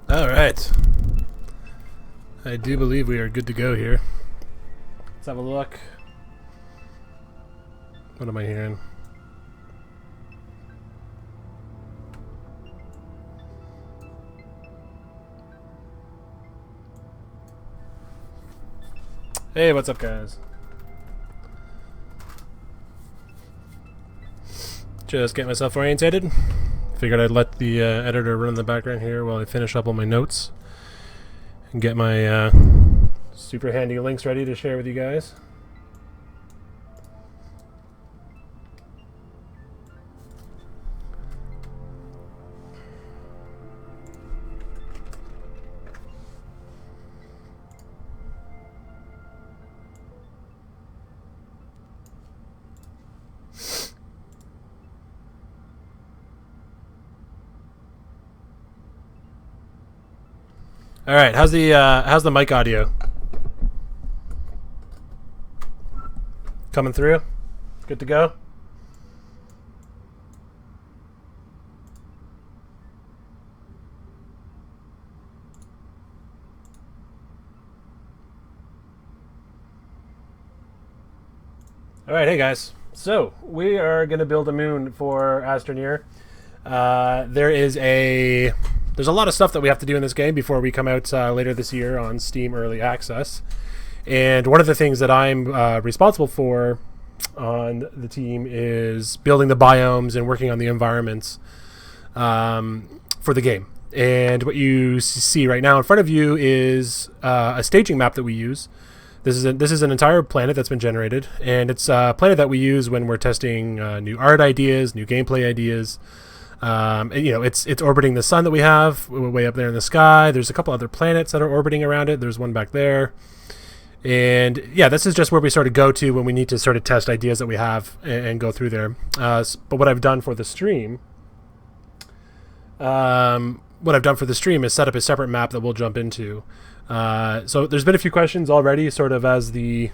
All right. I do believe we are good to go here. Let's have a look. What am I hearing? Hey, what's up, guys? Just get myself orientated. Figured I'd let the editor run in the background here while I finish up all my notes and get my super handy links ready to share with you guys. All right, how's the mic audio? Coming through? Good to go? All right, hey guys. So we are going to build a moon for Astroneer. There's a lot of stuff that we have to do in this game before we come out later this year on Steam Early Access. And one of the things that I'm responsible for on the team is building the biomes and working on the environments for the game. And what you see right now in front of you is a staging map that we use. This is an entire planet that's been generated, and it's a planet that we use when we're testing new art ideas, new gameplay ideas. And, you know, it's orbiting the sun that we have way up there in the sky. There's a couple other planets that are orbiting around it. There's one back there. And yeah, this is just where we sort of go to when we need to sort of test ideas that we have and go through there. But what I've done for the stream, is set up a separate map that we'll jump into. So there's been a few questions already, sort of as the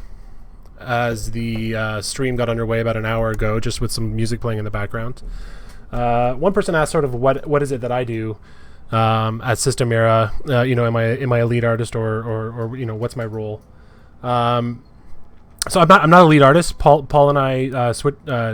stream got underway about an hour ago, just with some music playing in the background. One person asked sort of what is it that I do at System Era? You know, am I a lead artist or you know, what's my role? So I'm not a lead artist. Paul and I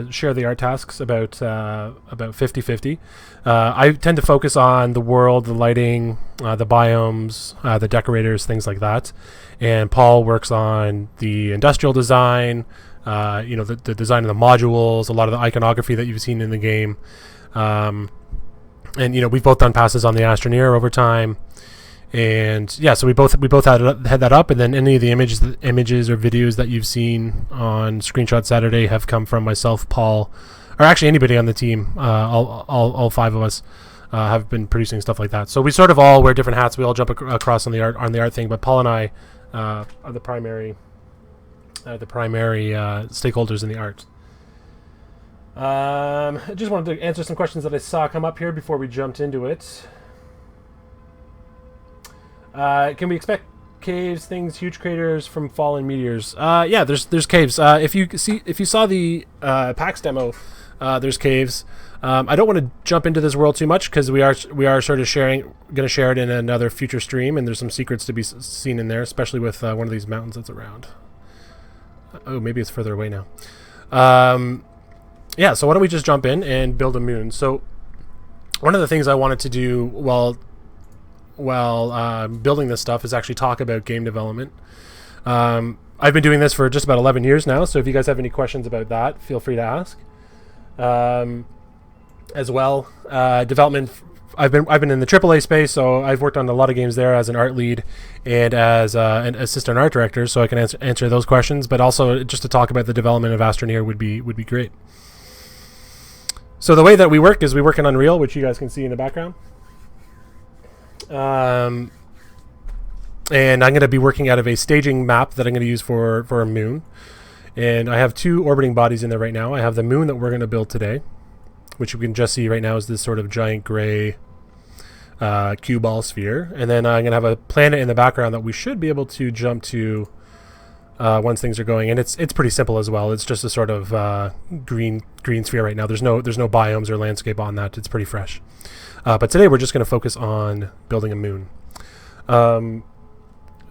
share the art tasks about 50-50. I tend to focus on the world, the lighting, the biomes, the decorators, things like that. And Paul works on the industrial design, you know, the design of the modules, a lot of the iconography that you've seen in the game. And, you know, we've both done passes on the Astroneer over time. And yeah, so we both had that up, and then any of the images or videos that you've seen on Screenshot Saturday have come from myself, Paul, or actually anybody on the team, all 5 of us have been producing stuff like that. So we sort of all wear different hats. We all jump across on the art thing, but Paul and I are the primary stakeholders in the art. I just wanted to answer some questions that I saw come up here before we jumped into it. Can we expect caves, things, huge craters from fallen meteors? Yeah, there's caves. If you saw the PAX demo, there's caves. I don't want to jump into this world too much because we are sort of going to share it in another future stream, and there's some secrets to be seen in there, especially with one of these mountains that's around. Oh, maybe it's further away now. Yeah, so why don't we just jump in and build a moon? So one of the things I wanted to do while building this stuff is actually talk about game development. I've been doing this for just about 11 years now, so if you guys have any questions about that, feel free to ask. As well, development. I've been in the AAA space, so I've worked on a lot of games there as an art lead and as an assistant art director, so I can answer those questions. But also, just to talk about the development of Astroneer would be great. So the way that we work is we work in Unreal, which you guys can see in the background. And I'm going to be working out of a staging map that I'm going to use for a moon. And I have 2 orbiting bodies in there right now. I have the moon that we're going to build today, which you can just see right now is this sort of giant gray cue ball sphere. And then I'm going to have a planet in the background that we should be able to jump to once things are going. And it's pretty simple as well. It's just a sort of green sphere right now. There's no biomes or landscape on that. It's pretty fresh. But today we're just going to focus on building a moon.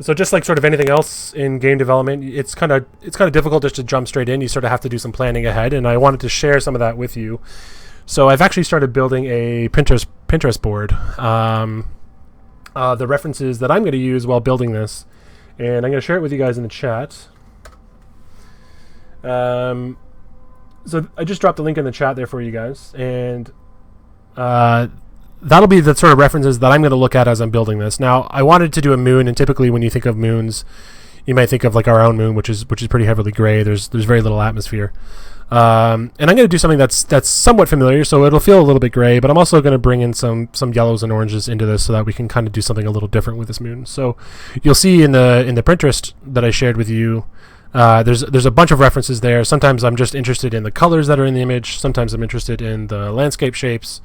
So just like sort of anything else in game development, it's kind of difficult just to jump straight in. You sort of have to do some planning ahead, and I wanted to share some of that with you. So I've actually started building a Pinterest board. The references that I'm going to use while building this, and I'm going to share it with you guys in the chat. So I just dropped a link in the chat there for you guys, and that'll be the sort of references that I'm going to look at as I'm building this. Now, I wanted to do a moon, and typically when you think of moons, you might think of like our own moon, which is pretty heavily gray. There's very little atmosphere. And I'm going to do something that's somewhat familiar, so it'll feel a little bit gray, but I'm also going to bring in some yellows and oranges into this so that we can kind of do something a little different with this moon. So you'll see in the Pinterest that I shared with you, there's a bunch of references there. Sometimes I'm just interested in the colors that are in the image. Sometimes I'm interested in the landscape shapes,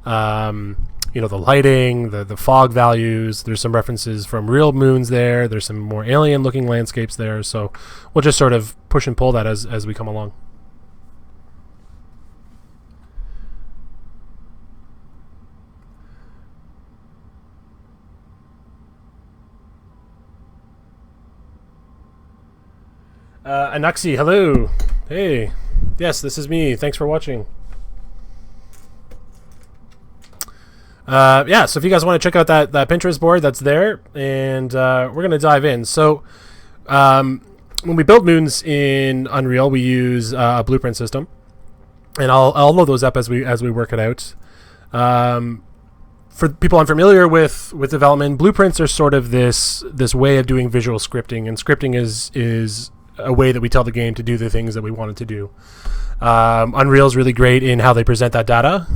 the lighting, the fog values. There's some references from real moons there. There's some more alien looking landscapes there. So we'll just sort of push and pull that as we come along. Anaxi, hello. Hey. Yes, this is me. Thanks for watching. Yeah, so if you guys want to check out that Pinterest board that's there, and we're going to dive in. So when we build moons in Unreal, we use a blueprint system, and I'll load those up as we work it out. For people unfamiliar with development, blueprints are sort of this way of doing visual scripting, and scripting is a way that we tell the game to do the things that we want it to do. Unreal is really great in how they present that data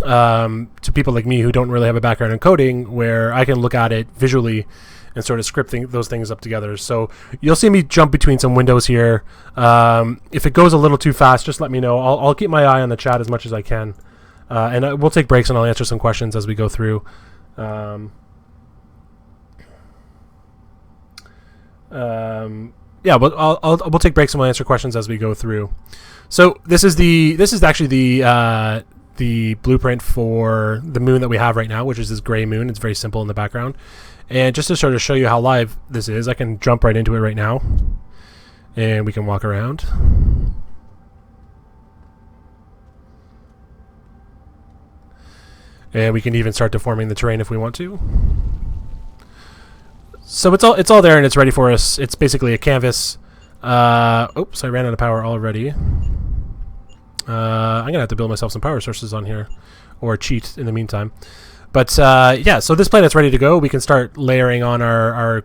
to people like me who don't really have a background in coding, where I can look at it visually and sort of script those things up together. So you'll see me jump between some windows here. If it goes a little too fast, just let me know. I'll keep my eye on the chat as much as I can. And we'll take breaks and I'll answer some questions as we go through. Yeah, we'll take breaks and we'll answer questions as we go through. So this is actually the blueprint for the moon that we have right now, which is this gray moon. It's very simple in the background. And just to sort of show you how live this is, I can jump right into it right now, and we can walk around. And we can even start deforming the terrain if we want to. So it's all there and it's ready for us. It's basically a canvas. Oops, I ran out of power already. I'm gonna have to build myself some power sources on here, or cheat in the meantime. But yeah, so this planet's ready to go. We can start layering on our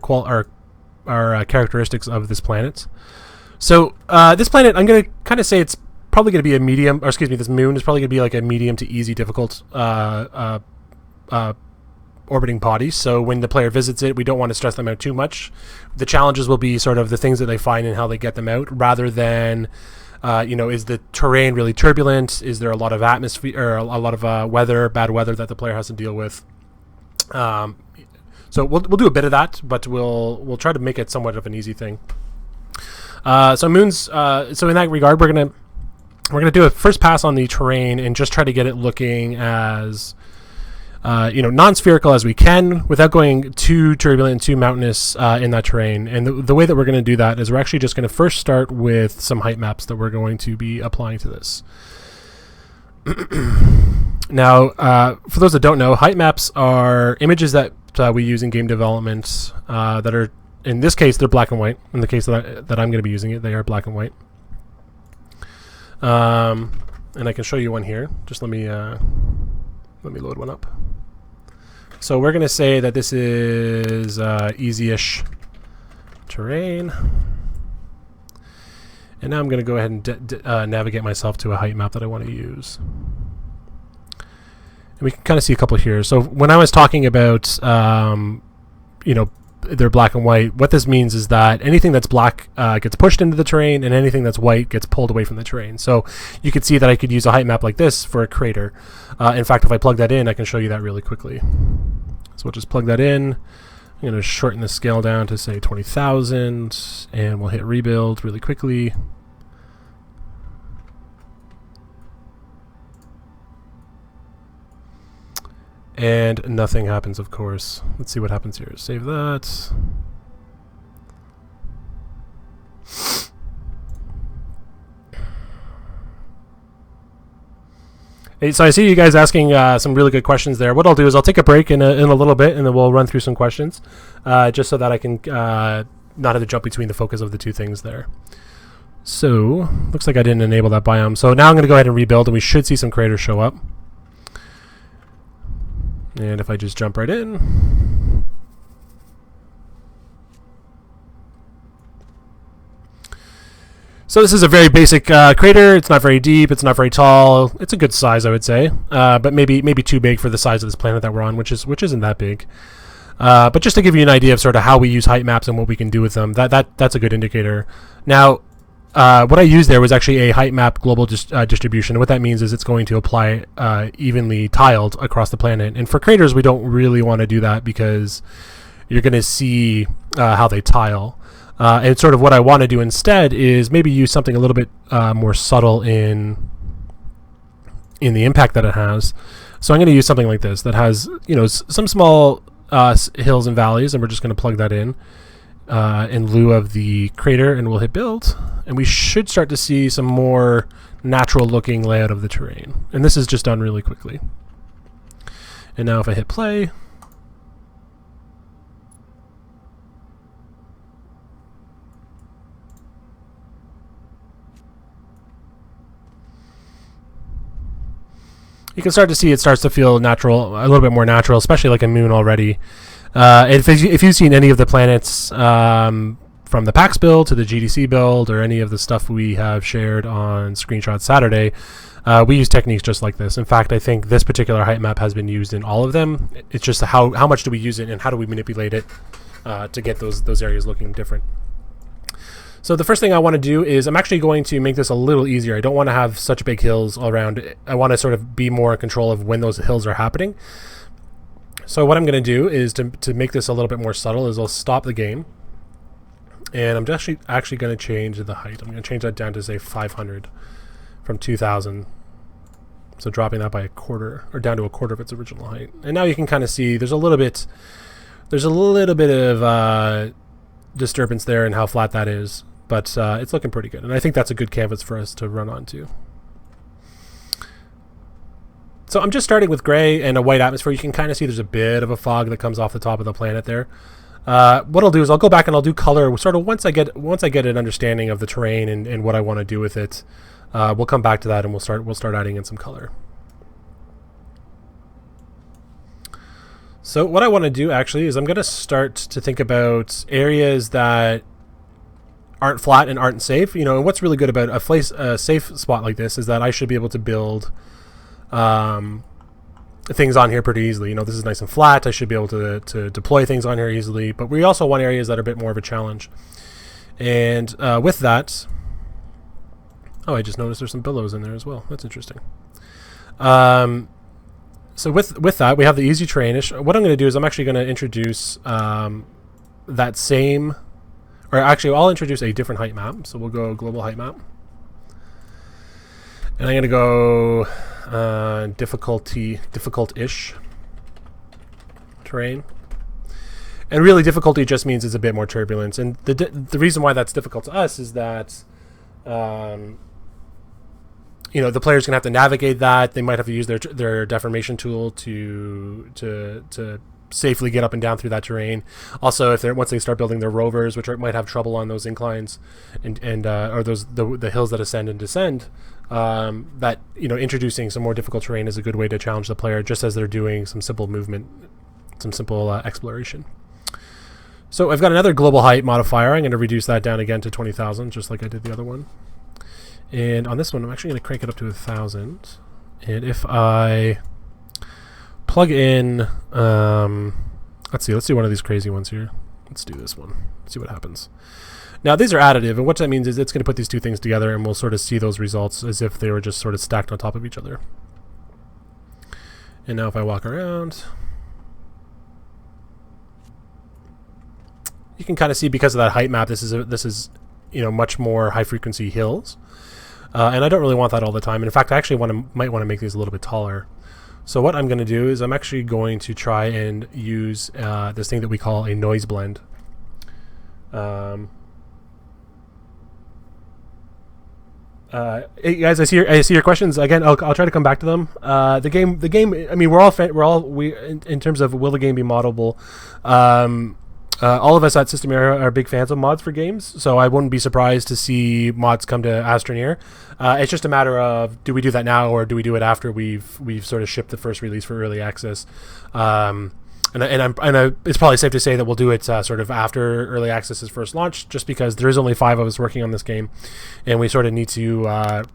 characteristics of this planet. So this planet, I'm gonna kind of say it's probably going to be a medium, or excuse me, this moon is probably going to be like a medium to easy difficult orbiting body. So when the player visits it, we don't want to stress them out too much. The challenges will be sort of the things that they find and how they get them out, rather than is the terrain really turbulent? Is there a lot of atmosphere or a lot of bad weather that the player has to deal with? So we'll do a bit of that, but we'll try to make it somewhat of an easy thing. So moons. So in that regard, we're gonna do a first pass on the terrain and just try to get it looking as non-spherical as we can without going too turbulent and too mountainous in that terrain. And the way that we're going to do that is we're actually just going to first start with some height maps that we're going to be applying to this. Now, for those that don't know, height maps are images that we use in game development that are, in this case, they're black and white. In the case that I'm going to be using it, they are black and white. And I can show you one here. Just let me load one up. So we're going to say that this is easy-ish terrain. And now I'm going to go ahead and navigate myself to a height map that I want to use. And we can kind of see a couple here. So when I was talking about, they're black and white, what this means is that anything that's black gets pushed into the terrain, and anything that's white gets pulled away from the terrain. So you could see that I could use a height map like this for a crater. In fact, if I plug that in, I can show you that really quickly. So we'll just plug that in. I'm going to shorten the scale down to, say, 20,000, and we'll hit rebuild really quickly. And nothing happens, of course. Let's see what happens here. Save that. Hey, so I see you guys asking some really good questions there. What I'll do is I'll take a break in a little bit, and then we'll run through some questions, just so that I can not have to jump between the focus of the two things there. So, looks like I didn't enable that biome. So now I'm going to go ahead and rebuild, and we should see some craters show up. And if I just jump right in. So this is a very basic crater. It's not very deep. It's not very tall. It's a good size, I would say, but maybe too big for the size of this planet that we're on, which isn't that big. But just to give you an idea of sort of how we use height maps and what we can do with them, that's a good indicator. Now, what I used there was actually a height map global distribution. What that means is it's going to apply evenly tiled across the planet. And for craters, we don't really want to do that because you're going to see how they tile. And sort of what I want to do instead is maybe use something a little bit more subtle in the impact that it has. So I'm going to use something like this that has some small hills and valleys, and we're just going to plug that in lieu of the crater, and we'll hit build, and we should start to see some more natural looking layout of the terrain. And this is just done really quickly. And now if I hit play, you can start to see it starts to feel natural, a little bit more natural, especially like a moon already. If you've seen any of the planets from the PAX build to the GDC build, or any of the stuff we have shared on Screenshot Saturday, we use techniques just like this. In fact, I think this particular height map has been used in all of them. It's just how much do we use it and how do we manipulate it to get those areas looking different. So the first thing I want to do is I'm actually going to make this a little easier. I don't want to have such big hills all around. I want to sort of be more in control of when those hills are happening. So what I'm going to do is to make this a little bit more subtle is I'll stop the game. And I'm just actually going to change the height. I'm going to change that down to, say, 500 from 2,000. So dropping that by a quarter, or down to a quarter of its original height. And now you can kind of see there's a little bit of disturbance there in how flat that is. But it's looking pretty good. And I think that's a good canvas for us to run onto. So I'm just starting with gray and a white atmosphere. You can kind of see there's a bit of a fog that comes off the top of the planet there. What I'll do is I'll go back and I'll do color sort of once I get an understanding of the terrain and what I want to do with it. We'll come back to that and we'll start adding in some color. So what I want to do actually is I'm going to start to think about areas that aren't flat and aren't safe. You know, and what's really good about a safe spot like this is that I should be able to build things on here pretty easily. You know, this is nice and flat. I should be able to deploy things on here easily. But we also want areas that are a bit more of a challenge. And with that, oh, I just noticed there's some billows in there as well. That's interesting. So with that, we have the easy terrain-ish. What I'm going to do is I'm actually going to introduce that same, or actually I'll introduce a different height map. So we'll go global height map. And I'm going to go difficult-ish terrain. And really difficulty just means it's a bit more turbulence. And the reason why that's difficult to us is that you know, the player's gonna have to navigate that. They might have to use their deformation tool to safely get up and down through that terrain. Also, if once they start building their rovers, which might have trouble on those inclines and or the hills that ascend and descend, that, you know, introducing some more difficult terrain is a good way to challenge the player, just as they're doing some simple movement, some simple exploration. So I've got another global height modifier. I'm going to reduce that down again to 20,000, just like I did the other one. And on this one, I'm actually going to crank it up to 1,000. And if I plug in, let's see one of these crazy ones here. Let's do this one. See what happens. Now, these are additive, and what that means is it's going to put these two things together, and we'll sort of see those results as if they were just sort of stacked on top of each other. And now if I walk around, you can kind of see, because of that height map, this is you know, much more high frequency hills. And I don't really want that all the time. And in fact, I actually might want to make these a little bit taller. So what I'm going to do is I'm actually going to try and use this thing that we call a noise blend. Hey guys, I see your questions again. I'll try to come back to them. The game. I mean, we in terms of will the game be moddable. All of us at System Era are big fans of mods for games, so I wouldn't be surprised to see mods come to Astroneer. It's just a matter of, do we do that now, or do we do it after we've sort of shipped the first release for early access? It's probably safe to say that we'll do it sort of after early access is first launched, just because there's only 5 of us working on this game, and we sort of need to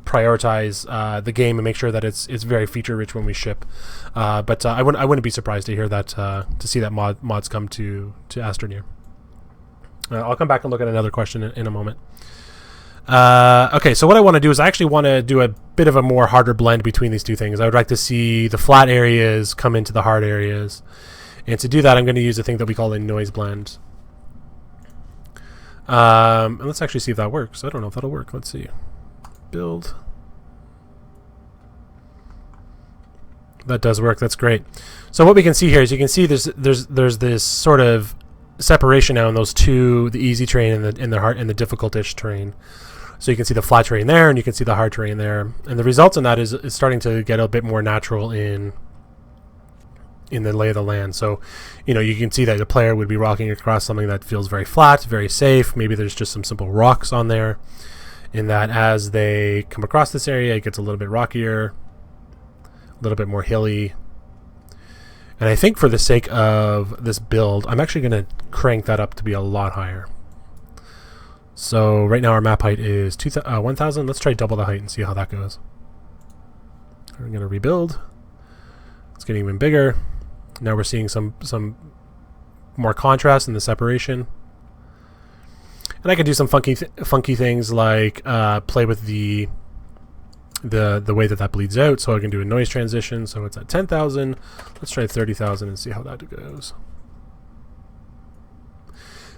prioritize the game and make sure that it's very feature rich when we ship. But I wouldn't be surprised to hear that to see that mods come to Astroneer. I'll come back and look at another question in a moment. Okay, so what I want to do is I actually want to do a bit of a more harder blend between these two things. I would like to see the flat areas come into the hard areas. And to do that, I'm going to use a thing that we call a noise blend. And let's actually see if that works. I don't know if that'll work. Let's see. Build. That does work. That's great. So what we can see here is you can see there's this sort of separation now in those two, the easy terrain and the hard and the difficult-ish terrain. So you can see the flat terrain there, and you can see the hard terrain there. And the results in that is starting to get a bit more natural in the lay of the land. So, you know, you can see that the player would be rocking across something that feels very flat, very safe. Maybe there's just some simple rocks on there, in that as they come across this area, it gets a little bit rockier, a little bit more hilly. And I think for the sake of this build, I'm actually going to crank that up to be a lot higher. So right now our map height is 1,000. Let's try double the height and see how that goes. We're going to rebuild. It's getting even bigger. Now we're seeing some more contrast in the separation. And I can do some funky things like play with the way that bleeds out. So I can do a noise transition. So it's at 10,000. Let's try 30,000 and see how that goes.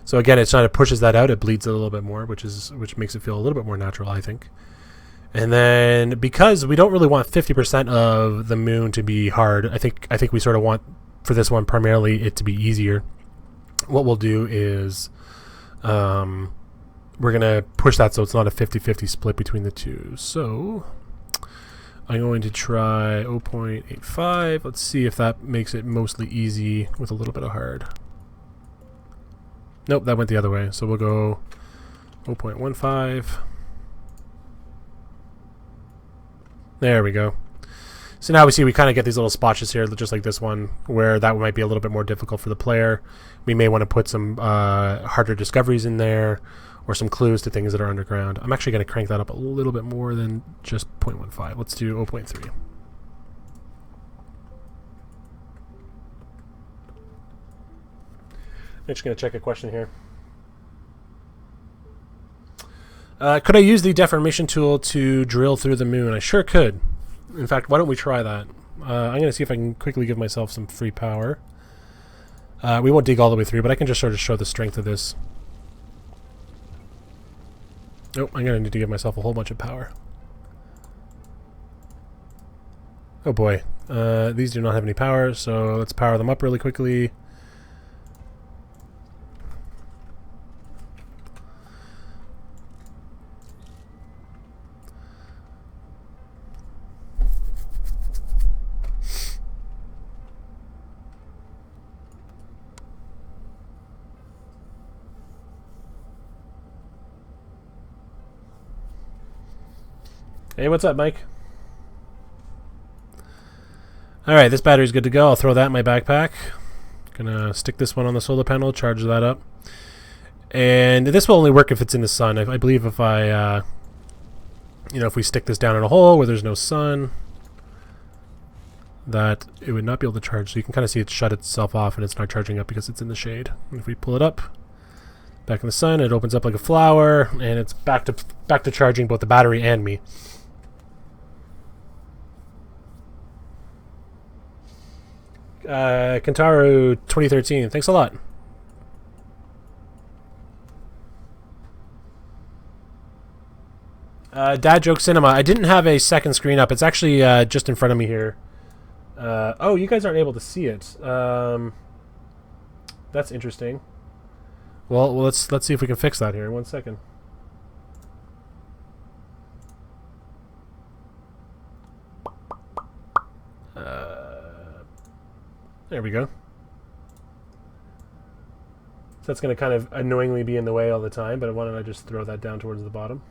So again, it kind of pushes that out. It bleeds a little bit more, which makes it feel a little bit more natural, I think. And then because we don't really want 50% of the moon to be hard, I think we sort of want, for this one primarily, it to be easier. What we'll do is we're going to push that so it's not a 50-50 split between the two. So I'm going to try 0.85. Let's see if that makes it mostly easy with a little bit of hard. Nope, that went the other way. So we'll go 0.15. There we go. So now we see we kind of get these little spotches here, just like this one, where that might be a little bit more difficult for the player. We may want to put some harder discoveries in there, or some clues to things that are underground. I'm actually going to crank that up a little bit more than just 0.15. Let's do 0.3. I'm just going to check a question here. Could I use the deformation tool to drill through the moon? I sure could. In fact, why don't we try that? I'm going to see if I can quickly give myself some free power. We won't dig all the way through, but I can just sort of show the strength of this. Nope, I'm going to need to give myself a whole bunch of power. Oh boy. These do not have any power, so let's power them up really quickly. Hey, what's up, Mike? Alright, this battery's good to go. I'll throw that in my backpack. Gonna stick this one on the solar panel, charge that up. And this will only work if it's in the sun. I believe if I, if we stick this down in a hole where there's no sun, that it would not be able to charge. So you can kind of see it shut itself off and it's not charging up because it's in the shade. And if we pull it up, back in the sun, it opens up like a flower, and it's back to charging both the battery and me. Kentaru 2013, thanks a lot. Dad Joke Cinema. I didn't have a second screen up. It's actually just in front of me here. Oh, you guys aren't able to see it. That's interesting. Well, let's see if we can fix that here in 1 second. There we go. So that's going to kind of annoyingly be in the way all the time, but why don't I just throw that down towards the bottom?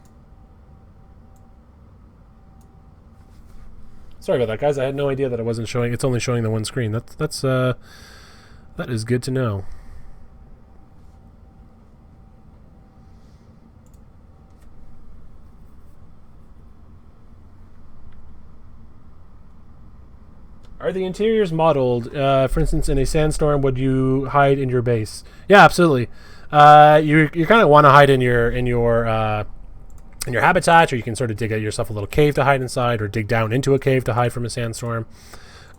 Sorry about that, guys. I had no idea that it wasn't showing. It's only showing the one screen. That is good to know. Are the interiors modeled? For instance, in a sandstorm, would you hide in your base? Yeah, absolutely. You kind of want to hide in your habitat, or you can sort of dig out yourself a little cave to hide inside, or dig down into a cave to hide from a sandstorm.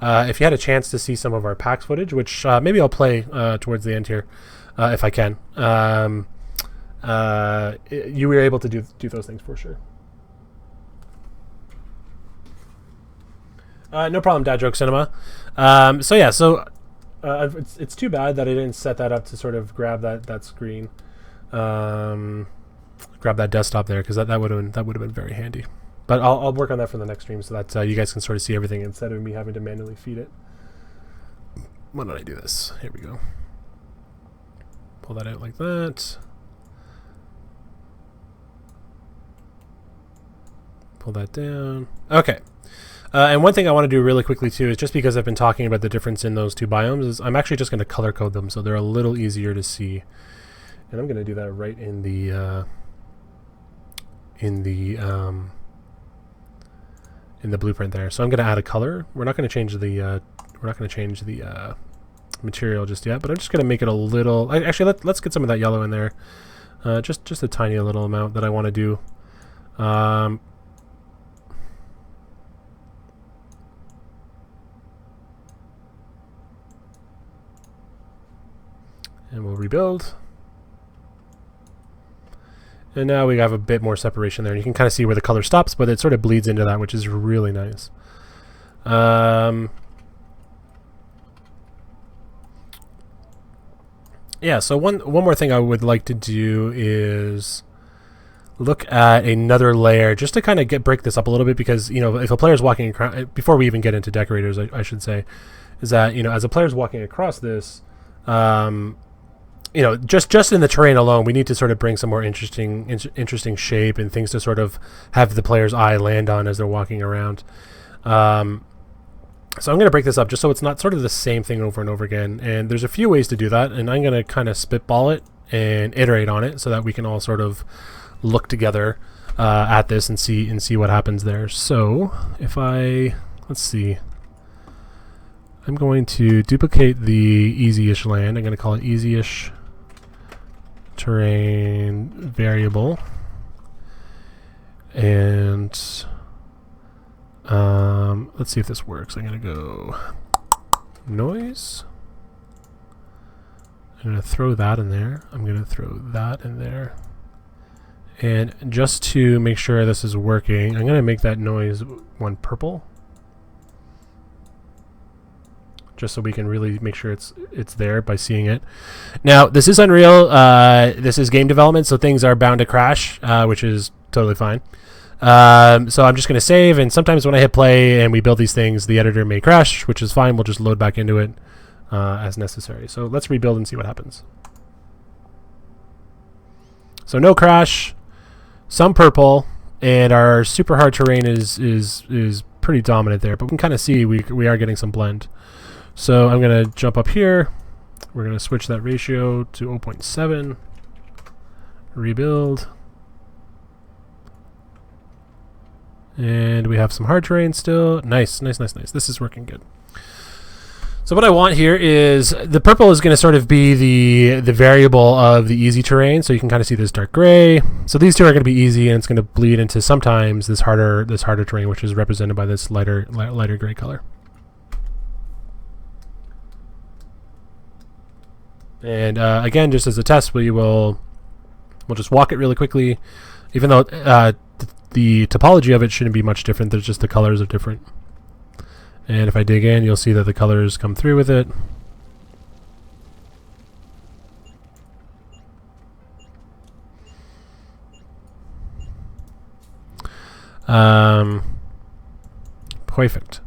If you had a chance to see some of our PAX footage, which maybe I'll play towards the end here, if I can, you were able to do those things for sure. No problem, Dad Joke Cinema. It's too bad that I didn't set that up to sort of grab that screen, grab that desktop there, because that would have been very handy. But I'll work on that for the next stream so that you guys can sort of see everything instead of me having to manually feed it. Why don't I do this? Here we go. Pull that out like that. Pull that down. Okay. And one thing I want to do really quickly too is, just because I've been talking about the difference in those two biomes, is I'm actually just going to color code them so they're a little easier to see. And I'm going to do that right in the blueprint there. So I'm going to add a color. We're not going to change the material just yet, but I'm just going to make it a little. Actually, let's get some of that yellow in there. Just a tiny little amount that I want to do. And we'll rebuild. And now we have a bit more separation there. And you can kind of see where the color stops, but it sort of bleeds into that, which is really nice. Yeah, so one more thing I would like to do is look at another layer just to kind of break this up a little bit, because, if a player's walking across, before we even get into decorators, I should say, is that, as a player's walking across this, just in the terrain alone, we need to sort of bring some more interesting shape and things to sort of have the player's eye land on as they're walking around. So I'm going to break this up just so it's not sort of the same thing over and over again. And there's a few ways to do that. And I'm going to kind of spitball it and iterate on it so that we can all sort of look together at this and see what happens there. So if let's see. I'm going to duplicate the easy-ish land. I'm going to call it easy-ish terrain variable. And let's see if this works. I'm going to go noise. I'm going to throw that in there. I'm going to throw that in there. And just to make sure this is working, I'm going to make that noise one purple. Just so we can really make sure it's there by seeing it. Now, this is Unreal. This is game development, so things are bound to crash, which is totally fine. So I'm just going to save, and sometimes when I hit play and we build these things, the editor may crash, which is fine. We'll just load back into it as necessary. So let's rebuild and see what happens. So no crash, some purple, and our super hard terrain is pretty dominant there, but we can kind of see we are getting some blend. So I'm going to jump up here. We're going to switch that ratio to 0.7, rebuild. And we have some hard terrain still. Nice, nice, nice, nice. This is working good. So what I want here is the purple is going to sort of be the variable of the easy terrain. So you can kind of see this dark gray. So these two are going to be easy, and it's going to bleed into sometimes this harder terrain, which is represented by this lighter gray color. And again, just as a test, we'll just walk it really quickly, even though the topology of it shouldn't be much different. There's just the colors are different. And if I dig in, you'll see that the colors come through with it. Perfect.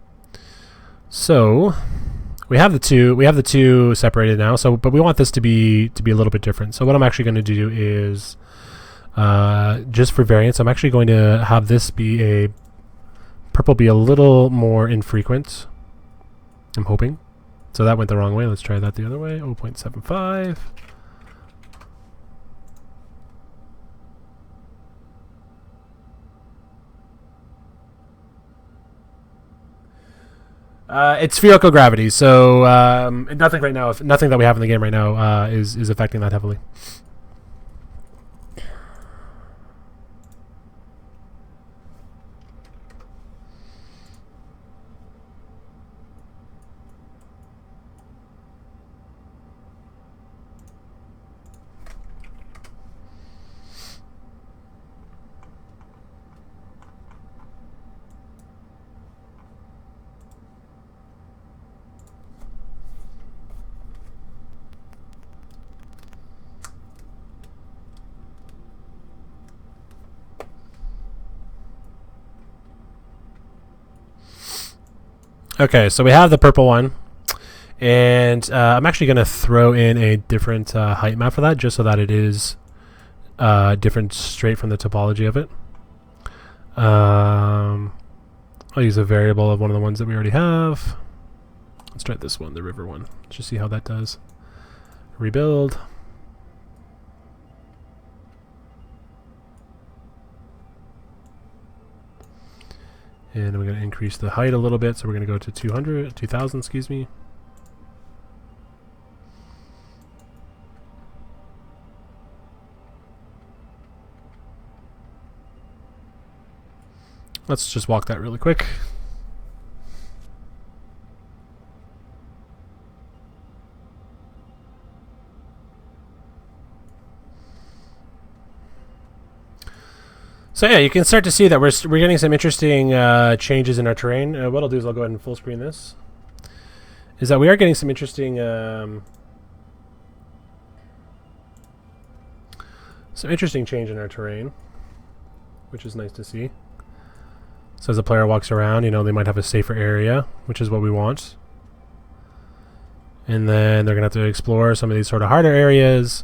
So we have the two separated now. So, but we want this to be a little bit different. So what I'm actually going to do is, just for variance, I'm actually going to have this be purple be a little more infrequent. I'm hoping. So that went the wrong way. Let's try that the other way. 0.75. It's spherical gravity, so nothing right now. Nothing that we have in the game right now is affecting that heavily. Okay, so we have the purple one, and I'm actually going to throw in a different height map for that, just so that it is different straight from the topology of it. I'll use a variable of one of the ones that we already have. Let's try this one, the river one. Let's just see how that does. Rebuild. And we're going to increase the height a little bit, so we're going to go to 2,000, excuse me. Let's just walk that really quick. So yeah, you can start to see that we're getting some interesting changes in our terrain. What I'll do is I'll go ahead and full screen this. Is that we are getting some interesting change in our terrain, which is nice to see. So as the player walks around, you know, they might have a safer area, which is what we want. And then they're gonna have to explore some of these sort of harder areas.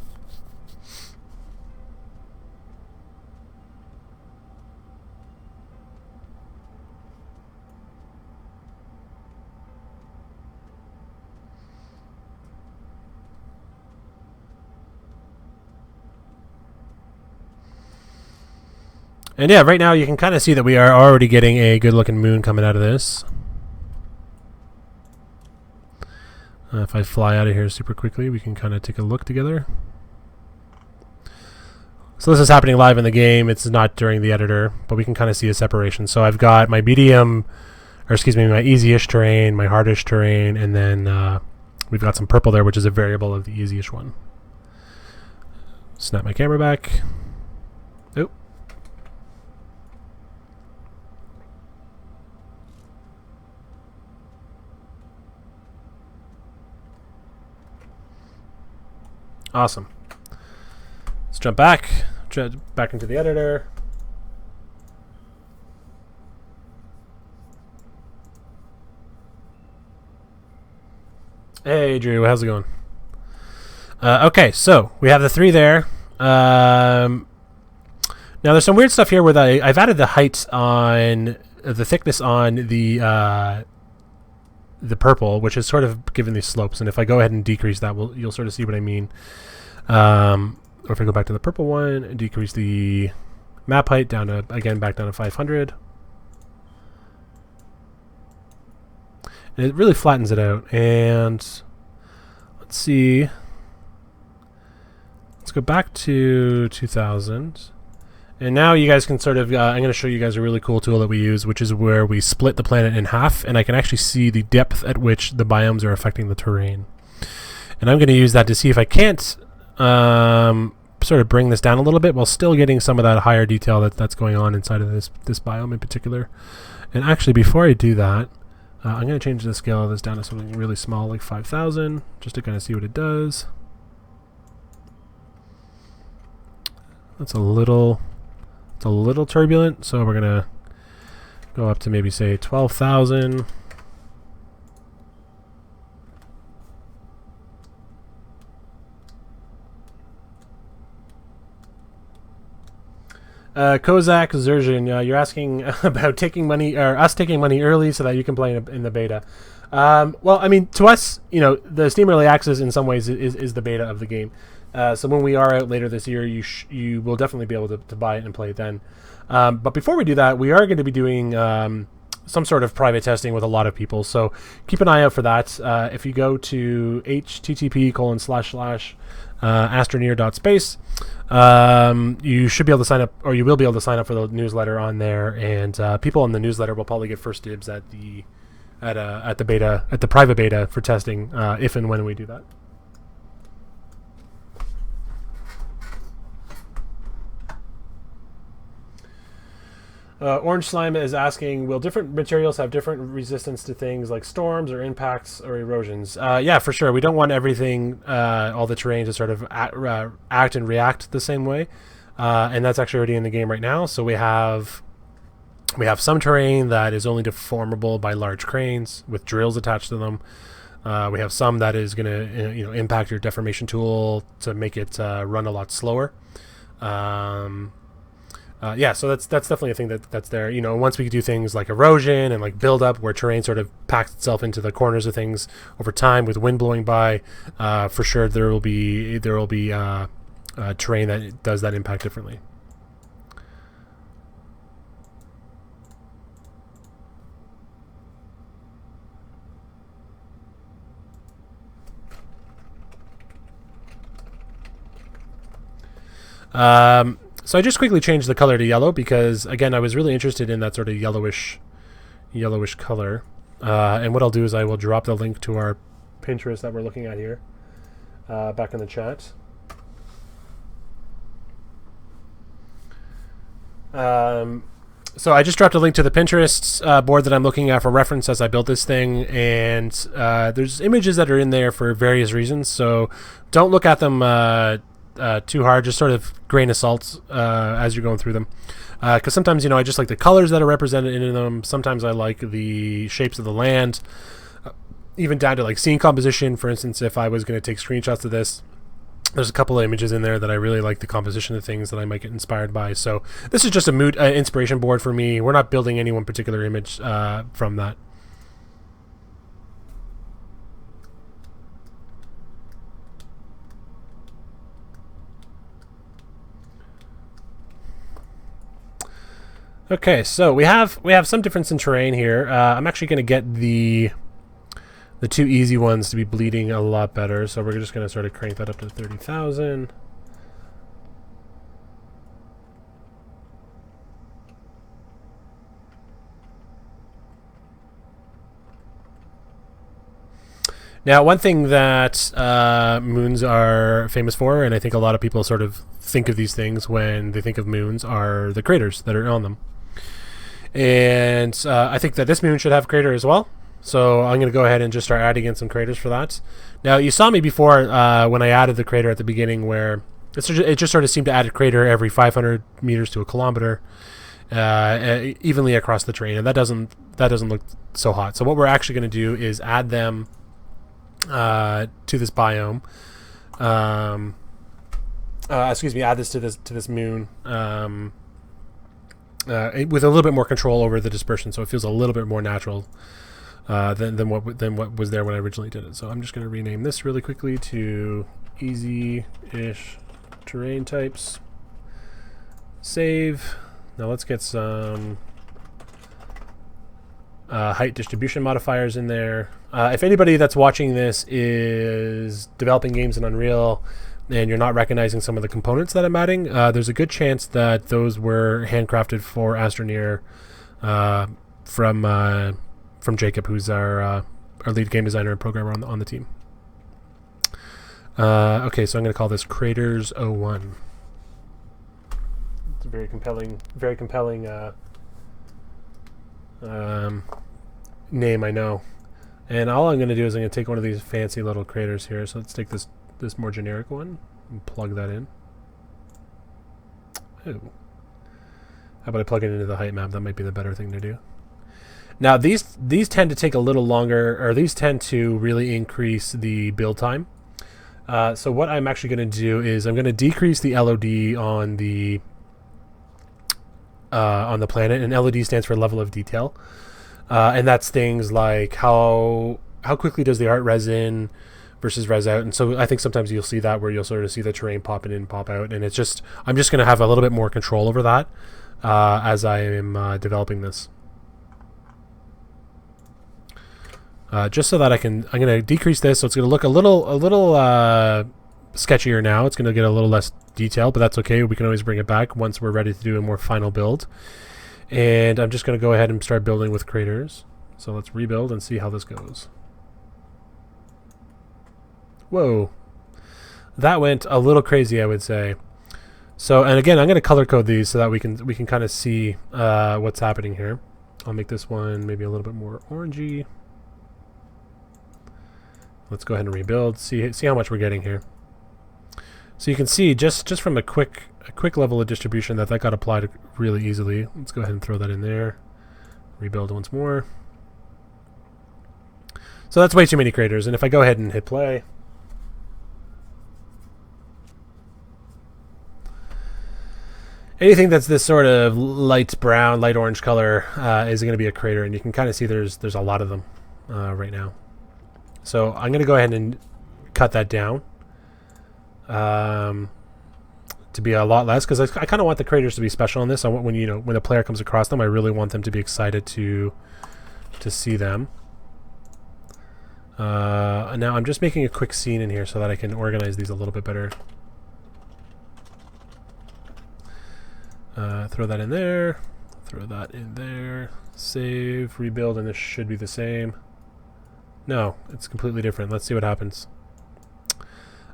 And yeah, right now you can kind of see that we are already getting a good looking moon coming out of this. If I fly out of here super quickly, we can kind of take a look together. So this is happening live in the game. It's not during the editor, but we can kind of see a separation. So I've got my medium, or excuse me, my easy-ish terrain, my hardish terrain, and then we've got some purple there, which is a variable of the easy-ish one. Snap my camera back. Oh. Awesome. Let's jump back into the editor. Hey, Drew, how's it going? Okay, so we have the 3 there. Now there's some weird stuff here where I've added the height on the thickness on the purple, which is sort of given these slopes. And if I go ahead and decrease that, you'll sort of see what I mean. Or if I go back to the purple one and decrease the map height down to, again, back down to 500. And it really flattens it out. And let's see. Let's go back to 2000. And now you guys can sort of, I'm going to show you guys a really cool tool that we use, which is where we split the planet in half, and I can actually see the depth at which the biomes are affecting the terrain. And I'm going to use that to see if I can't sort of bring this down a little bit while still getting some of that higher detail that's going on inside of this biome in particular. And actually, before I do that, I'm going to change the scale of this down to something really small, like 5,000, just to kind of see what it does. That's a little turbulent, so we're going to go up to maybe, say, 12,000. Kozak Zerzhin, you're asking about taking money, or us taking money early so that you can play in the beta. Well, I mean, to us, the Steam Early Access in some ways is the beta of the game. So when we are out later this year, you will definitely be able to buy it and play it then. But before we do that, we are going to be doing some sort of private testing with a lot of people. So keep an eye out for that. If you go to http://astroneer.space, you should be able to sign up, or you will be able to sign up for the newsletter on there. And people in the newsletter will probably get first dibs at the private beta for testing if and when we do that. Orange Slime is asking, will different materials have different resistance to things like storms or impacts or erosions? Yeah, for sure. We don't want everything, all the terrain to sort of act and react the same way. And that's actually already in the game right now. So we have some terrain that is only deformable by large cranes with drills attached to them. We have some that is going to impact your deformation tool to make it run a lot slower. Yeah, so that's definitely a thing that's there. Once we do things like erosion and like build up, where terrain sort of packs itself into the corners of things over time with wind blowing by, for sure there will be terrain that does that impact differently. So I just quickly changed the color to yellow because, again, I was really interested in that sort of yellowish color. And what I'll do is I will drop the link to our Pinterest that we're looking at here back in the chat. So I just dropped a link to the Pinterest board that I'm looking at for reference as I built this thing, and there's images that are in there for various reasons, so don't look at them too hard, just sort of grain of salt as you're going through them, because sometimes I just like the colors that are represented in them. Sometimes I like the shapes of the land, even down to like scene composition. For instance, if I was going to take screenshots of this, there's a couple of images in there that I really like the composition of things that I might get inspired by. So this is just a mood inspiration board for me. We're not building any one particular image from that. Okay, so we have some difference in terrain here. I'm actually going to get the two easy ones to be bleeding a lot better. So we're just going to sort of crank that up to 30,000. Now, one thing that moons are famous for, and I think a lot of people sort of think of these things when they think of moons, are the craters that are on them. And I think that this moon should have a crater as well. So I'm going to go ahead and just start adding in some craters for that. Now, you saw me before when I added the crater at the beginning, where it just sort of seemed to add a crater every 500 meters to a kilometer, evenly across the terrain, and that doesn't look so hot. So what we're actually going to do is add them to this biome. Excuse me, add this to this moon. With a little bit more control over the dispersion, so it feels a little bit more natural than what was there when I originally did it. So I'm just going to rename this really quickly to easy-ish terrain types. Save. Now let's get some height distribution modifiers in there. If anybody that's watching this is developing games in Unreal and you're not recognizing some of the components that I'm adding, there's a good chance that those were handcrafted for Astroneer from Jacob, who's our lead game designer and programmer on the team. Okay, so I'm going to call this Craters 01. It's a very compelling name, I know. And all I'm going to do is I'm going to take one of these fancy little craters here. So let's take this more generic one and plug that in. Ooh. How about I plug it into the height map? That might be the better thing to do. Now these tend to take a little longer, or these tend to really increase the build time. So what I'm actually going to do is I'm going to decrease the LOD on the planet, and LOD stands for level of detail, and that's things like how quickly does the art res in versus res out. And so I think sometimes you'll see that where you'll sort of see the terrain pop in and pop out, and I'm just going to have a little bit more control over that as I am developing this. Just so that I'm going to decrease this, so it's going to look a little sketchier now. It's going to get a little less detail, but that's okay. We can always bring it back once we're ready to do a more final build. And I'm just going to go ahead and start building with craters. So let's rebuild and see how this goes. Whoa, that went a little crazy, I would say. So, and again, I'm going to color code these so that we can kind of see what's happening here. I'll make this one maybe a little bit more orangey. Let's go ahead and rebuild. See how much we're getting here. So you can see just from a quick level of distribution that got applied really easily. Let's go ahead and throw that in there. Rebuild once more. So that's way too many craters. And if I go ahead and hit play, anything that's this sort of light brown, light orange color is going to be a crater, and you can kind of see there's a lot of them right now. So I'm going to go ahead and cut that down to be a lot less, because I kind of want the craters to be special in this. I want when a player comes across them, I really want them to be excited to see them. Now I'm just making a quick scene in here so that I can organize these a little bit better. Throw that in there. Throw that in there. Save, rebuild, and this should be the same. No, it's completely different. Let's see what happens.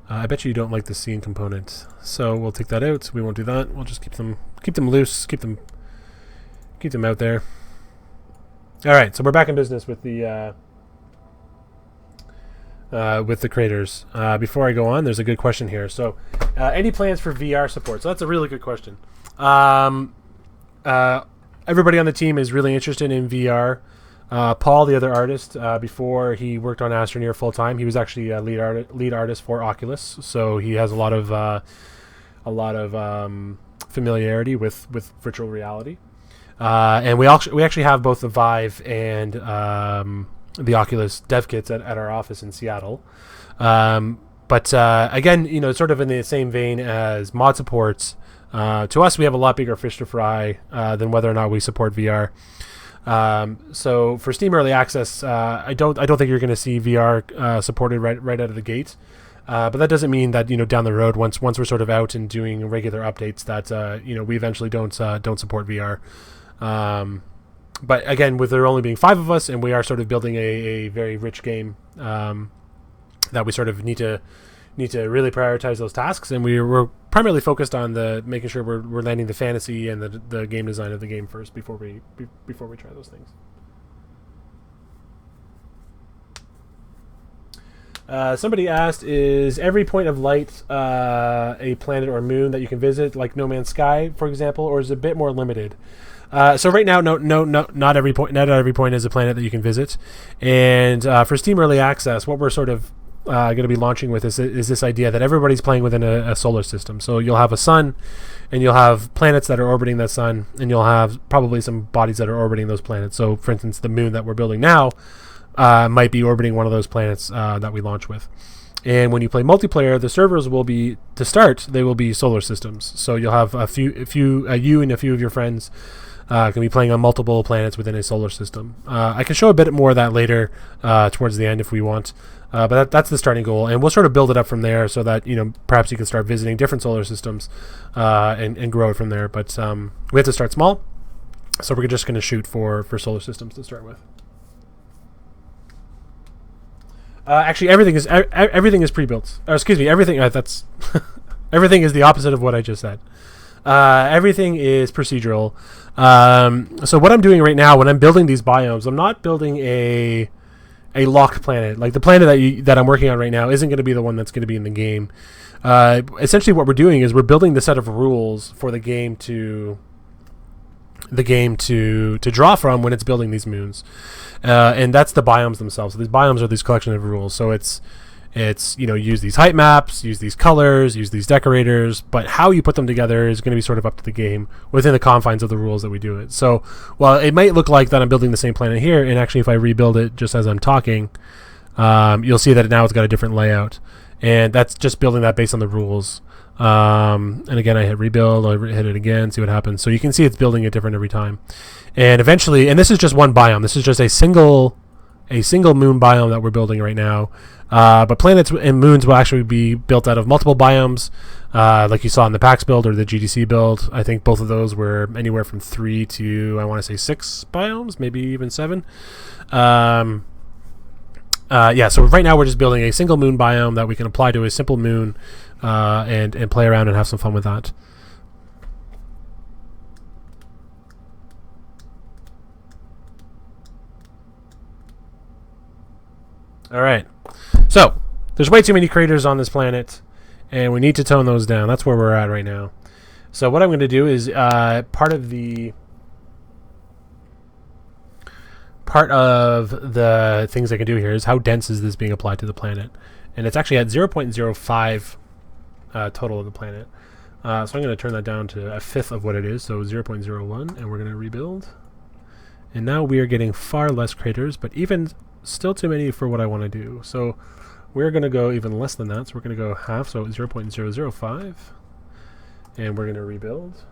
I bet you don't like the scene component, so we'll take that out. We won't do that. We'll just keep them loose, keep them out there. All right, so we're back in business with the craters. Before I go on, there's a good question here. So, any plans for VR support? So that's a really good question. Everybody on the team is really interested in VR. Paul, the other artist, before he worked on Astroneer full time, he was actually a lead artist for Oculus, so he has a lot of familiarity with virtual reality. And we actually have both the Vive and the Oculus dev kits at our office in Seattle. But again, sort of in the same vein as mod supports, To us, we have a lot bigger fish to fry than whether or not we support VR. So for Steam Early Access, I don't think you're going to see VR supported right out of the gate. But that doesn't mean that down the road, once we're sort of out and doing regular updates, that we eventually don't support VR. But again, with there only being 5 of us, and we are sort of building a very rich game, that we sort of need to really prioritize those tasks, and we're primarily focused on making sure we're landing the fantasy and the game design of the game first before we try those things. Somebody asked, is every point of light a planet or moon that you can visit, like No Man's Sky, for example, or is it a bit more limited? So right now, no, not every point is a planet that you can visit. And for Steam Early Access, what we're sort of going to be launching with is this idea that everybody's playing within a solar system. So you'll have a sun, and you'll have planets that are orbiting that sun, and you'll have probably some bodies that are orbiting those planets. So, for instance, the moon that we're building now might be orbiting one of those planets that we launch with. And when you play multiplayer, the servers will be, to start, they will be solar systems. So you'll have you and a few of your friends can be playing on multiple planets within a solar system. I can show a bit more of that later towards the end if we want. But that's the starting goal, and we'll sort of build it up from there so that perhaps you can start visiting different solar systems and grow it from there. But we have to start small, so we're just going to shoot for solar systems to start with. Actually, everything is pre-built. Excuse me, everything that's everything is the opposite of what I just said. Everything is procedural. So what I'm doing right now when I'm building these biomes, I'm not building a locked planet. Like the planet that I'm working on right now isn't going to be the one that's going to be in the game. Essentially, what we're doing is we're building the set of rules for the game to draw from when it's building these moons, and that's the biomes themselves. So these biomes are these collection of rules. So it's use these height maps, use these colors, use these decorators, but how you put them together is going to be sort of up to the game within the confines of the rules that we do it. So while it might look like that I'm building the same planet here, and actually if I rebuild it just as I'm talking, you'll see that now it's got a different layout, and that's just building that based on the rules. And again, I hit rebuild, I hit it again, see what happens. So you can see it's building it different every time. And eventually, and this is just one biome, this is just a single moon biome that we're building right now. But planets and moons will actually be built out of multiple biomes, like you saw in the PAX build or the GDC build. I think both of those were anywhere from 3 to, I want to say, 6 biomes, maybe even 7. So right now we're just building a single moon biome that we can apply to a simple moon and play around and have some fun with that. All right. So there's way too many craters on this planet, and we need to tone those down. That's where we're at right now. So what I'm going to do is part of the things I can do here is how dense is this being applied to the planet, and it's actually at 0.05 total of the planet. So I'm going to turn that down to a fifth of what it is, so 0.01, and we're going to rebuild. And now we are getting far less craters, but even still too many for what I want to do. So we're going to go even less than that. So we're going to go half, so 0.005, and we're going to rebuild.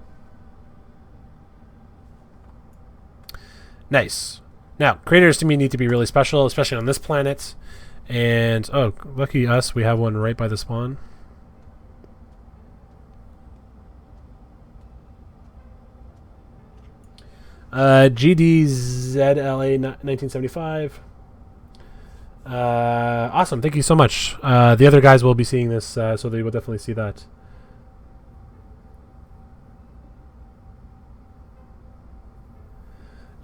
Nice. Now, craters to me need to be really special, especially on this planet. And, oh, lucky us, we have one right by the spawn. GDZLA 1975. Awesome, thank you so much. The other guys will be seeing this, so they will definitely see that.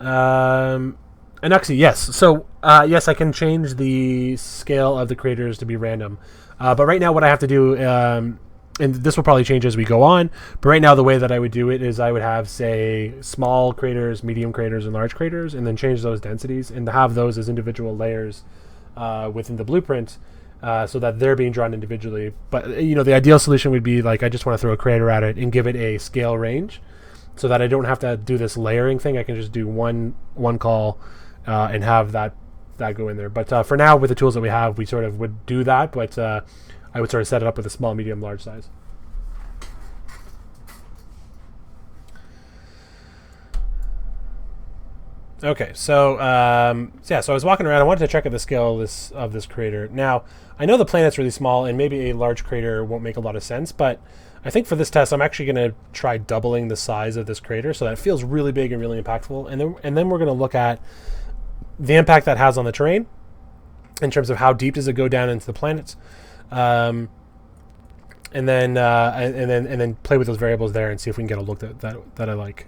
Anuxi, yes. So, yes, I can change the scale of the craters to be random. But right now what I have to do, and this will probably change as we go on, but right now the way that I would do it is I would have, say, small craters, medium craters, and large craters, and then change those densities and have those as individual layers within the blueprint, so that they're being drawn individually. But the ideal solution would be like I just want to throw a crater at it and give it a scale range, so that I don't have to do this layering thing. I can just do one call and have that go in there. But for now, with the tools that we have, we sort of would do that, but I would sort of set it up with a small, medium, large size. Okay, so yeah, so I was walking around. I wanted to check out the scale of this crater. Now, I know the planet's really small, and maybe a large crater won't make a lot of sense, but I think for this test, I'm actually going to try doubling the size of this crater so that it feels really big and really impactful. And then we're going to look at the impact that has on the terrain in terms of how deep does it go down into the planet, and then play with those variables there and see if we can get a look that I like.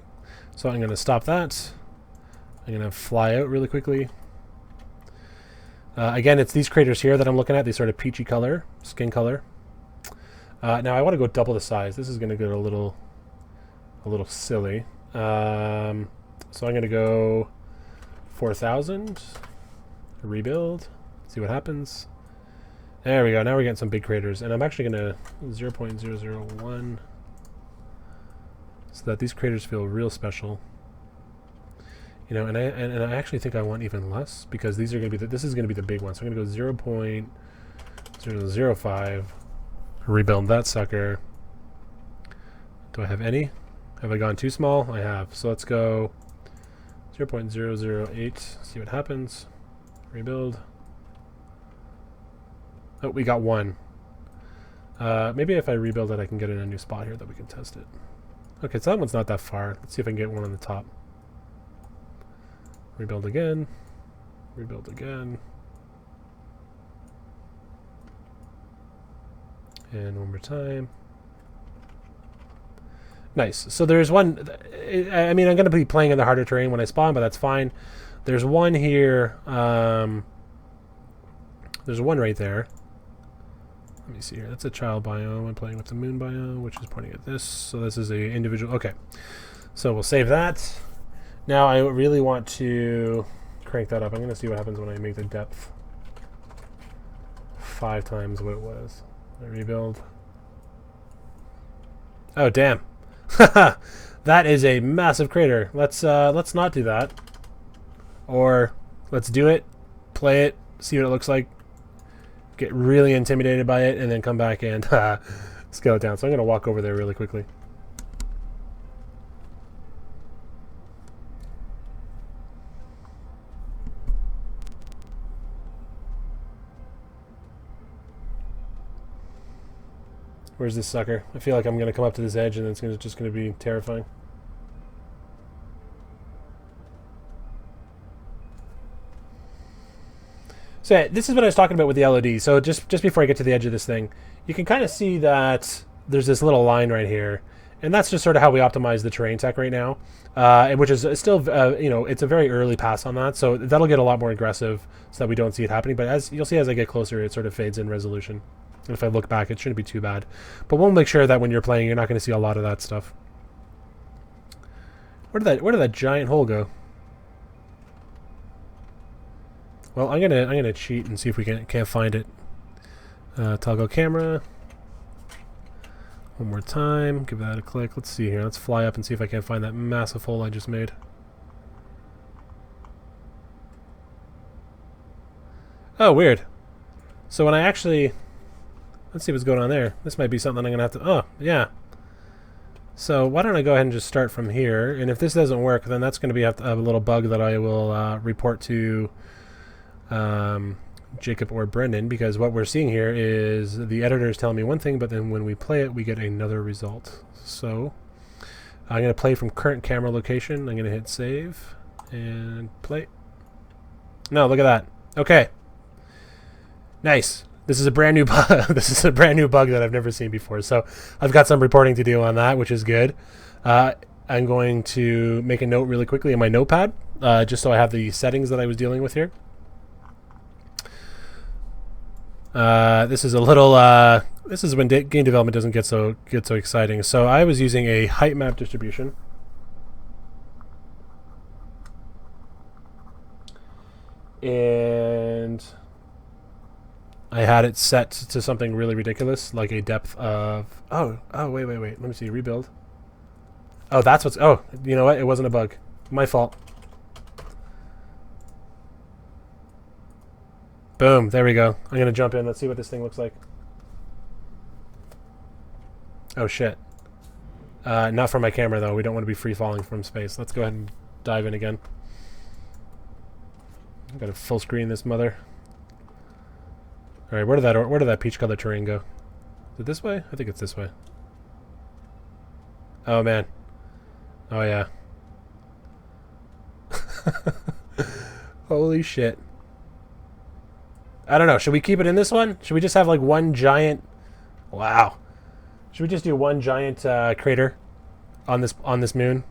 So I'm going to stop that. I'm going to fly out really quickly. Again, it's these craters here that I'm looking at, these sort of peachy color, skin color. Now I want to go double the size. This is going to get a little silly. So I'm going to go 4,000, rebuild, see what happens. There we go. Now we're getting some big craters, and I'm actually going to 0.001 so that these craters feel real special. You know, and I actually think I want even less because these are going to be this is going to be the big one. So I'm going to go 0.005, rebuild that sucker. Do I have any? Have I gone too small? I have. So let's go 0.008. See what happens. Rebuild. Oh, we got one. Maybe if I rebuild it, I can get in a new spot here that we can test it. Okay, so that one's not that far. Let's see if I can get one on the top. Rebuild again. Rebuild again. And one more time. Nice. So there's one. I mean, I'm going to be playing in the harder terrain when I spawn, but that's fine. There's one here. There's one right there. Let me see here. That's a child biome. I'm playing with the moon biome, which is pointing at this. So this is a individual. Okay. So we'll save that. Now I really want to crank that up. I'm going to see what happens when I make the depth 5 times what it was. I rebuild. Oh, damn. That is a massive crater. Let's not do that. Or let's do it, play it, see what it looks like, get really intimidated by it, and then come back and scale it down. So I'm going to walk over there really quickly. Where's this sucker? I feel like I'm going to come up to this edge and it's just going to be terrifying. So yeah, this is what I was talking about with the LOD. So just before I get to the edge of this thing, you can kind of see that there's this little line right here. And that's just sort of how we optimize the terrain tech right now, which is still, you know, it's a very early pass on that. So that'll get a lot more aggressive so that we don't see it happening. But as you'll see as I get closer, it sort of fades in resolution. And if I look back, it shouldn't be too bad. But we'll make sure that when you're playing, you're not going to see a lot of that stuff. Where did that giant hole go? Well, I'm gonna cheat and see if we can't find it. Toggle camera. One more time. Give that a click. Let's see here. Let's fly up and see if I can find that massive hole I just made. Oh, weird. So when I actually... Let's see what's going on there. This might be something I'm going to have to... Oh, yeah. So why don't I go ahead and just start from here. And if this doesn't work, then that's going to be a little bug that I will report to Jacob or Brendan. Because what we're seeing here is the editor is telling me one thing, but then when we play it, we get another result. So I'm going to play from current camera location. I'm going to hit save and play. No, look at that. Okay. Nice. This is a brand new bug. This is a brand new bug that I've never seen before. So I've got some reporting to do on that, which is good. I'm going to make a note really quickly in my notepad, just so I have the settings that I was dealing with here. This is a little. This is when game development doesn't get so exciting. So I was using a height map distribution. And I had it set to something really ridiculous, like a depth of... Oh, wait. Let me see. Rebuild. Oh, that's what's... Oh, you know what? It wasn't a bug. My fault. Boom. There we go. I'm going to jump in. Let's see what this thing looks like. Oh, shit. Not from my camera, though. We don't want to be free falling from space. Let's go ahead and dive in again. Gotta full screen this mother. Alright, where did that peach colored terrain go? Is it this way? I think it's this way. Oh man. Oh yeah. Holy shit. I don't know. Should we keep it in this one? Should we just have like one giant... Wow. Should we just do one giant crater on this moon?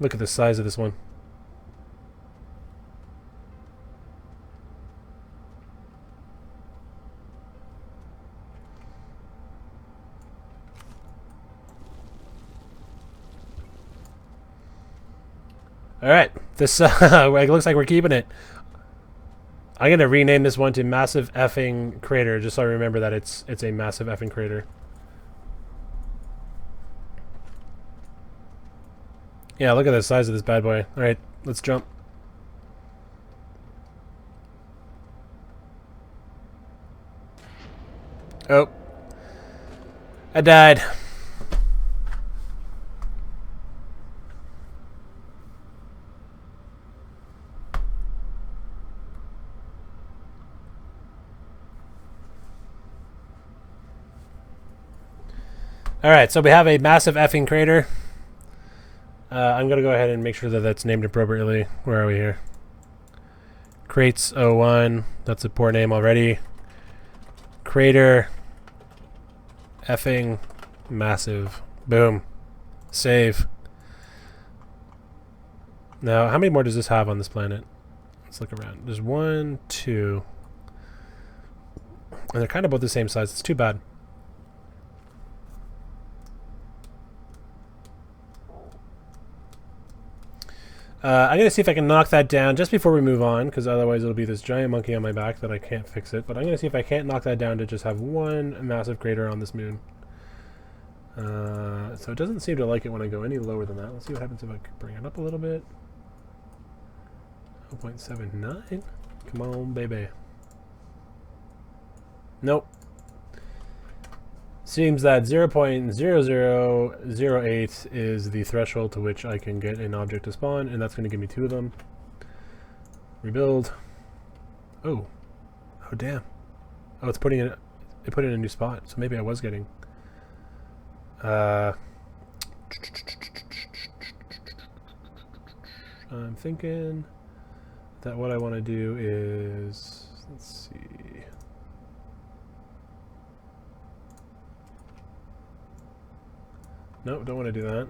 Look at the size of this one. Alright, this it looks like we're keeping it. I'm gonna rename this one to Massive Effing Crater, just so I remember that it's a massive effing crater. Yeah, look at the size of this bad boy. Alright, let's jump. Oh. I died. Alright, so we have a massive effing crater. I'm going to go ahead and make sure that that's named appropriately. Where are we here? Crates 01. That's a poor name already. Crater. Effing massive. Boom. Save. Now, how many more does this have on this planet? Let's look around. There's 1, 2. And they're kind of both the same size. It's too bad. I'm going to see if I can knock that down just before we move on, because otherwise it'll be this giant monkey on my back that I can't fix it. But I'm going to see if I can't knock that down to just have one massive crater on this moon. So it doesn't seem to like it when I go any lower than that. Let's see what happens if I bring it up a little bit. 0.79? Come on, baby. Nope. Seems that 0.0008 is the threshold to which I can get an object to spawn, and that's going to give me 2 of them. Rebuild. Oh. Oh, damn. Oh, it's putting it... It put it in a new spot, so maybe I was getting... I'm thinking that what I want to do is... Let's see... Nope, don't want to do that.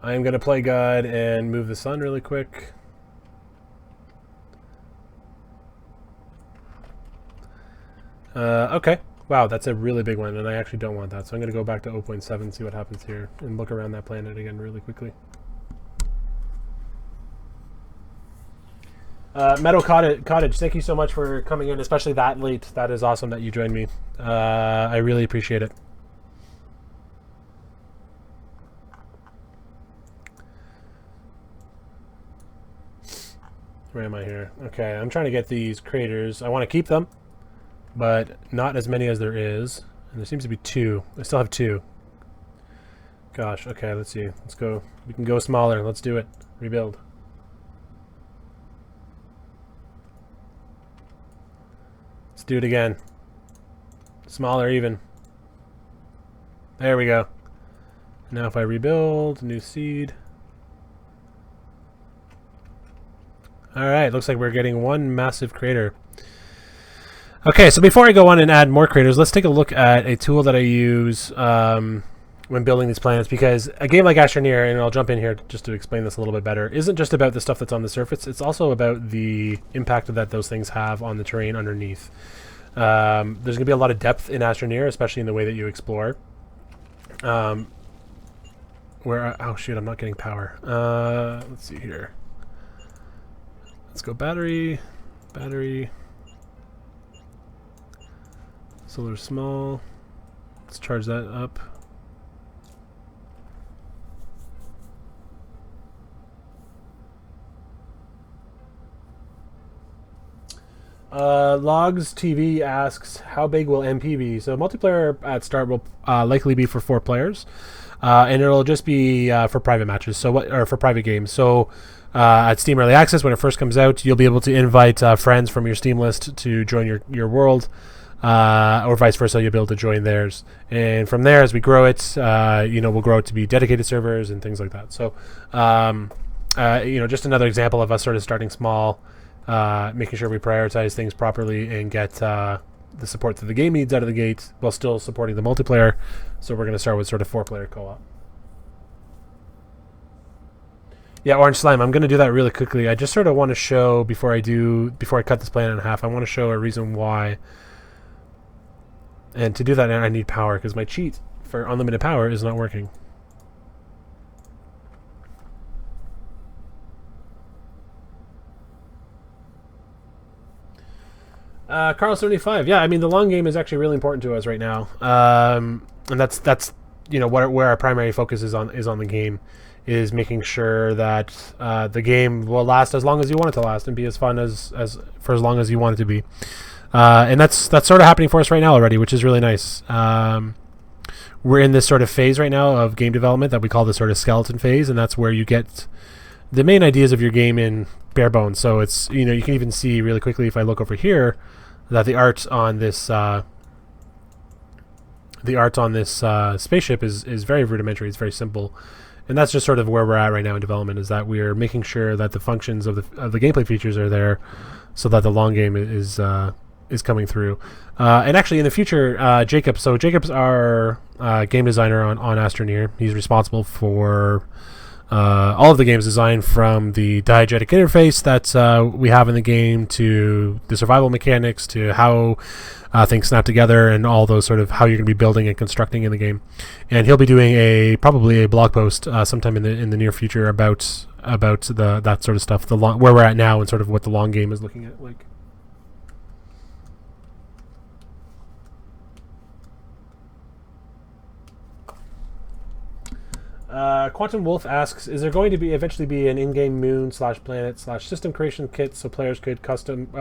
I'm going to play God and move the sun really quick. Okay. Wow, that's a really big one, and I actually don't want that. So I'm going to go back to 0.7, see what happens here, and look around that planet again really quickly. Meadow Cottage, thank you so much for coming in, especially that late. That is awesome that you joined me. I really appreciate it. Where am I here? Okay, I'm trying to get these craters. I want to keep them, but not as many as there is. And there seems to be 2. I still have 2. Gosh, okay, let's see. Let's go. We can go smaller. Let's do it. Rebuild. Let's do it again. Smaller even. There we go. Now if I rebuild, new seed. Alright, looks like we're getting one massive crater. Okay, so before I go on and add more craters, let's take a look at a tool that I use when building these planets, because a game like Astroneer, and I'll jump in here just to explain this a little bit better, isn't just about the stuff that's on the surface, it's also about the impact that those things have on the terrain underneath. There's going to be a lot of depth in Astroneer, especially in the way that you explore. Oh shoot, I'm not getting power. Let's see here. Let's go battery, solar small. Let's charge that up. Logs TV asks, how big will MP be? So multiplayer at start will likely be for 4 players, and it'll just be for private matches. So or for private games. So at Steam Early Access, when it first comes out, you'll be able to invite friends from your Steam list to join your world, or vice versa. You'll be able to join theirs, and from there, as we grow it, we'll grow it to be dedicated servers and things like that. So, just another example of us sort of starting small. Making sure we prioritize things properly and get the support that the game needs out of the gate while still supporting the multiplayer. So we're going to start with sort of 4-player co-op. Yeah, Orange Slime, I'm going to do that really quickly. I just sort of want to show, before I cut this planet in half, I want to show a reason why. And to do that, I need power, because my cheat for unlimited power is not working. Carl75, yeah, I mean the long game is actually really important to us right now, and that's where our primary focus is on the game, is making sure that the game will last as long as you want it to last and be as fun for as long as you want it to be, and that's sort of happening for us right now already, which is really nice. We're in this sort of phase right now of game development that we call the sort of skeleton phase, and that's where you get the main ideas of your game in bare bones. So it's you can even see really quickly if I look over here that the art on this spaceship is very rudimentary. It's very simple, and that's just sort of where we're at right now in development. Is that we're making sure that the functions of the gameplay features are there, so that the long game is coming through. And actually, in the future, Jacob. So Jacob's our game designer on Astroneer. He's responsible for all of the game's design, from the diegetic interface that we have in the game, to the survival mechanics, to how things snap together, and all those sort of how you're going to be building and constructing in the game. And he'll be doing probably a blog post sometime in the near future about that sort of stuff, where we're at now, and sort of what the long game is looking at like. Quantum Wolf asks, is there going to eventually be an in-game moon/planet/system creation kit so players could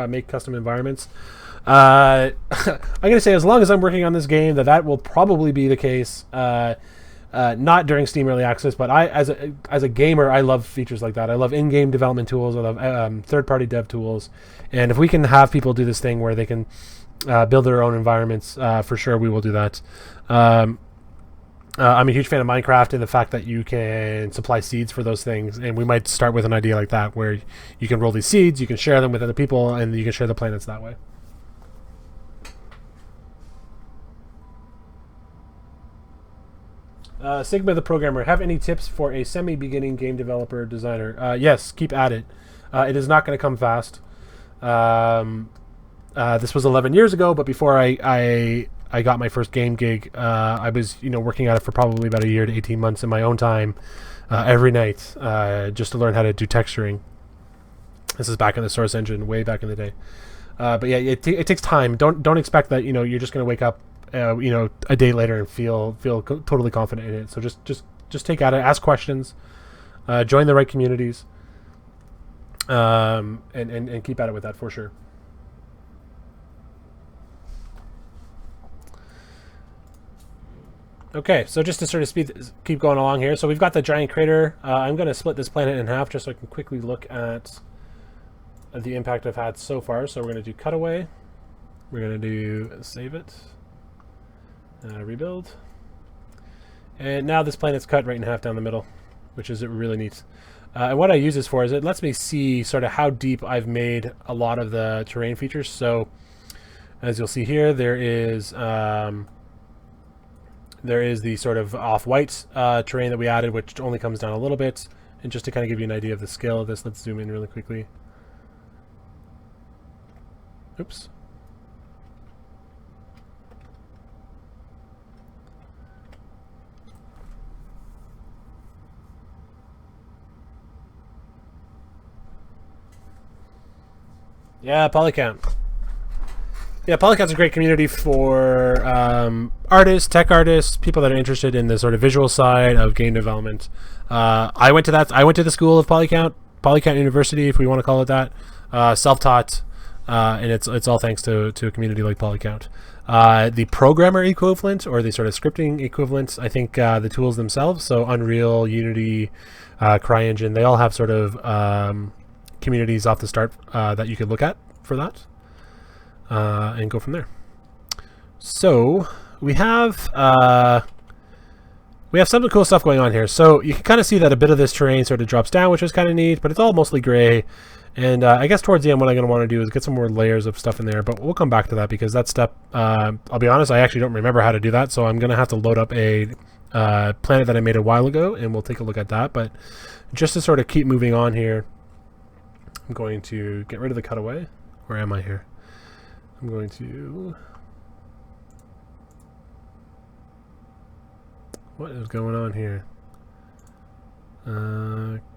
make custom environments? I'm going to say, as long as I'm working on this game, that will probably be the case. Not during Steam Early Access, but as a gamer, I love features like that. I love in-game development tools. I love third-party dev tools. And if we can have people do this thing where they can build their own environments, for sure we will do that. I'm a huge fan of Minecraft and the fact that you can supply seeds for those things, and we might start with an idea like that, where you can roll these seeds, you can share them with other people, and you can share the planets that way. Sigma the Programmer, have any tips for a semi-beginning game developer designer? Yes, keep at it. It is not going to come fast. This was 11 years ago, but before I got my first game gig, I was working at it for probably about a year to 18 months in my own time, every night, just to learn how to do texturing. This is back in the Source Engine, way back in the day. But yeah, it takes time. Don't expect that you're just going to wake up a day later and feel totally confident in it. So just take at it, ask questions, join the right communities, and keep at it with that for sure. Okay, so just to sort of keep going along here, so we've got the giant crater. I'm going to split this planet in half just so I can quickly look at the impact I've had so far. So we're going to do cutaway. We're going to do save it, rebuild, and now this planet's cut right in half down the middle, which is really neat. And what I use this for is it lets me see sort of how deep I've made a lot of the terrain features. So as you'll see here, there is the sort of off-white terrain that we added, which only comes down a little bit. And just to kind of give you an idea of the scale of this, let's zoom in really quickly. Oops. Yeah, Polycount. Yeah, Polycount's a great community for artists, tech artists, people that are interested in the sort of visual side of game development. I went to the school of Polycount University, if we want to call it that. Self-taught. and it's all thanks to a community like Polycount. The programmer equivalent, or the sort of scripting equivalent, I think the tools themselves, so Unreal, Unity, CryEngine, they all have sort of communities off the start that you could look at for that, and go from there. So we have some cool stuff going on here. So you can kind of see that a bit of this terrain sort of drops down, which is kind of neat, but it's all mostly gray. And I guess towards the end, what I'm going to want to do is get some more layers of stuff in there, but we'll come back to that because that step, I'll be honest, I actually don't remember how to do that, so I'm going to have to load up a planet that I made a while ago, and we'll take a look at that. But just to sort of keep moving on here, I'm going to get rid of the cutaway. Where am I here? I'm going to... What is going on here?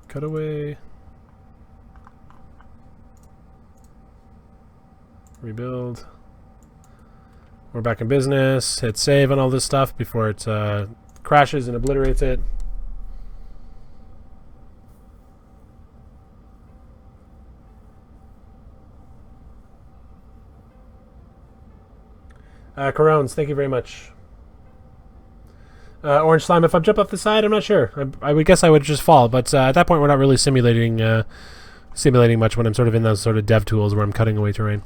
Cutaway... Rebuild. We're back in business. Hit save on all this stuff before it crashes and obliterates it. Corones, thank you very much. Orange Slime, if I jump off the side, I'm not sure. I would guess I would just fall, but at that point we're not really simulating much when I'm sort of in those sort of dev tools where I'm cutting away terrain.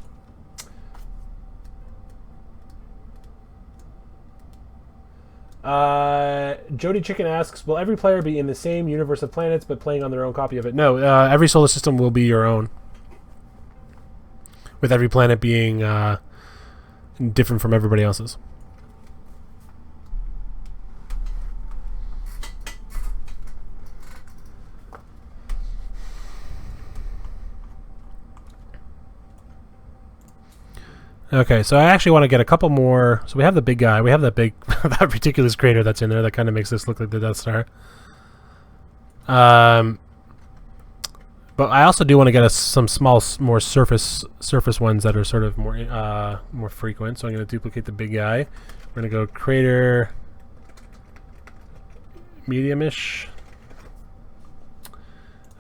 Jody Chicken asks, will every player be in the same universe of planets but playing on their own copy of it? No, every solar system will be your own, with every planet being different from everybody else's. Okay, so I actually want to get a couple more. So we have the big guy. We have that big, that ridiculous crater that's in there that kind of makes this look like the Death Star. But I also do want to get some small, more surface ones that are sort of more frequent. So I'm going to duplicate the big guy. We're going to go crater, medium-ish.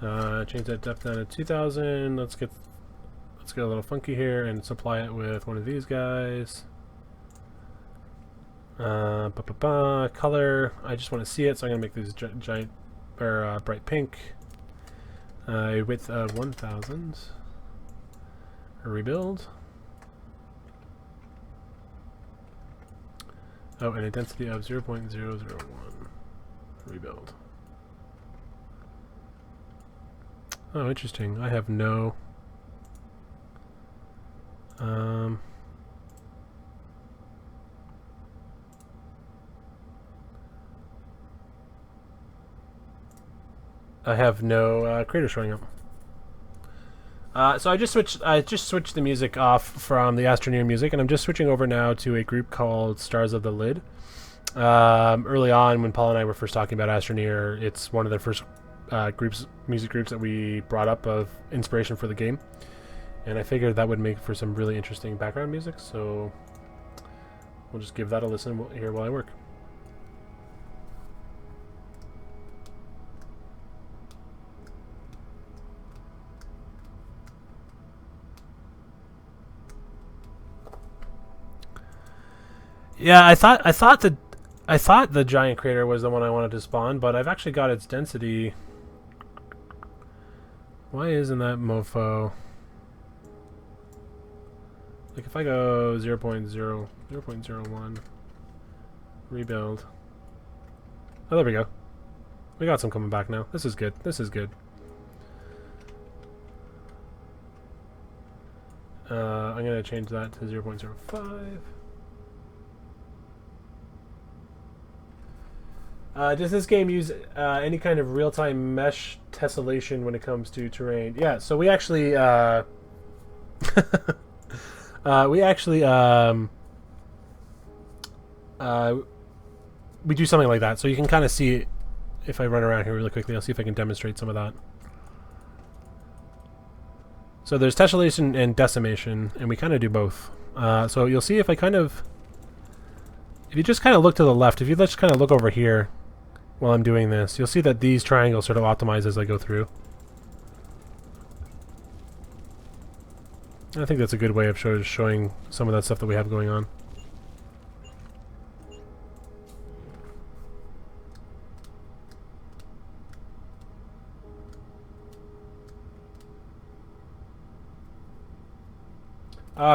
Change that depth down to 2,000. Let's get a little funky here and supply it with one of these guys. Color, I just want to see it, so I'm going to make these giant or bright pink. Width of 1,000. Rebuild. Oh, and a density of 0.001. Rebuild. Oh, interesting. I have no... I have no crater showing up. So I just switched the music off from the Astroneer music, and I'm just switching over now to a group called Stars of the Lid. Early on, when Paul and I were first talking about Astroneer, it's one of the first music groups that we brought up of inspiration for the game. And I figured that would make for some really interesting background music, so we'll just give that a listen here while I work. Yeah, I thought the giant crater was the one I wanted to spawn, but I've actually got its density. Why isn't that mofo? Like if I go 0.01 rebuild. Oh, there we go. We got some coming back now. This is good. This is good. I'm going to change that to 0.05. Does this game use any kind of real-time mesh tessellation when it comes to terrain? Yeah, so we actually... we do something like that, so you can kind of see it. If I run around here really quickly, I'll see if I can demonstrate some of that. So there's tessellation and decimation, and we kind of do both. So you'll see if I kind of... If you just kind of look to the left, if you just kind of look over here while I'm doing this, you'll see that these triangles sort of optimize as I go through. I think that's a good way of showing some of that stuff that we have going on.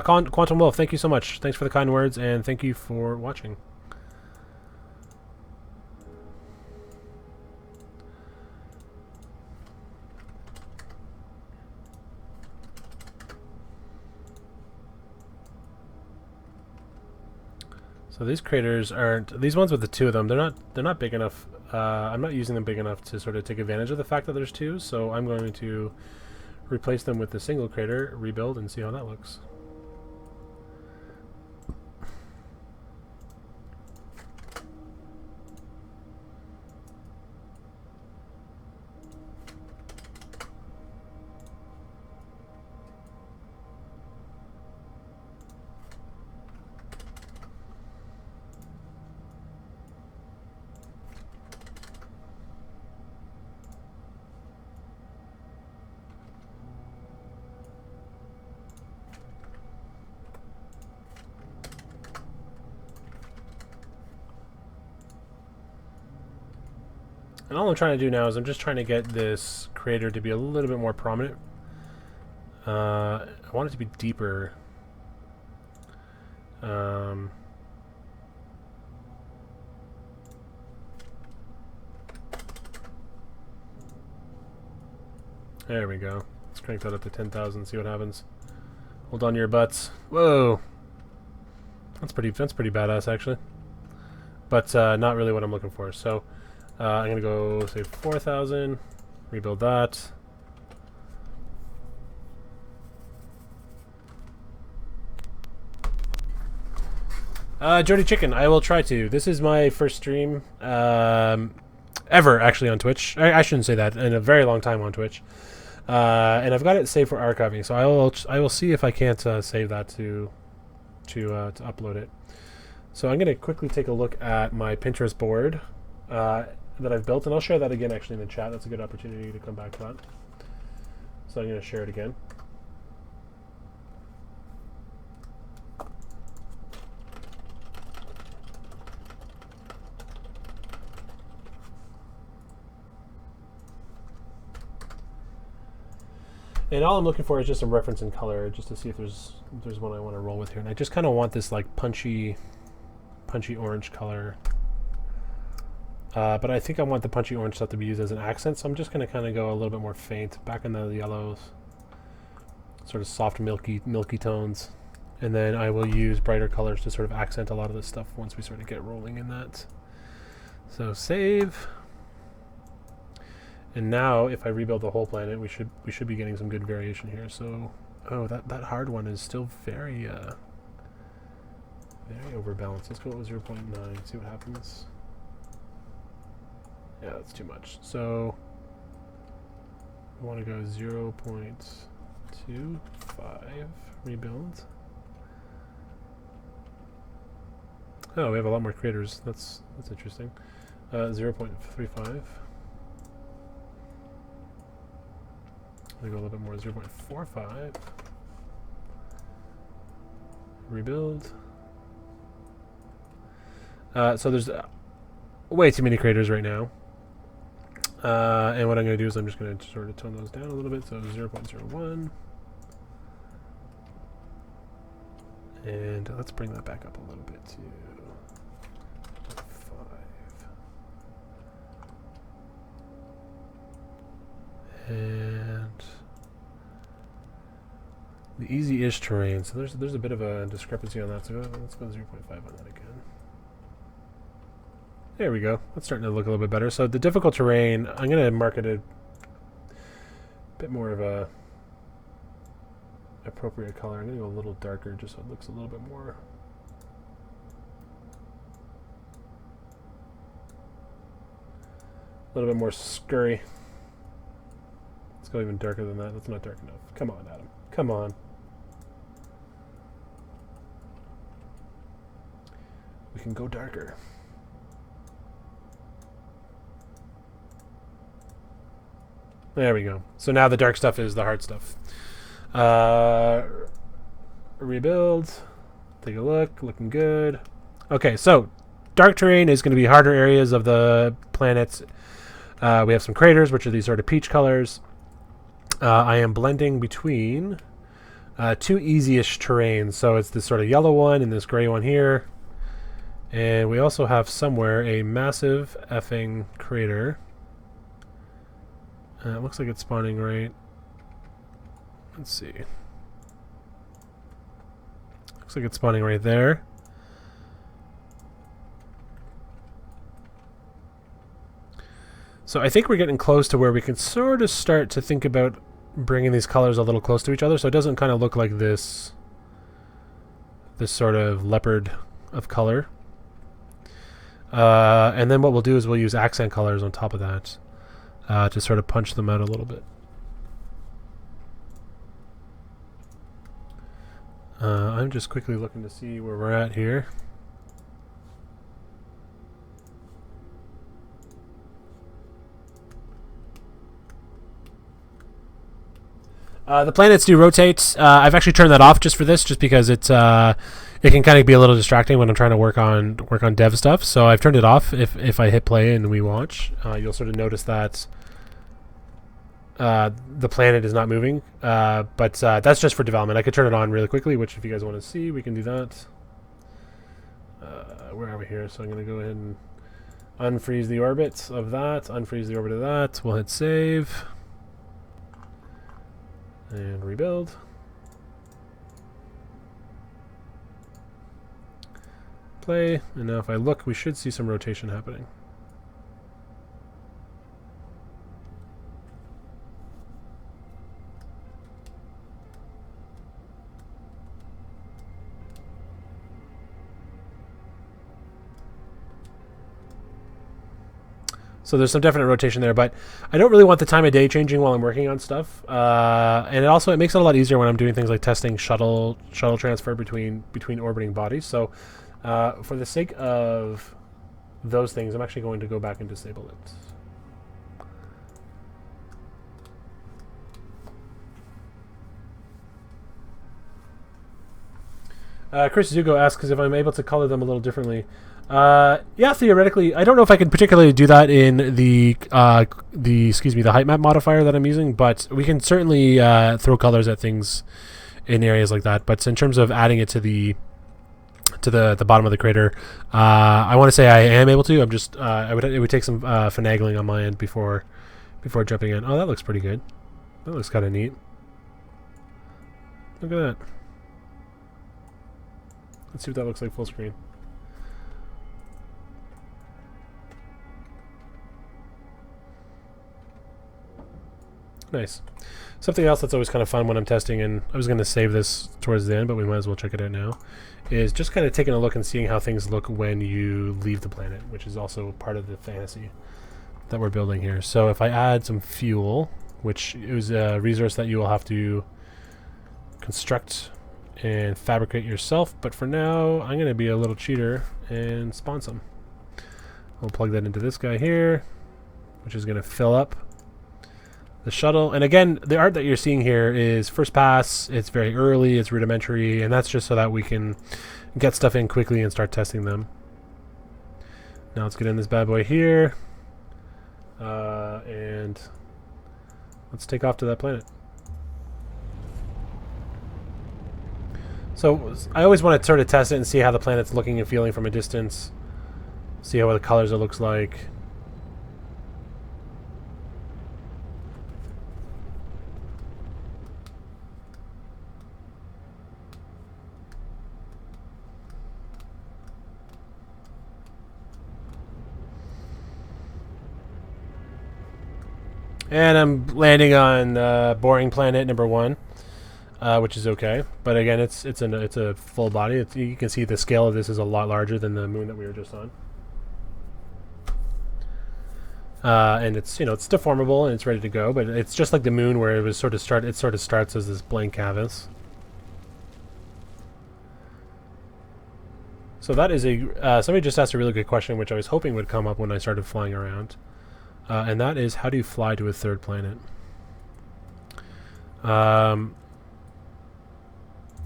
Quantum Wolf, thank you so much. Thanks for the kind words, and thank you for watching. So these craters aren't, these ones with the two of them, they're not big enough. I'm not using them big enough to sort of take advantage of the fact that there's two, so I'm going to replace them with the single crater, rebuild, and see how that looks. And all I'm trying to do now is I'm just trying to get this crater to be a little bit more prominent. I want it to be deeper. There we go. Let's crank that up to 10,000, see what happens. Hold on to your butts. Whoa! That's pretty badass, actually. But not really what I'm looking for. So I'm gonna go say 4,000. Rebuild that. Jody Chicken, I will try to. This is my first stream ever, actually, on Twitch. I shouldn't say that. In a very long time on Twitch. And I've got it saved for archiving, so I will see if I can't save that to upload it. So I'm going to quickly take a look at my Pinterest board that I've built, and I'll share that again actually in the chat. That's a good opportunity to come back to that. So I'm going to share it again. And all I'm looking for is just some reference in color, just to see if there's one I want to roll with here. And I just kind of want this like punchy orange color. But I think I want the punchy orange stuff to be used as an accent, so I'm just going to kind of go a little bit more faint, back in the yellows, sort of soft milky tones. And then I will use brighter colors to sort of accent a lot of this stuff once we sort of get rolling in that. So save. And now, if I rebuild the whole planet, we should be getting some good variation here. So, oh, that hard one is still very overbalanced. Let's go with 0.9. See what happens. Yeah, that's too much. So, I want to go 0.25 rebuild. Oh, we have a lot more craters. That's interesting. 0.35. Go a little bit more, 0.45. Rebuild. So there's way too many craters right now. And what I'm going to do is I'm just going to sort of tone those down a little bit. So 0.01. And let's bring that back up a little bit to 5. And the easy-ish terrain. So there's a bit of a discrepancy on that. So let's go 0.5 on that again. There we go. That's starting to look a little bit better. So the difficult terrain, I'm going to mark it a bit more of a appropriate color. I'm going to go a little darker just so it looks a little bit more. A little bit more scurry. Let's go even darker than that. That's not dark enough. Come on, Adam. Come on. We can go darker. There we go. So now the dark stuff is the hard stuff. rebuild. Take a look. Looking good. Okay, so dark terrain is going to be harder areas of the planets. We have some craters, which are these sort of peach colors. I am blending between two easy-ish terrains. So it's this sort of yellow one and this gray one here. And we also have somewhere a massive effing crater. It looks like it's spawning right. Let's see. Looks like it's spawning right there. So I think we're getting close to where we can sort of start to think about bringing these colors a little close to each other, so it doesn't kind of look like this sort of leopard of color. And then what we'll do is we'll use accent colors on top of that to sort of punch them out a little bit. I'm just quickly looking to see where we're at here. The planets do rotate. I've actually turned that off just for this, just because it can kind of be a little distracting when I'm trying to work on dev stuff. So I've turned it off. If I hit play and we watch, you'll sort of notice that the planet is not moving. But that's just for development. I could turn it on really quickly, which if you guys want to see, we can do that. Where are we here? So I'm going to go ahead and unfreeze the orbit of that, unfreeze the orbit of that. We'll hit save. And rebuild. Play. And now if I look, we should see some rotation happening. So there's some definite rotation there, but I don't really want the time of day changing while I'm working on stuff. And it makes it a lot easier when I'm doing things like testing shuttle transfer between orbiting bodies. So for the sake of those things, I'm actually going to go back and disable it. Chris Zugo asks if I'm able to color them a little differently. Yeah, theoretically. I don't know if I can particularly do that in the height map modifier that I'm using, but we can certainly throw colors at things in areas like that. But in terms of adding it to the bottom of the crater, I want to say I am able to. I'm just it would take some finagling on my end before jumping in. Oh, that looks pretty good. That looks kind of neat. Look at that. Let's see what that looks like full screen. Nice. Something else that's always kind of fun when I'm testing, and I was going to save this towards the end, but we might as well check it out now, is just kind of taking a look and seeing how things look when you leave the planet, which is also part of the fantasy that we're building here. So if I add some fuel, which is a resource that you will have to construct and fabricate yourself, but for now I'm going to be a little cheater and spawn some. We'll plug that into this guy here, which is going to fill up the shuttle. And again, the art that you're seeing here is first pass. It's very early, it's rudimentary, and that's just so that we can get stuff in quickly and start testing them. Now let's get in this bad boy here, and let's take off to that planet. So I always want to sort of test it and see how the planet's looking and feeling from a distance, see how the colors it looks like. And I'm landing on boring planet number 1, which is okay. But again, it's a full body. You can see the scale of this is a lot larger than the moon that we were just on. And it's deformable and it's ready to go. But it's just like the moon, where it sort of starts as this blank canvas. So that is somebody just asked a really good question, which I was hoping would come up when I started flying around. And that is, how do you fly to a third planet?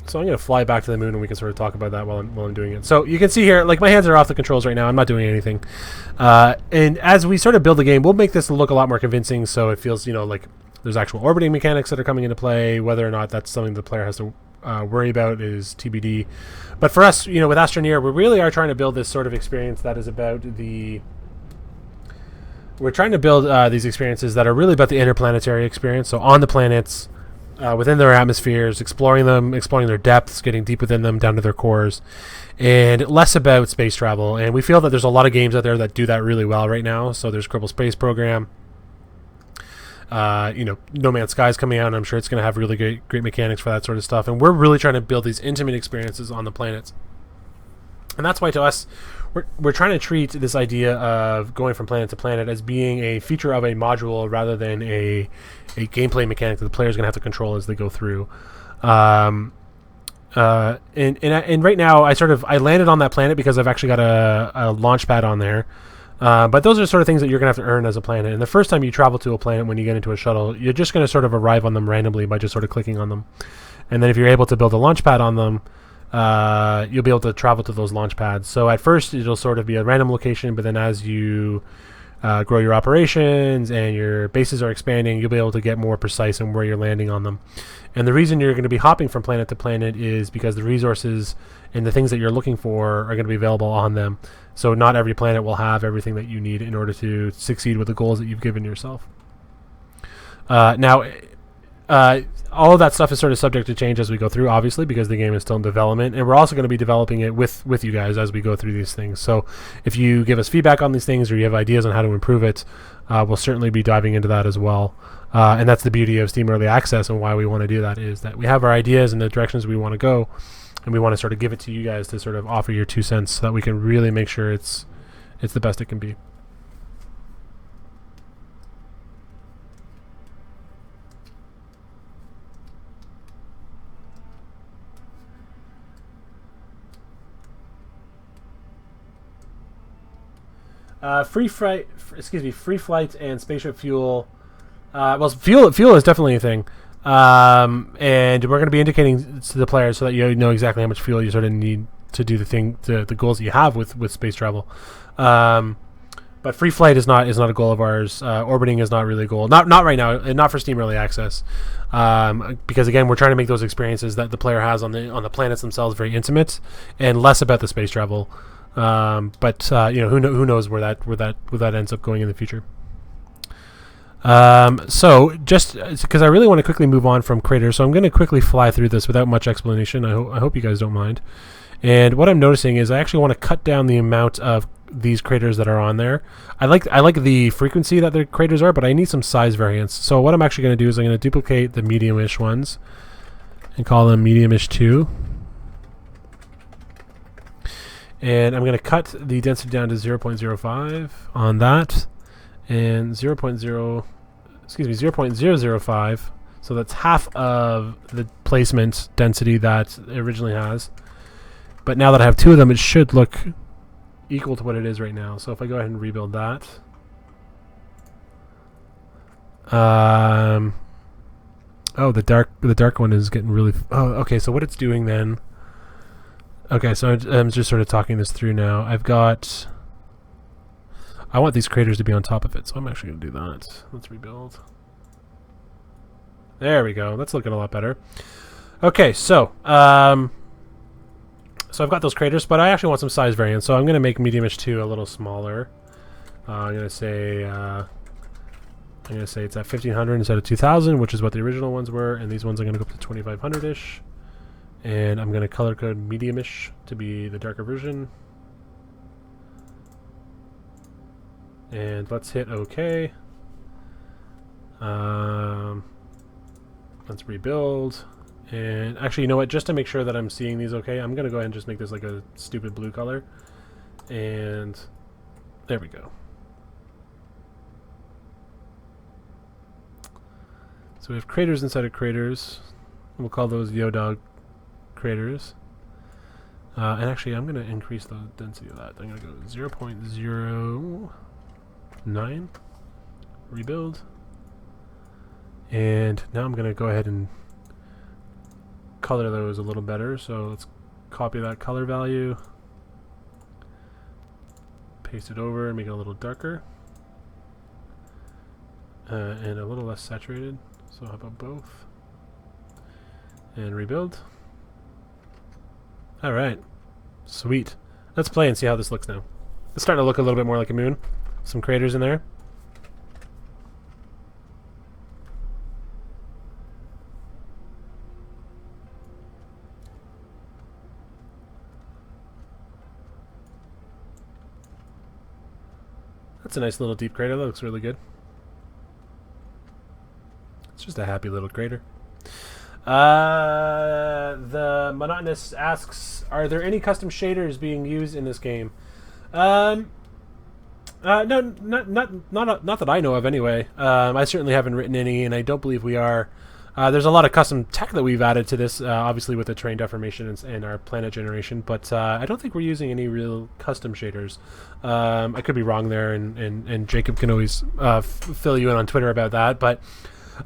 So I'm going to fly back to the moon and we can sort of talk about that while I'm doing it. So you can see here, like my hands are off the controls right now. I'm not doing anything. And as we sort of build the game, we'll make this look a lot more convincing so it feels, like there's actual orbiting mechanics that are coming into play. Whether or not that's something the player has to worry about is TBD. But for us, with Astroneer, we really are trying to build this sort of experience that is about we're trying to build these experiences that are really about the interplanetary experience. So on the planets, within their atmospheres, exploring them, exploring their depths, getting deep within them, down to their cores, and less about space travel. And we feel that there's a lot of games out there that do that really well right now. So there's Kerbal Space Program. No Man's Sky is coming out, and I'm sure it's going to have really great mechanics for that sort of stuff. And we're really trying to build these intimate experiences on the planets. And that's why to us, we're trying to treat this idea of going from planet to planet as being a feature of a module rather than a gameplay mechanic that the player's going to have to control as they go through. And right now, I landed on that planet because I've actually got a launch pad on there. But those are sort of things that you're going to have to earn as a planet. And the first time you travel to a planet when you get into a shuttle, you're just going to sort of arrive on them randomly by just sort of clicking on them. And then if you're able to build a launch pad on them, you'll be able to travel to those launch pads. So at first it'll sort of be a random location, but then as you grow your operations and your bases are expanding, you'll be able to get more precise in where you're landing on them. And the reason you're going to be hopping from planet to planet is because the resources and the things that you're looking for are going to be available on them. So not every planet will have everything that you need in order to succeed with the goals that you've given yourself. All of that stuff is sort of subject to change as we go through, obviously, because the game is still in development, and we're also going to be developing it with you guys as we go through these things. So if you give us feedback on these things or you have ideas on how to improve it, we'll certainly be diving into that as well. And that's the beauty of Steam Early Access, and why we want to do that is that we have our ideas and the directions we want to go, and we want to sort of give it to you guys to sort of offer your 2 cents so that we can really make sure it's the best it can be. Free flight and spaceship fuel. Fuel is definitely a thing, and we're going to be indicating to the players so that you know exactly how much fuel you sort of need to do the goals that you have with space travel. But free flight is not a goal of ours. Orbiting is not really a goal. Not right now, and not for Steam Early Access. Because again, we're trying to make those experiences that the player has on the planets themselves very intimate, and less about the space travel. But who knows where that ends up going in the future. So just because I really want to quickly move on from craters, so I'm going to quickly fly through this without much explanation. I hope you guys don't mind. And what I'm noticing is I actually want to cut down the amount of these craters that are on there. I like the frequency that the craters are, but I need some size variance. So what I'm actually going to do is I'm going to duplicate the medium-ish ones and call them medium-ish 2. And I'm going to cut the density down to 0.05 on that, and 0.005. So that's half of the placement density that it originally has. But now that I have 2 of them, it should look equal to what it is right now. So if I go ahead and rebuild that, oh, the dark one is getting really. Oh, okay. So what it's doing then? Okay, so I'm just sort of talking this through now. I want these craters to be on top of it, so I'm actually going to do that. Let's rebuild. There we go. That's looking a lot better. Okay, so I've got those craters, but I actually want some size variance, so I'm going to make medium-ish 2 a little smaller. I'm going to say it's at 1500 instead of 2000, which is what the original ones were, and these ones are going to go up to 2500-ish. And I'm going to color code medium-ish to be the darker version. And let's hit OK. Let's rebuild. And actually, you know what? Just to make sure that I'm seeing these okay, I'm going to go ahead and just make this like a stupid blue color. And there we go. So we have craters inside of craters. We'll call those Yodog craters. And actually, I'm going to increase the density of that. I'm going to go 0.09. Rebuild. And now I'm going to go ahead and color those a little better. So let's copy that color value, paste it over, and make it a little darker, and a little less saturated. So how about both? And rebuild. All right, sweet. Let's play and see how this looks now. It's starting to look a little bit more like a moon. Some craters in there. That's a nice little deep crater. That looks really good. It's just a happy little crater. The Monotonous asks, are there any custom shaders being used in this game? No, not that I know of anyway. I certainly haven't written any, and I don't believe we are. There's a lot of custom tech that we've added to this, obviously with the terrain deformation and our planet generation, but I don't think we're using any real custom shaders. I could be wrong there, and Jacob can always fill you in on Twitter about that, but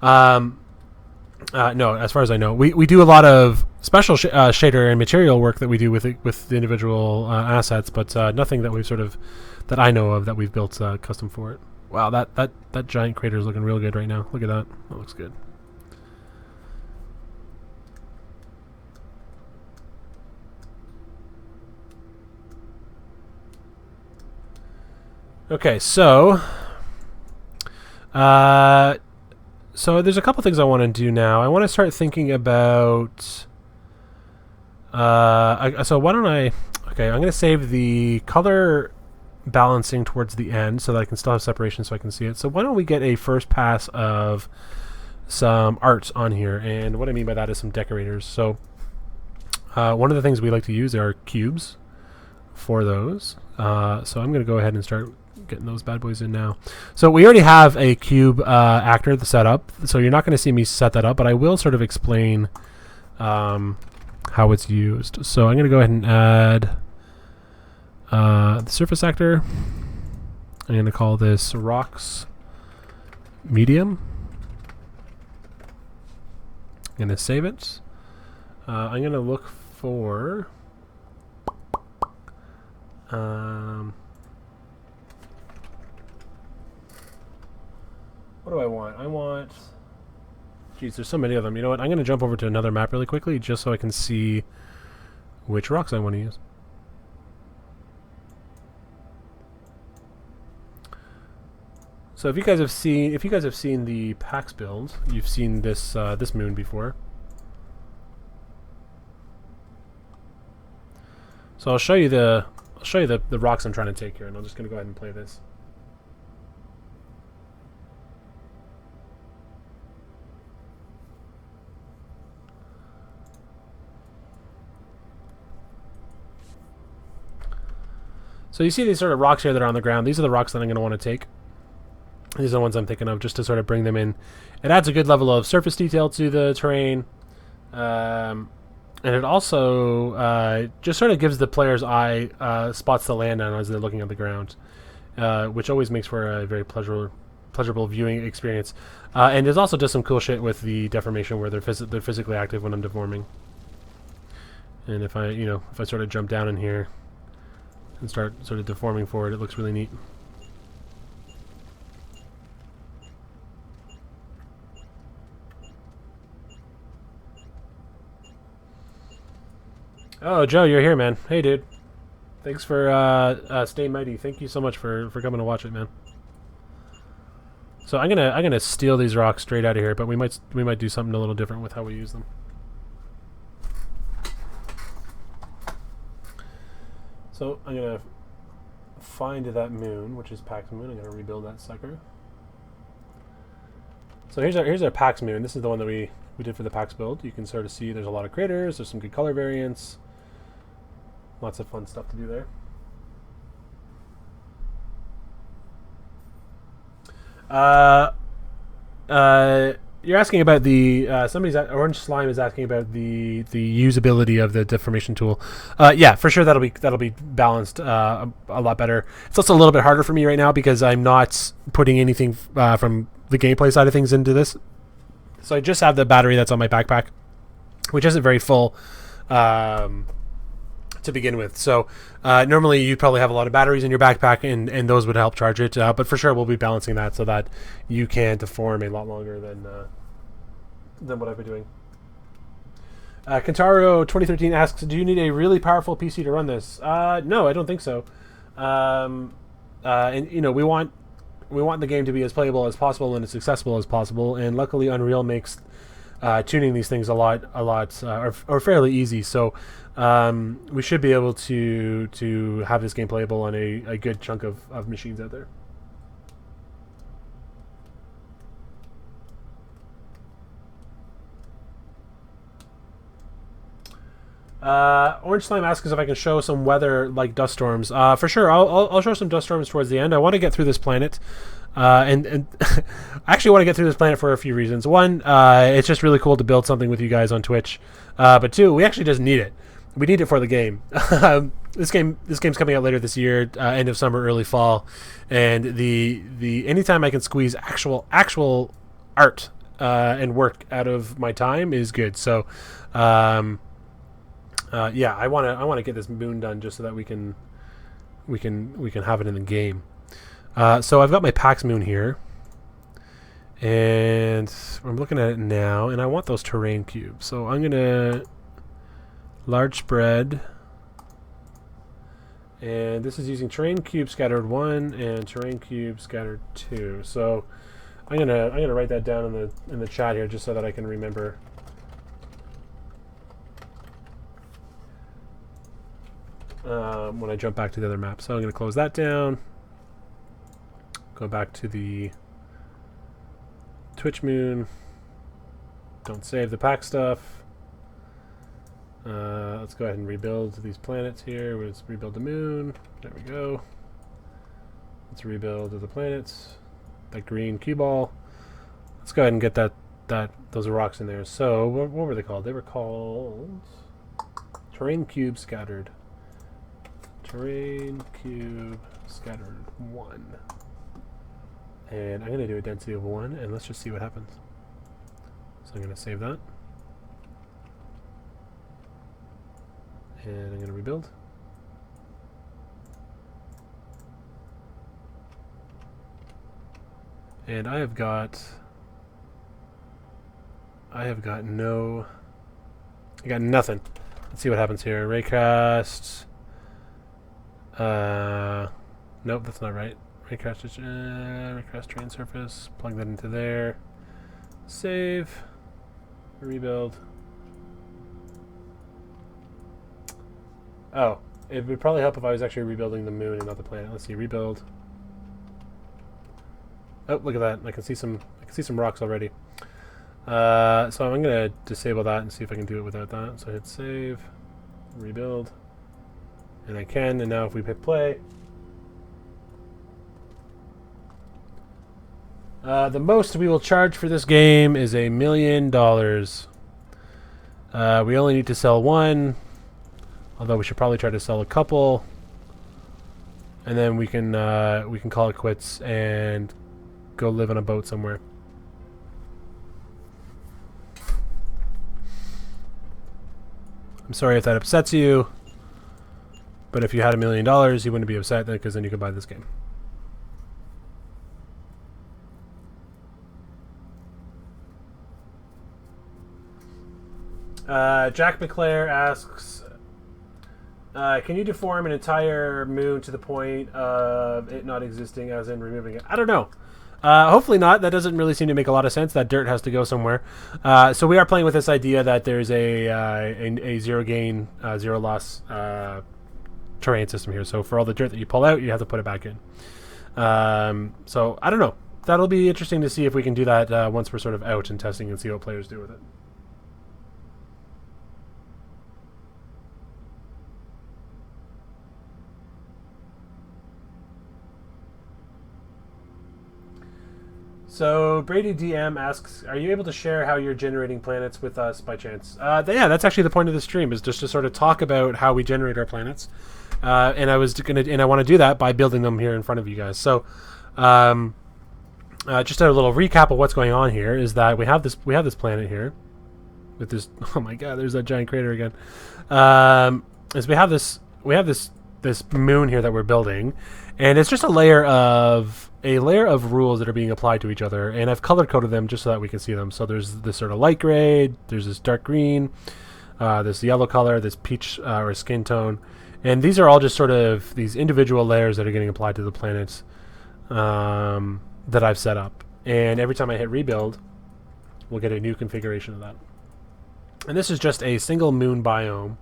no, as far as I know, we do a lot of special shader and material work that we do with the individual assets, but nothing that we've that I know of that we've built custom for it. Wow, that giant crater is looking real good right now. Look at that. That looks good. Okay, so there's a couple things I want to do now. I want to start thinking about. So why don't I? Okay, I'm going to save the color balancing towards the end so that I can still have separation so I can see it. So why don't we get a first pass of some art on here? And what I mean by that is some decorators. So one of the things we like to use are cubes for those. So I'm going to go ahead and start getting those bad boys in now. So we already have a cube actor set up, so you're not going to see me set that up, but I will sort of explain how it's used. So I'm going to go ahead and add the surface actor. I'm going to call this rocks medium. I'm going to save it. I'm going to look for what do I want? I want... Geez, there's so many of them. You know what? I'm going to jump over to another map really quickly just so I can see which rocks I want to use. So if you guys have seen the PAX build, you've seen this this moon before. So I'll show you the rocks I'm trying to take here, and I'm just going to go ahead and play this. So you see these sort of rocks here that are on the ground. These are the rocks that I'm going to want to take. These are the ones I'm thinking of just to sort of bring them in. It adds a good level of surface detail to the terrain. And it also just sort of gives the player's eye spots to land on as they're looking at the ground, which always makes for a very pleasurable viewing experience. And it also does some cool shit with the deformation where they're physically active when I'm deforming. And if I sort of jump down in here and start sort of deforming forward, it looks really neat. Oh, Joe, you're here, man. Hey, dude. Thanks for staying mighty. Thank you so much for coming to watch it, man. So I'm gonna steal these rocks straight out of here, but we might do something a little different with how we use them. So I'm gonna find that moon, which is Pax Moon. I'm gonna rebuild that sucker. So here's our Pax Moon. This is the one that we did for the Pax build. You can sort of see there's a lot of craters. There's some good color variants. Lots of fun stuff to do there. You're asking about the Orange Slime is asking about the usability of the deformation tool. Yeah, for sure that'll be balanced a lot better. It's also a little bit harder for me right now because I'm not putting anything from the gameplay side of things into this. So I just have the battery that's on my backpack, which isn't very full to begin with. So normally you probably have a lot of batteries in your backpack, and those would help charge it. But for sure, we'll be balancing that so that you can deform a lot longer than what I've been doing. Kentaro 2013 asks, do you need a really powerful PC to run this? No, I don't think so. And we want the game to be as playable as possible and as accessible as possible. And luckily, Unreal makes tuning these things a lot, or fairly easy. So we should be able to have this game playable on a good chunk of machines out there. Orange Slime asks if I can show some weather like dust storms. For sure, I'll show some dust storms towards the end. I want to get through this planet, and I actually want to get through this planet for a few reasons. One, it's just really cool to build something with you guys on Twitch. But two, we actually just need it. We need it for the game. This game's coming out later this year, end of summer, early fall, and the anytime I can squeeze actual art and work out of my time is good. So. Yeah, I want to get this moon done just so that we can have it in the game. So I've got my Pax moon here, and I'm looking at it now, and I want those terrain cubes. So I'm gonna large spread, and this is using terrain cube scattered 1 and terrain cube scattered 2. So I'm gonna write that down in the chat here just so that I can remember. When I jump back to the other map. So I'm going to close that down. Go back to the Twitch moon. Don't save the pack stuff. Let's go ahead and rebuild these planets here. Let's rebuild the moon. There we go. Let's rebuild the planets. That green cue ball. Let's go ahead and get those rocks in there. So what were they called? They were called terrain cube scattered. Terrain cube scattered 1. And I'm going to do a density of 1, and let's just see what happens. So I'm going to save that. And I'm going to rebuild. And I have got nothing. Let's see what happens here. Raycast. Nope, that's not right. Raycast train surface. Plug that into there. Save. Rebuild. Oh, it would probably help if I was actually rebuilding the moon and not the planet. Let's see, rebuild. Oh, look at that! I can see some rocks already. So I'm gonna disable that and see if I can do it without that. So hit save, rebuild. And I can, and now if we hit play, the most we will charge for this game is $1 million. We only need to sell 1, although we should probably try to sell a couple, and then we can call it quits and go live on a boat somewhere. I'm sorry if that upsets you. But if you had $1 million, you wouldn't be upset then, because then you could buy this game. Jack McClare asks, can you deform an entire moon to the point of it not existing, as in removing it? I don't know. Hopefully not. That doesn't really seem to make a lot of sense. That dirt has to go somewhere. So we are playing with this idea that there's a zero gain, zero loss terrain system here. So for all the dirt that you pull out, you have to put it back in. So I don't know. That'll be interesting to see if we can do that once we're sort of out and testing and see what players do with it. So Brady DM asks, are you able to share how you're generating planets with us by chance? Yeah, that's actually the point of the stream, is just to sort of talk about how we generate our planets. And I want to do that by building them here in front of you guys. So just a little recap of what's going on here is that we have this planet here. with this. Oh my god, there's that giant crater again. Is we have this moon here that we're building, and it's just a layer of rules that are being applied to each other, and I've color coded them just so that we can see them. So there's this sort of light gray, there's this dark green, this yellow color, this peach or skin tone, and these are all just sort of these individual layers that are getting applied to the planet that I've set up. And every time I hit rebuild, we'll get a new configuration of that. And this is just a single moon biome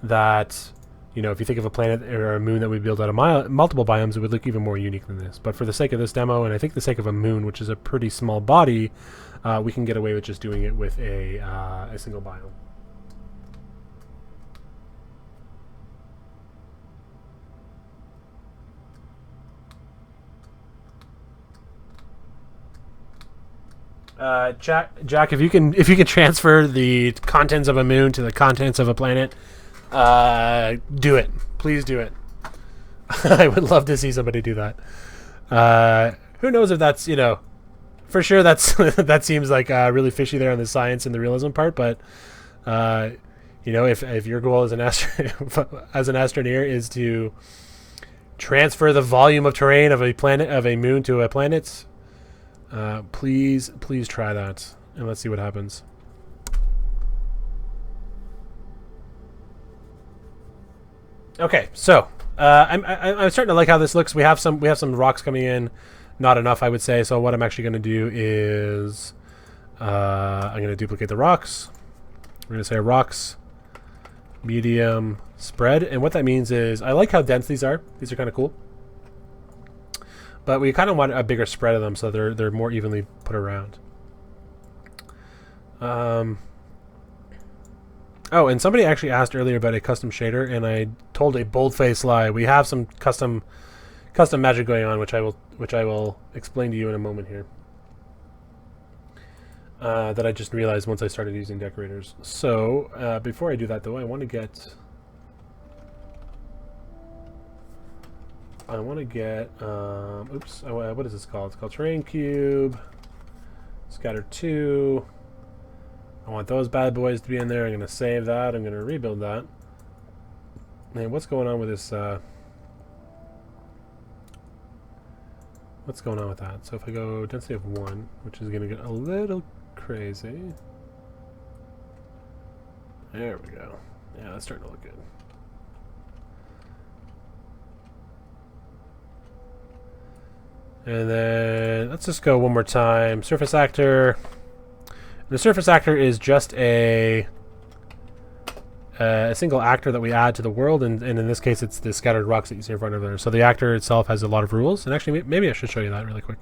that, you know, if you think of a planet or a moon that we build out of multiple biomes, it would look even more unique than this. But for the sake of this demo, and I think the sake of a moon, which is a pretty small body, we can get away with just doing it with a single biome. Jack, if you can transfer the contents of a moon to the contents of a planet, do it. Please do it. I would love to see somebody do that. Who knows if that's, you know, for sure that's that seems like really fishy there on the science and the realism part, but you know, if your goal as an astroneer is to transfer the volume of terrain of a moon to a planet, please try that, and let's see what happens. Okay, so I'm starting to like how this looks. We have some rocks coming in, not enough, I would say. So what I'm actually going to do is I'm going to duplicate the rocks. We're going to say rocks medium spread, and what that means is I like how dense these are. These are kind of cool. But we kind of want a bigger spread of them so they're more evenly put around. Oh, and somebody actually asked earlier about a custom shader, and I told a bold-faced lie. We have some custom magic going on, which I will explain to you in a moment here. That I just realized once I started using decorators. So before I do that, though, I want to get. Oops, what is this called? It's called Terrain Cube, Scatter 2. I want those bad boys to be in there. I'm going to save that. I'm going to rebuild that. And what's going on with this? What's going on with that? So if I go density of 1, which is going to get a little crazy. There we go. Yeah, that's starting to look good. And then let's just go one more time. Surface actor. The surface actor is just a single actor that we add to the world, and in this case, it's the scattered rocks that you see in front of there. So the actor itself has a lot of rules, and actually, maybe I should show you that really quick.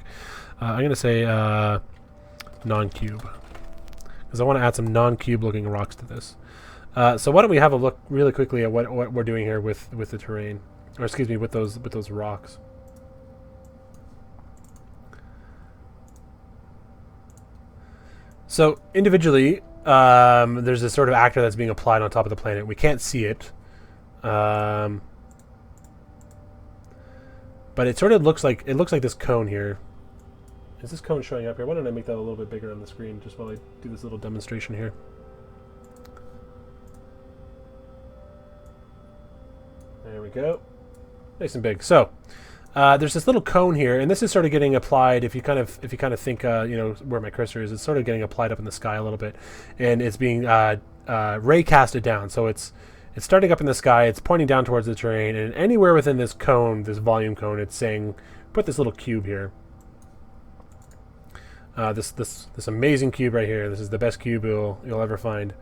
I'm going to say non-cube, because I want to add some non-cube looking rocks to this. So why don't we have a look really quickly at what we're doing here with the terrain, or excuse me, with those rocks. So individually, there's this sort of actor that's being applied on top of the planet. We can't see it, but it sort of looks like this cone here. Is this cone showing up here? Why don't I make that a little bit bigger on the screen just while I do this little demonstration here? There we go, nice and big. So. There's this little cone here, and this is sort of getting applied. If you kind of think, you know, where my cursor is, it's sort of getting applied up in the sky a little bit, and it's being ray casted down. So it's starting up in the sky. It's pointing down towards the terrain, and anywhere within this cone, this volume cone, it's saying, put this little cube here. This amazing cube right here. This is the best cube you'll ever find.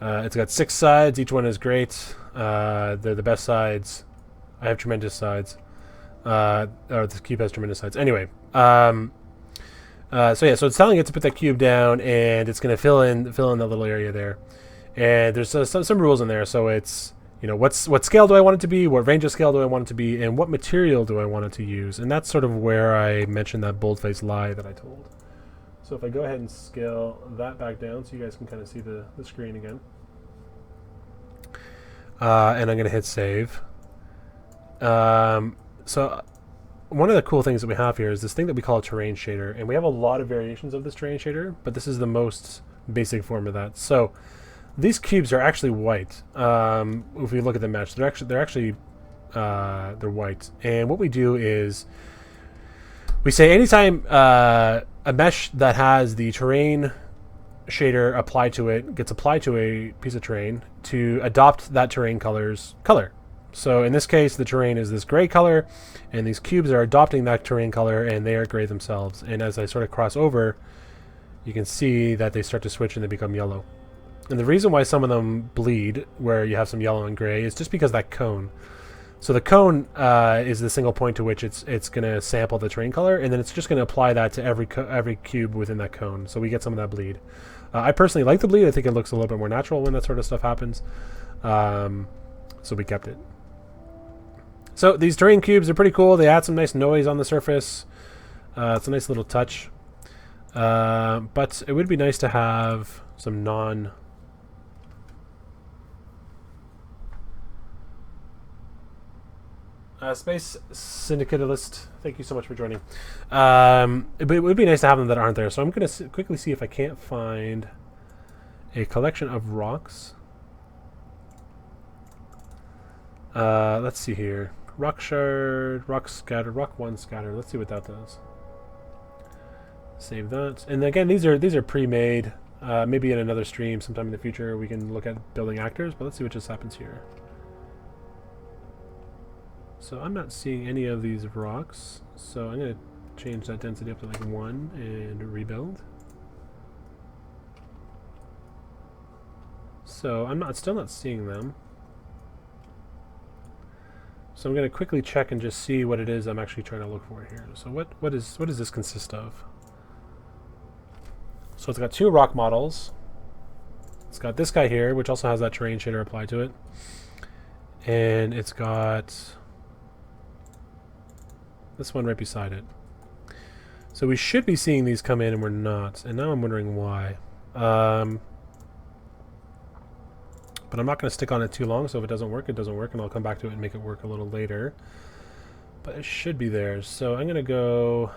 It's got 6 sides. Each one is great. They're the best sides. I have tremendous sides. Or this cube has tremendous sides. Anyway, so yeah, so it's telling it to put that cube down, and it's going to fill in that little area there. And there's some rules in there. So it's, you know, what scale do I want it to be? What range of scale do I want it to be? And what material do I want it to use? And that's sort of where I mentioned that bold-faced lie that I told. So if I go ahead and scale that back down so you guys can kind of see the screen again. And I'm going to hit save. So one of the cool things that we have here is this thing that we call a terrain shader, and we have a lot of variations of this terrain shader, but this is the most basic form of that. So these cubes are actually white. If we look at the mesh, they're white. And what we do is we say anytime a mesh that has the terrain shader applied to it gets applied to a piece of terrain, to adopt that terrain color's color. So in this case, the terrain is this gray color, and these cubes are adopting that terrain color, and they are gray themselves. And as I sort of cross over, you can see that they start to switch and they become yellow. And the reason why some of them bleed, where you have some yellow and gray, is just because that cone. So the cone is the single point to which it's going to sample the terrain color, and then it's just going to apply that to every cube within that cone. So we get some of that bleed. I personally like the bleed. I think it looks a little bit more natural when that sort of stuff happens. So we kept it. So these terrain cubes are pretty cool. They add some nice noise on the surface. It's a nice little touch. But it would be nice to have some Space Syndicalist, thank you so much for joining. But it would be nice to have them that aren't there. So I'm going to quickly see if I can't find a collection of rocks. Let's see here. Rock shard, rock scatter, rock one scatter. Let's see what that does. Save that. And again, these are pre-made. Maybe in another stream sometime in the future we can look at building actors, but let's see what just happens here. So I'm not seeing any of these rocks, so I'm going to change that density up to like 1 and rebuild. So I'm still not seeing them. So I'm going to quickly check and just see what it is I'm actually trying to look for here. So what does this consist of? So it's got 2 rock models. It's got this guy here, which also has that terrain shader applied to it. And it's got this one right beside it. So we should be seeing these come in and we're not. And now I'm wondering why. But I'm not going to stick on it too long, so if it doesn't work, it doesn't work, and I'll come back to it and make it work a little later. But it should be there. So I'm going to go...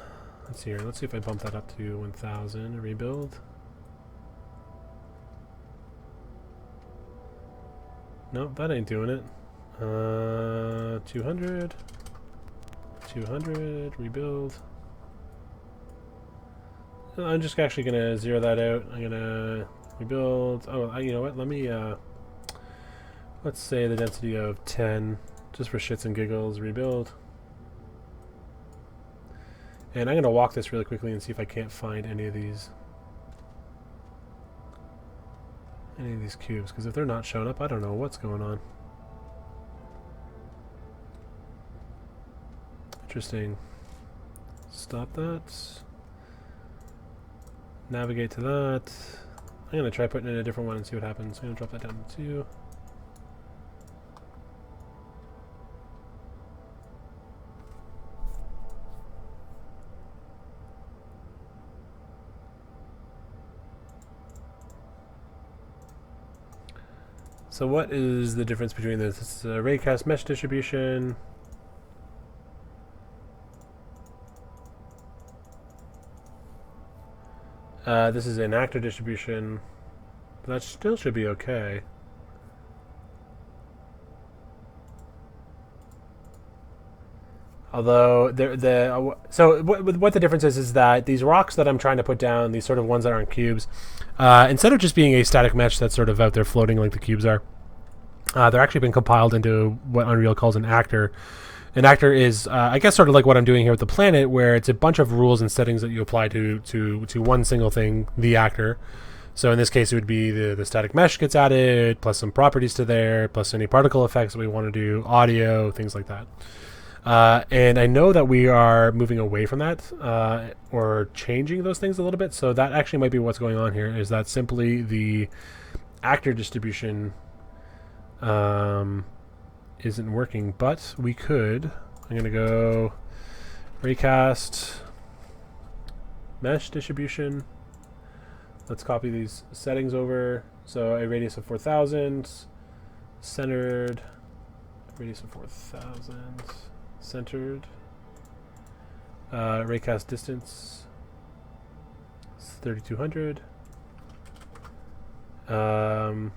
Let's see here. Let's see if I bump that up to 1,000 and rebuild. Nope, that ain't doing it. 200. 200. Rebuild. I'm just actually going to zero that out. I'm going to rebuild. Oh, you know what? Let me... let's say the density of 10, just for shits and giggles, rebuild. And I'm going to walk this really quickly and see if I can't find any of these cubes, because if they're not showing up, I don't know what's going on. Interesting. Stop that. Navigate to that. I'm going to try putting in a different one and see what happens. I'm going to drop that down to 2. So what is the difference between this? It's a raycast mesh distribution. This is an actor distribution. That still should be okay. Although so what the difference is that these rocks that I'm trying to put down, these sort of ones that aren't cubes, instead of just being a static mesh that's sort of out there floating like the cubes are, they're actually been compiled into what Unreal calls an actor. An actor is, I guess, sort of like what I'm doing here with the planet, where it's a bunch of rules and settings that you apply to one single thing, the actor. So in this case, it would be the static mesh gets added, plus some properties to there, plus any particle effects that we want to do, audio, things like that. And I know that we are moving away from that, or changing those things a little bit. So that actually might be what's going on here, is that simply the actor distribution isn't working, but we could. I'm going to go raycast mesh distribution. Let's copy these settings over. So a radius of 4,000, centered, radius of 4,000, centered, raycast distance, 3,200. Let's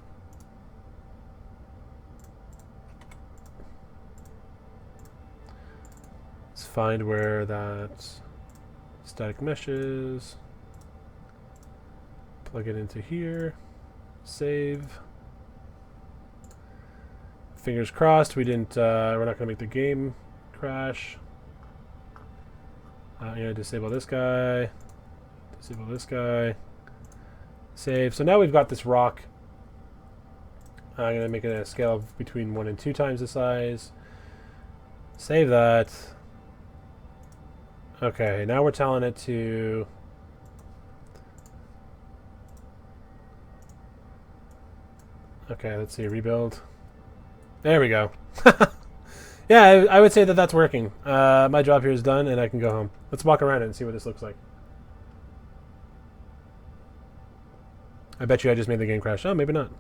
find where that static mesh is. Plug it into here. Save. Fingers crossed we didn't, we're not going to make the game crash. I'm going to disable this guy. Disable this guy. Save. So now we've got this rock. I'm going to make it a scale of between 1 and 2 times the size. Save that. Okay, now we're telling it to... Okay, let's see, rebuild. There we go. Yeah, I would say that that's working. My job here is done, and I can go home. Let's walk around it and see what this looks like. I bet you I just made the game crash. Oh, maybe not.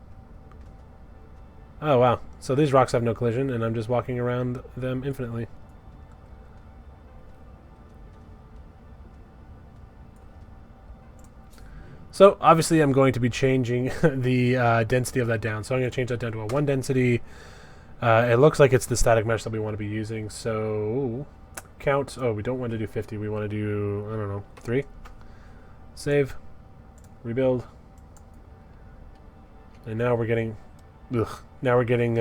Oh, wow. So these rocks have no collision, and I'm just walking around them infinitely. So, obviously, I'm going to be changing the density of that down. So I'm going to change that down to a 1 density. It looks like it's the static mesh that we want to be using. So, count. Oh, we don't want to do 50. We want to do, I don't know, 3. Save. Rebuild. And now we're getting... Ugh, now we're getting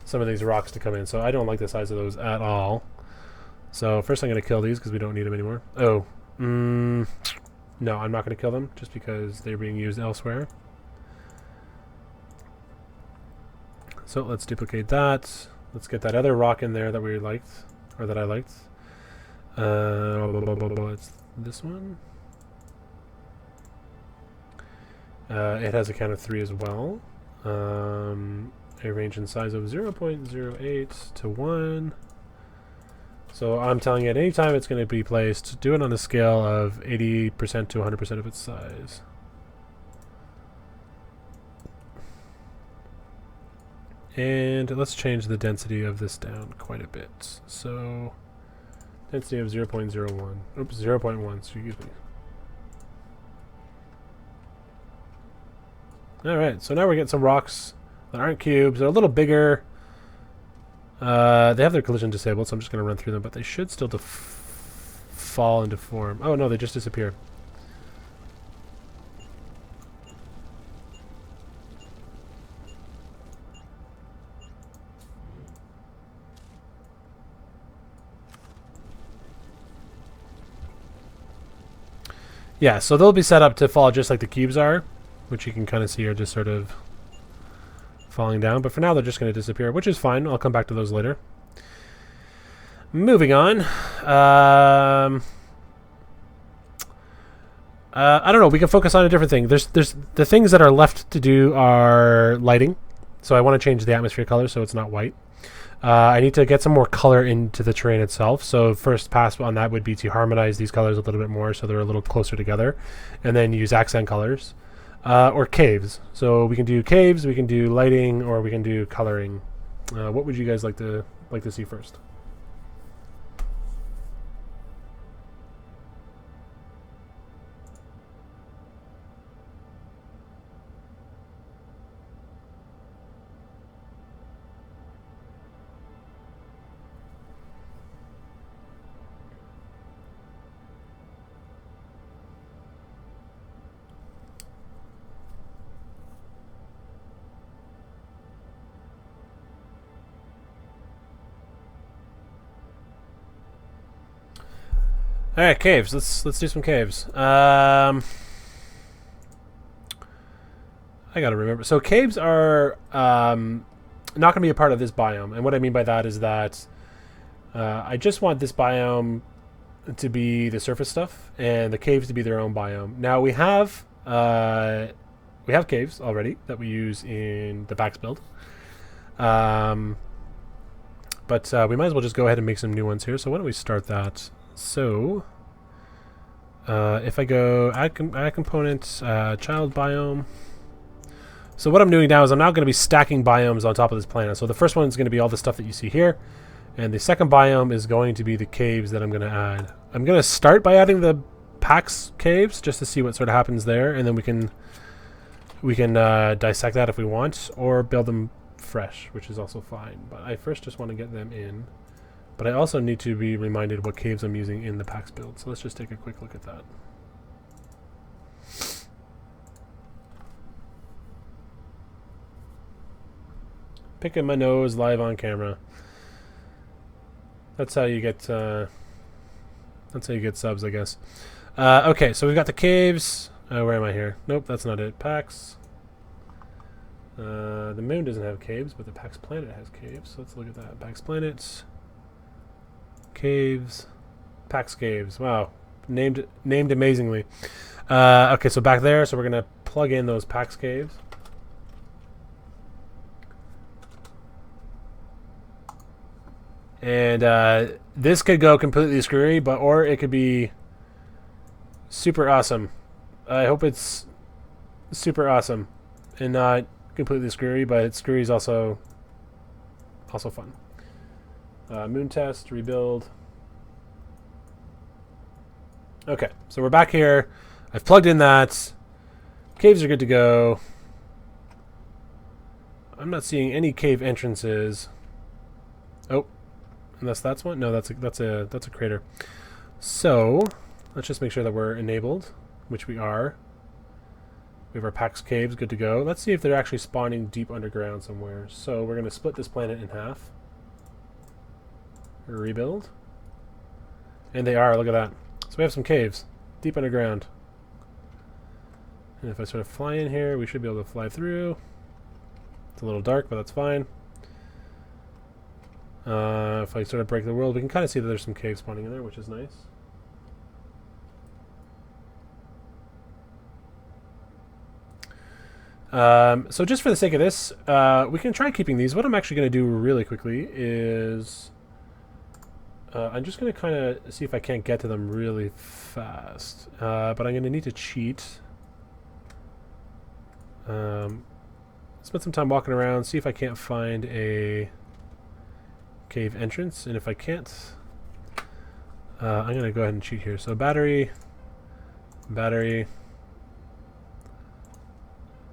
some of these rocks to come in. So I don't like the size of those at all. So first I'm going to kill these because we don't need them anymore. Oh. No, I'm not going to kill them just because they're being used elsewhere. So let's duplicate that. Let's get that other rock in there that we liked, or that I liked. It's this one. It has a count of 3 as well. A range and size of 0.08 to 1. So I'm telling it anytime it's going to be placed, do it on a scale of 80% to 100% of its size. And let's change the density of this down quite a bit. So density of 0.01. Oops, 0.1, excuse me. Alright, so now we're getting some rocks that aren't cubes. They're a little bigger. They have their collision disabled, so I'm just going to run through them, but they should still fall into form. Oh no, they just disappear. Yeah, so they'll be set up to fall just like the cubes are, which you can kind of see are just sort of falling down. But for now, they're just going to disappear, which is fine. I'll come back to those later. Moving on. I don't know. We can focus on a different thing. There's the things that are left to do are lighting. So I want to change the atmosphere color so it's not white. I need to get some more color into the terrain itself. So first pass on that would be to harmonize these colors a little bit more so they're a little closer together, and then use accent colors or caves. So we can do caves, we can do lighting, or we can do coloring. What would you guys like to see first? All right, caves. Let's do some caves. I gotta remember. So caves are not going to be a part of this biome, and what I mean by that is that I just want this biome to be the surface stuff, and the caves to be their own biome. Now we have caves already that we use in the Vax build, but we might as well just go ahead and make some new ones here. So why don't we start that? So, if I go add component, child biome. So what I'm doing now is I'm now going to be stacking biomes on top of this planet. So the first one is going to be all the stuff that you see here, and the second biome is going to be the caves that I'm going to add. I'm going to start by adding the Pax caves just to see what sort of happens there, and then we can We can dissect that if we want, or build them fresh, which is also fine. But I first just want to get them in. But I also need to be reminded what caves I'm using in the PAX build. So let's just take a quick look at that. Picking my nose live on camera. That's how you get. That's how you get subs, I guess. Okay, so we've got the caves. Where am I here? Nope, that's not it. PAX. The moon doesn't have caves, but the PAX planet has caves. So let's look at that. PAX planet. Caves. PAX caves. Wow, named amazingly. Okay, so back there. So we're gonna plug in those PAX caves. And this could go completely screwy, or it could be super awesome. I hope it's super awesome and not completely screwy, but screwy is also fun. Moon test, rebuild. Okay, so we're back here. I've plugged in that. Caves are good to go. I'm not seeing any cave entrances. Oh. Unless that's one? No, that's a crater. So let's just make sure that we're enabled, which we are. We have our PAX caves good to go. Let's see if they're actually spawning deep underground somewhere. So we're going to split this planet in half. Rebuild. And they are, look at that. So we have some caves deep underground. And if I sort of fly in here, we should be able to fly through. It's a little dark, but that's fine. If I sort of break the world, we can kind of see that there's some caves spawning in there, which is nice. So just for the sake of this, we can try keeping these. What I'm actually going to do really quickly is I'm just going to kind of see if I can't get to them really fast. But I'm going to need to cheat. Spend some time walking around, see if I can't find a cave entrance, and if I can't, I'm gonna go ahead and cheat here. So battery.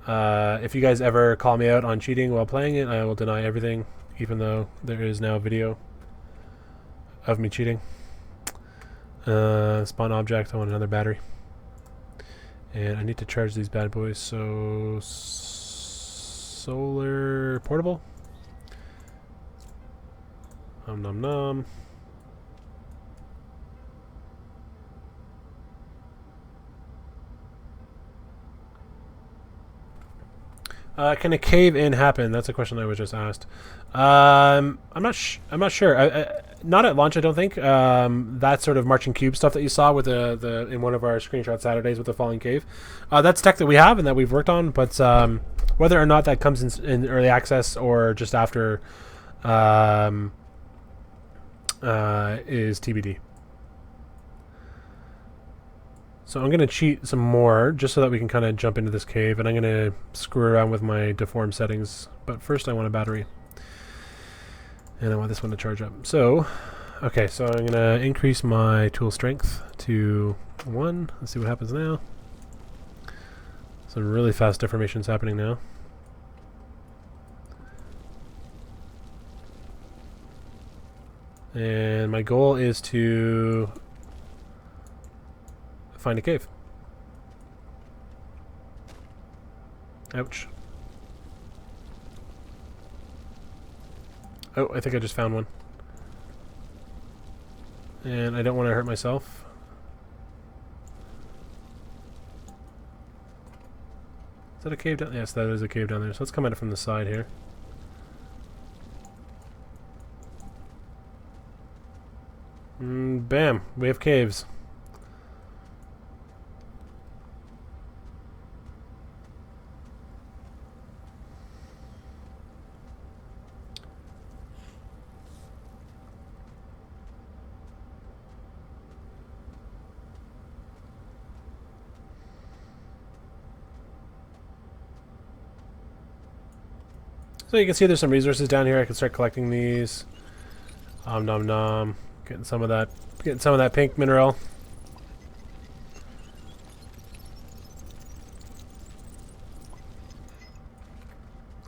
If you guys ever call me out on cheating while playing it, I will deny everything, even though there is now video of me cheating. Spawn object, I want another battery. And I need to charge these bad boys, so solar portable. Nom nom. Can a cave-in happen? That's a question I was just asked. I'm not sure. Not at launch, I don't think. That sort of marching cube stuff that you saw with the in one of our screenshot Saturdays with the falling cave. That's tech that we have and that we've worked on, but whether or not that comes in early access or just after is TBD. So I'm going to cheat some more just so that we can kind of jump into this cave, and I'm going to screw around with my deform settings. But first I want a battery. And I want this one to charge up. So, okay, so I'm going to increase my tool strength to 1. Let's see what happens now. Some really fast deformations happening now. And my goal is to find a cave. Ouch. Oh, I think I just found one. And I don't want to hurt myself. Is that a cave down? Yes, that is a cave down there. So let's come at it from the side here. Bam, we have caves. So you can see there's some resources down here. I can start collecting these. Nom nom. Getting some of that pink mineral.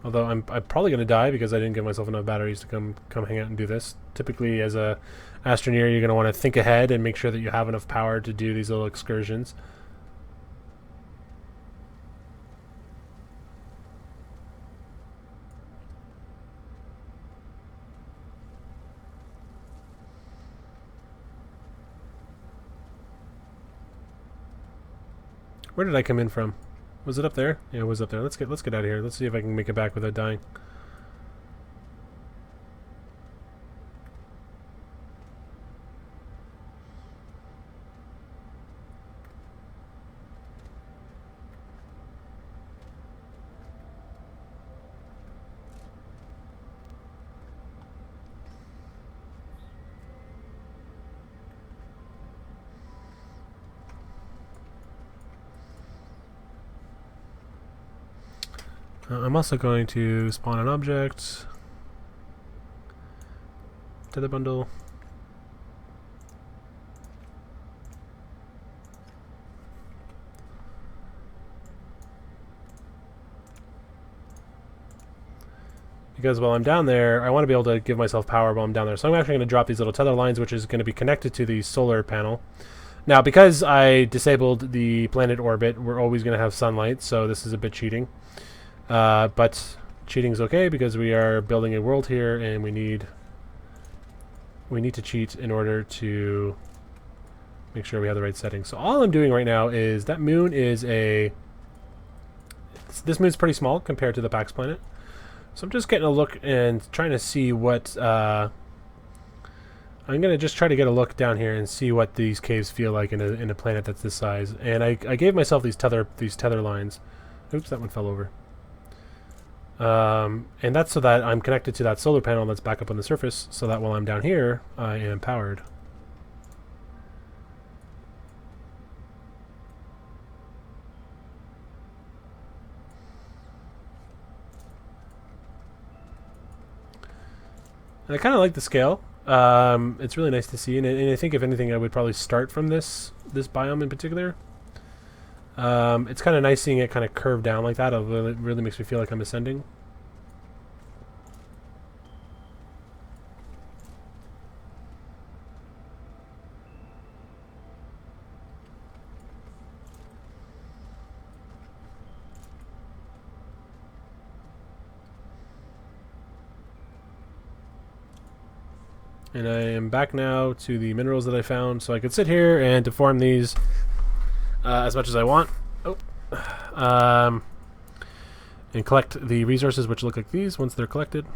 Although I'm probably going to die because I didn't give myself enough batteries to come hang out and do this. Typically, as a astroneer, you're going to want to think ahead and make sure that you have enough power to do these little excursions. Where did I come in from? Was it up there? Yeah, it was up there. Let's get out of here. Let's see if I can make it back without dying. I'm also going to spawn an object. Tether bundle. Because while I'm down there, I want to be able to give myself power while I'm down there. So I'm actually going to drop these little tether lines, which is going to be connected to the solar panel. Now, because I disabled the planet orbit, we're always going to have sunlight, so this is a bit cheating. But cheating's okay because we are building a world here, and we need to cheat in order to make sure we have the right settings. So all I'm doing right now is that moon is this moon's pretty small compared to the Pax planet. So I'm just getting a look and trying to see what I'm gonna just try to get a look down here and see what these caves feel like in a planet that's this size. And I gave myself these tether lines. Oops, that one fell over. And that's so that I'm connected to that solar panel that's back up on the surface, so that while I'm down here, I am powered. And I kind of like the scale. It's really nice to see, and I think if anything, I would probably start from this biome in particular. It's kind of nice seeing it kind of curve down like that. It really makes me feel like I'm ascending. And I am back now to the minerals that I found, so I could sit here and deform these as much as I want. And collect the resources, which look like these once they're collected.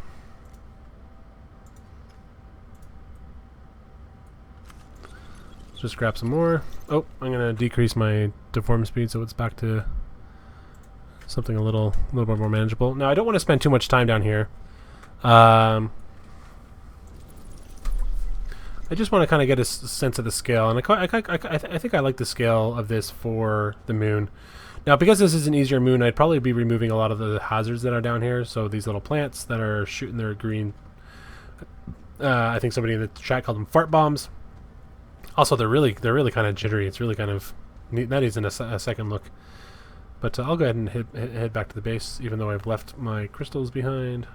Let's just grab some more. Oh, I'm gonna decrease my deform speed so it's back to something a little bit more manageable. Now I don't want to spend too much time down here. I just want to kind of get a sense of the scale, and I think I like the scale of this for the moon. Now, because this is an easier moon, I'd probably be removing a lot of the hazards that are down here. So these little plants that are shooting their green, I think somebody in the chat called them fart bombs. Also, they're really kind of jittery. It's really kind of neat. That isn't a second look. But I'll go ahead and head back to the base, even though I've left my crystals behind.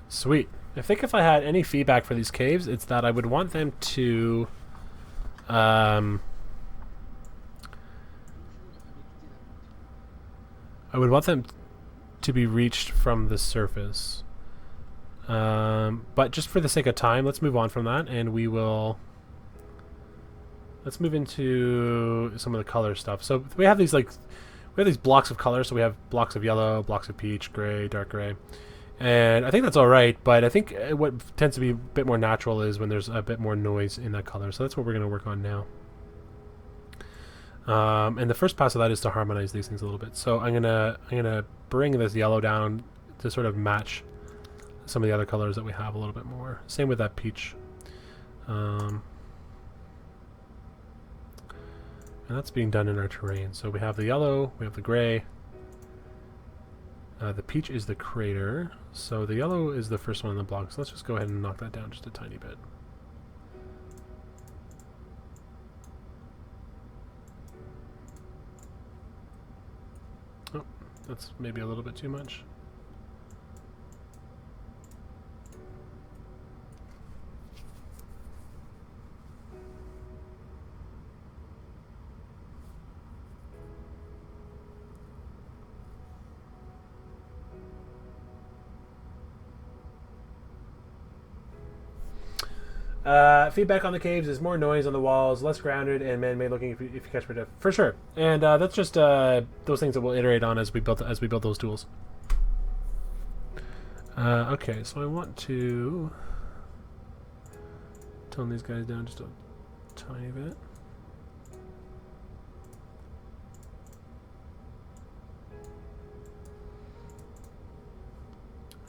Sweet. I think if I had any feedback for these caves, it's that I would want them to I would want them to be reached from the surface. But just for the sake of time, let's move on from that, and let's move into some of the color stuff. So we have these blocks of color. So we have blocks of yellow, blocks of peach, gray, dark gray. And I think that's all right, but I think what tends to be a bit more natural is when there's a bit more noise in that color. So that's what we're going to work on now. And the first pass of that is to harmonize these things a little bit. So I'm gonna bring this yellow down to sort of match some of the other colors that we have a little bit more. Same with that peach. And that's being done in our terrain. So we have the yellow, we have the gray. The peach is the crater. So the yellow is the first one in the block. So let's just go ahead and knock that down just a tiny bit. Oh, that's maybe a little bit too much. Feedback on the caves is more noise on the walls, less grounded, and man-made looking if you catch my drift. For sure, and that's just those things that we'll iterate on as we build those tools. Okay, so I want to tone these guys down just a tiny bit.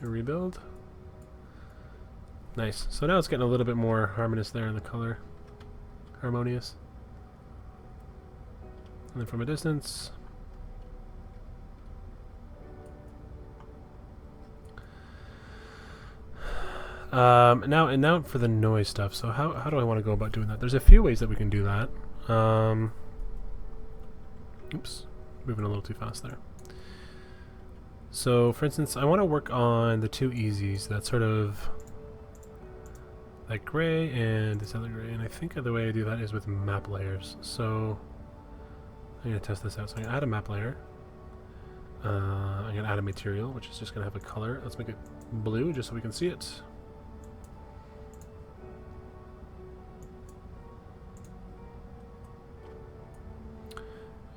Rebuild. Nice. So now it's getting a little bit more harmonious there in the color. Harmonious. And then from a distance. Now for the noise stuff. So how do I want to go about doing that? There's a few ways that we can do that. Oops. Moving a little too fast there. So for instance, I want to work on the two easies. That sort of that gray and this other gray, and I think the way I do that is with map layers. So I'm going to test this out. So I'm going to add a map layer. I'm going to add a material, which is just going to have a color. Let's make it blue just so we can see it.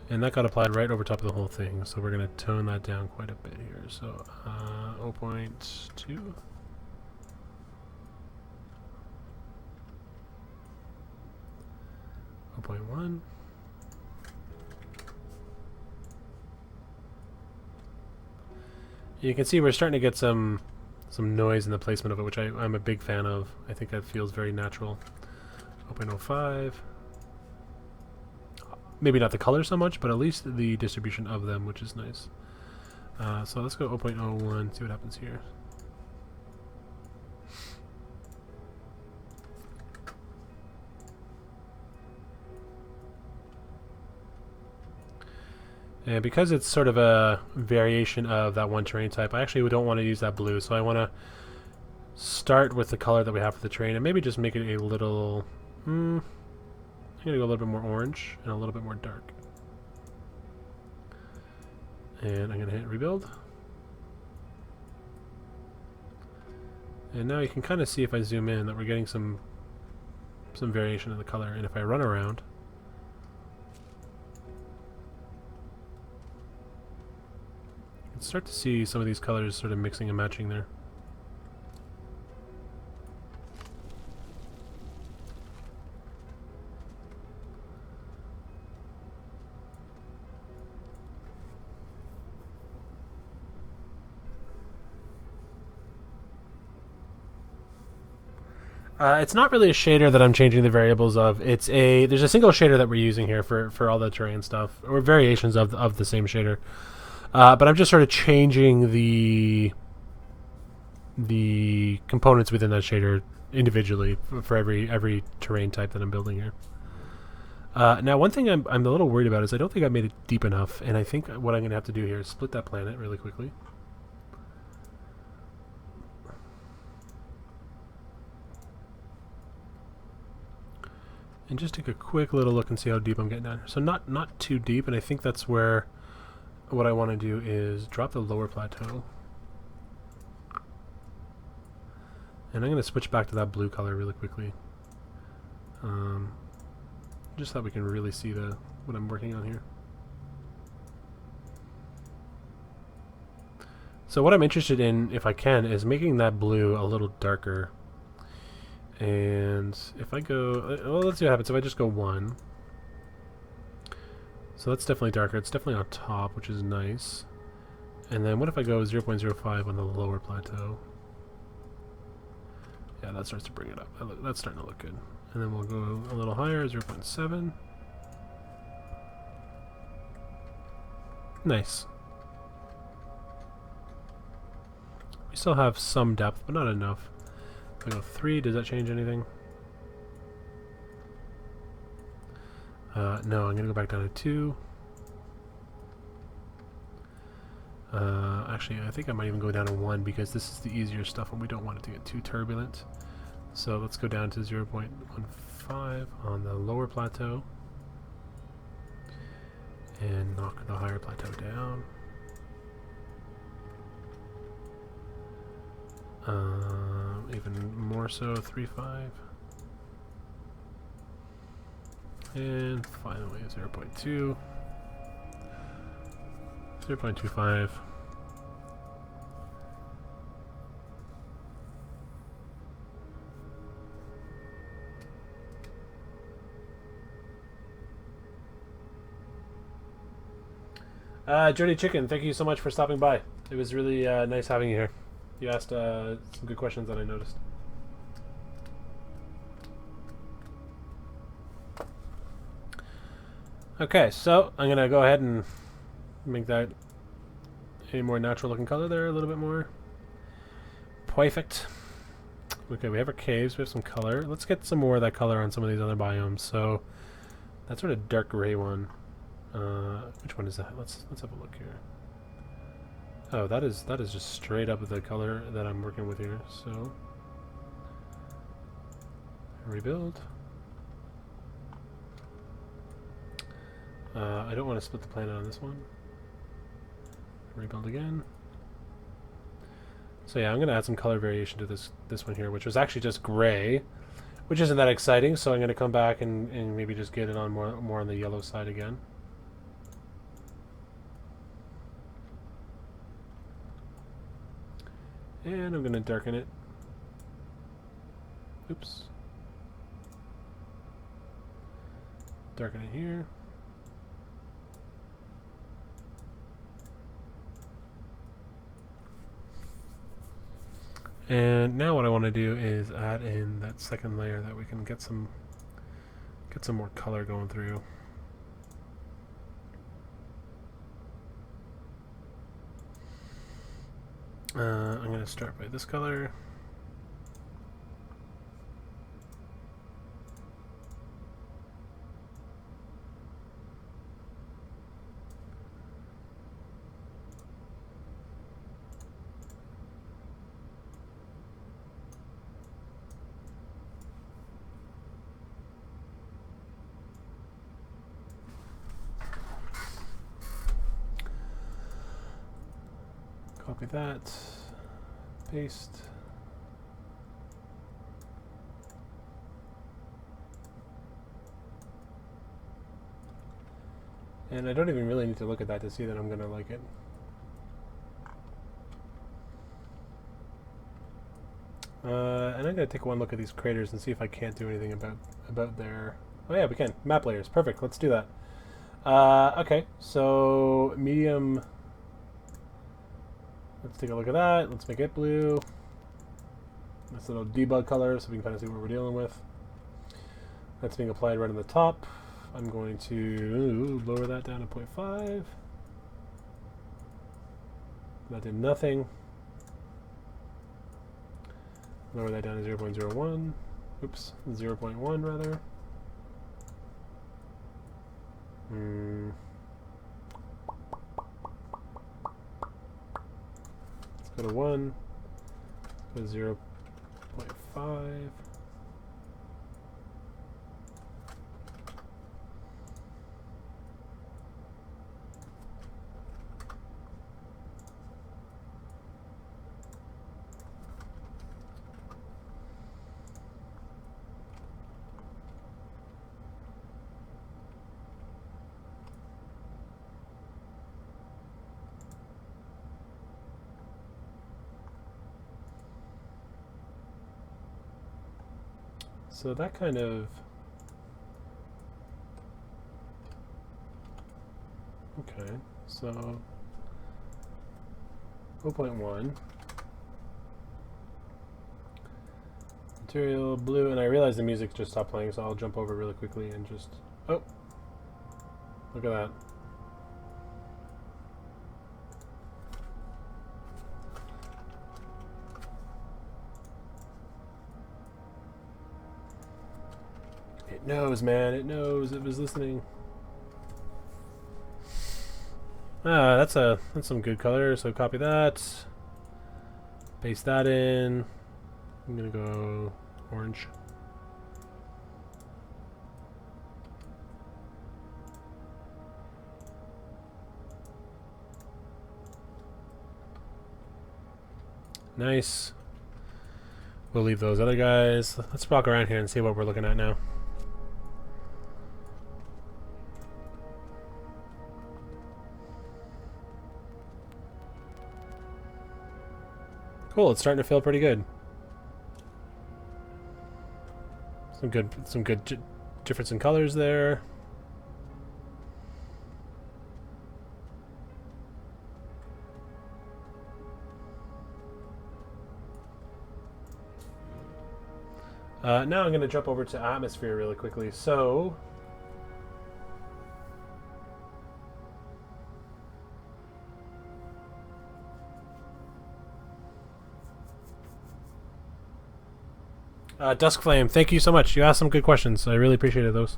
And that got applied right over top of the whole thing. So we're going to tone that down quite a bit here. So 0.2. .1. You can see we're starting to get some noise in the placement of it, which I'm a big fan of. I think that feels very natural. 0.05. Maybe not the color so much, but at least the distribution of them, which is nice. So let's go 0.01, see what happens here. And because it's sort of a variation of that one terrain type, I actually don't want to use that blue, so I want to start with the color that we have for the terrain and maybe just make it a little... I'm going to go a little bit more orange and a little bit more dark. And I'm going to hit rebuild. And now you can kind of see if I zoom in that we're getting some variation in the color, and if I run around, start to see some of these colors sort of mixing and matching there. It's not really a shader that I'm changing the variables of. There's a single shader that we're using here for all the terrain stuff, or variations of the same shader. But I'm just sort of changing the components within that shader individually for every terrain type that I'm building here. Now, one thing I'm a little worried about is I don't think I made it deep enough, and I think what I'm going to have to do here is split that planet really quickly. And just take a quick little look and see how deep I'm getting down here. So not too deep, and I think that's where what I want to do is drop the lower plateau. And I'm going to switch back to that blue color really quickly. Just so that we can really see what I'm working on here. So what I'm interested in, if I can, is making that blue a little darker. And if I go, well, let's see what happens if I just go 1. So that's definitely darker. It's definitely on top, which is nice. And then what if I go 0.05 on the lower plateau? Yeah, that starts to bring it up. That's starting to look good. And then we'll go a little higher, 0.7. Nice. We still have some depth, but not enough. If I go 3, does that change anything? No, I'm going to go back down to 2. Actually, I think I might even go down to 1 because this is the easier stuff and we don't want it to get too turbulent. So let's go down to 0.15 on the lower plateau and knock the higher plateau down. Even more so, 3.5. And finally 0.2. 0.25. Jody Chicken, thank you so much for stopping by. It was really nice having you here. You asked some good questions that I noticed. Okay, so I'm going to go ahead and make that a more natural looking color there, a little bit more. Perfect. Okay, we have our caves, we have some color. Let's get some more of that color on some of these other biomes. So that sort of dark gray one. Which one is that? Let's have a look here. Oh, that is just straight up the color that I'm working with here. So rebuild. I don't want to split the planet on this one. Rebuild again. So yeah, I'm gonna add some color variation to this one here, which was actually just gray, which isn't that exciting. So I'm gonna come back and maybe just get it on more on the yellow side again. And I'm gonna darken it. Oops. Darken it here. And now what I want to do is add in that second layer that we can get some more color going through. I'm going to start by this color. Copy that, paste. And I don't even really need to look at that to see that I'm going to like it. And I'm going to take one look at these craters and see if I can't do anything about their... Oh yeah, we can. Map layers. Perfect. Let's do that. Okay, so medium... Let's take a look at that. Let's make it blue. This little debug color so we can kind of see what we're dealing with. That's being applied right on the top. I'm going to lower that down to 0.5. That did nothing. Lower that down to 0.01. Oops, 0.1 rather. Let's go to 1. Let's go to 0.5. So that kind of Okay, so 0.1 material blue, and I realize the music just stopped playing, so I'll jump over really quickly and just look at that. It knows, man. It knows. It was listening. That's some good color. So copy that. Paste that in. I'm gonna go orange. Nice. We'll leave those other guys. Let's walk around here and see what we're looking at now. Cool, it's starting to feel pretty good. Some good difference in colors there. Now I'm going to jump over to atmosphere really quickly. So Duskflame, thank you so much. You asked some good questions. I really appreciated those.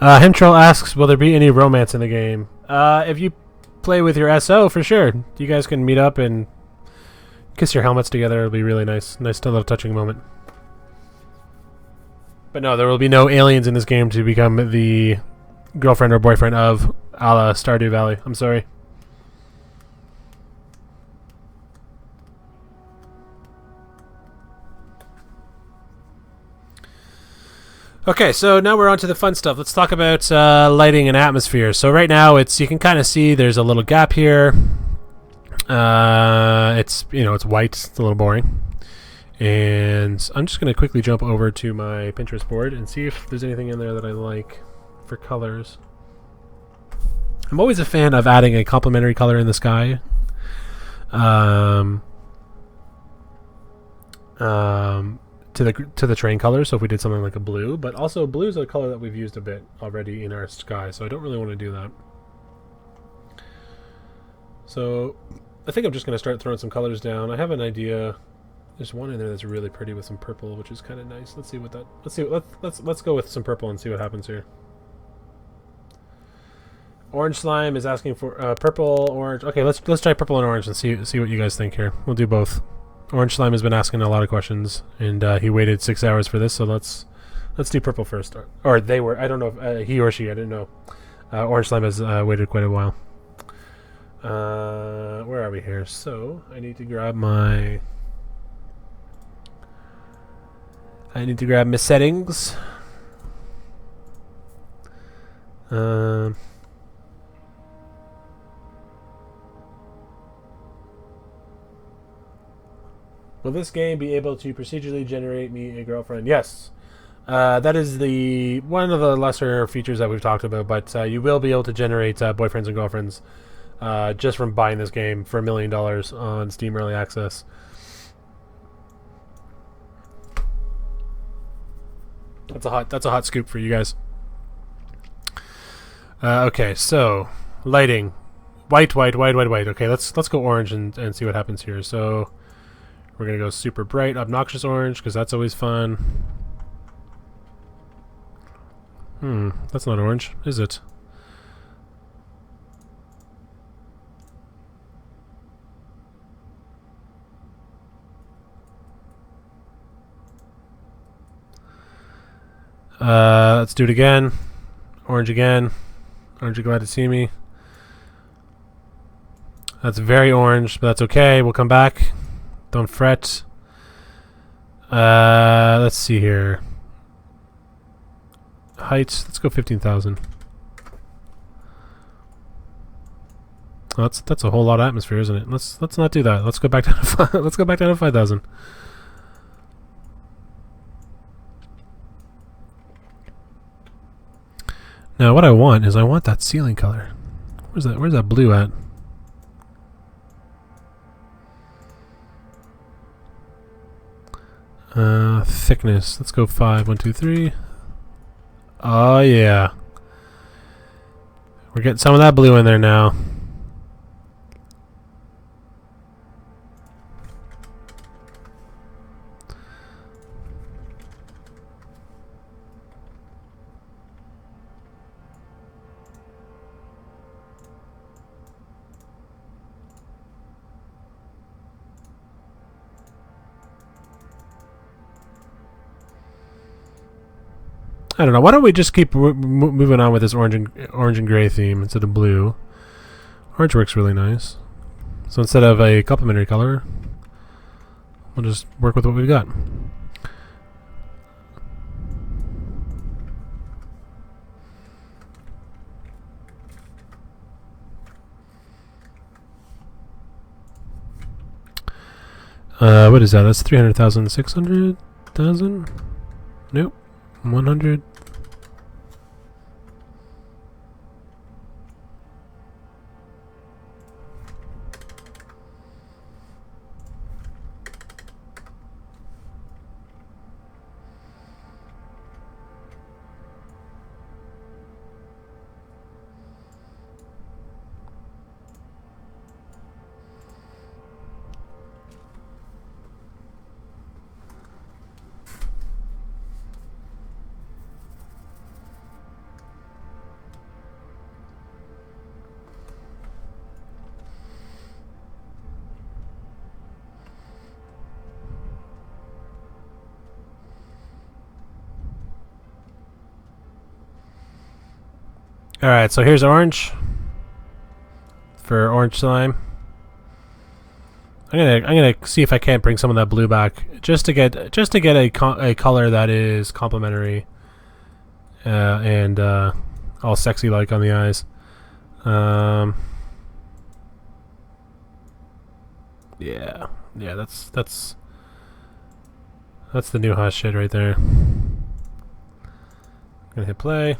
Hemtroll asks, will there be any romance in the game? If you play with your SO, for sure. You guys can meet up and kiss your helmets together. It'll be really nice. Nice little touching moment. But no, there will be no aliens in this game to become the girlfriend or boyfriend of a la Stardew Valley. I'm sorry. Okay, so now we're on to the fun stuff. Let's talk about lighting and atmosphere. So right now, you can kind of see there's a little gap here. It's white. It's a little boring. And I'm just going to quickly jump over to my Pinterest board and see if there's anything in there that I like for colors. I'm always a fan of adding a complementary color in the sky. To the terrain color, so if we did something like a blue, but also blue is a color that we've used a bit already in our sky, so I don't really want to do that. So I think I'm just going to start throwing some colors down. I have an idea. There's one in there that's really pretty with some purple, which is kind of nice. Let's see what that. Let's go with some purple and see what happens here. Orange Slime is asking for purple, orange. Okay, let's try purple and orange and see what you guys think here. We'll do both. Orange Slime has been asking a lot of questions, and he waited 6 hours for this, so let's do purple first. Or they were. I don't know if he or she. I didn't know. Orange Slime has waited quite a while. Where are we here? So I need to grab my settings. Will this game be able to procedurally generate me a girlfriend? Yes. That is one of the lesser features that we've talked about, but you will be able to generate boyfriends and girlfriends just from buying this game for $1 million on Steam Early Access. That's a hot scoop for you guys. Okay, so lighting, white. Okay, let's go orange and see what happens here. So we're gonna go super bright, obnoxious orange because that's always fun. That's not orange, is it? Let's do it again. Orange again. Aren't you glad to see me? That's very orange, but that's okay. We'll come back. Don't fret. Let's see here. Height. Let's go 15,000. Well, that's a whole lot of atmosphere, isn't it? Let's not do that. Let's go back down to let's go back down to 5,000. Now what I want is I want that ceiling color. Where's that blue at? Thickness. Let's go 5. 1, 2, 3. Oh yeah. We're getting some of that blue in there now. I don't know. Why don't we just keep moving on with this orange and gray theme instead of blue? Orange works really nice. So instead of a complementary color, we'll just work with what we've got. What is that? That's 300,000, 600,000? Nope. 100. Alright, so here's orange for orange slime. I'm gonna see if I can't bring some of that blue back just to get a color that is complementary and all sexy like on the eyes. Yeah, that's the new hot shit right there. Gonna hit play.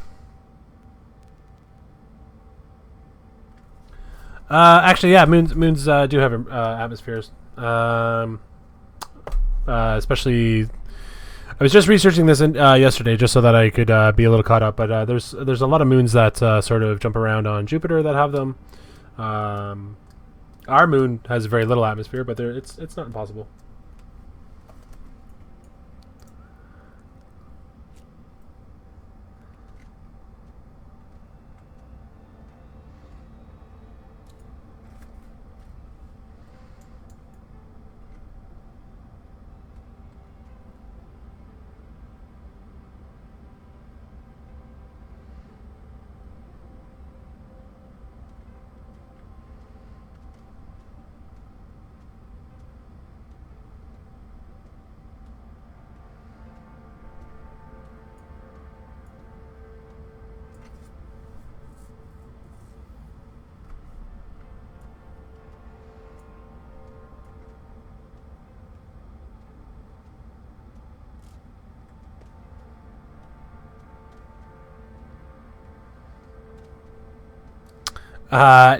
Actually, yeah, moons do have atmospheres. Especially, I was just researching this yesterday just so that I could be a little caught up. But there's a lot of moons that sort of jump around on Jupiter that have them. Our moon has very little atmosphere, but it's not impossible.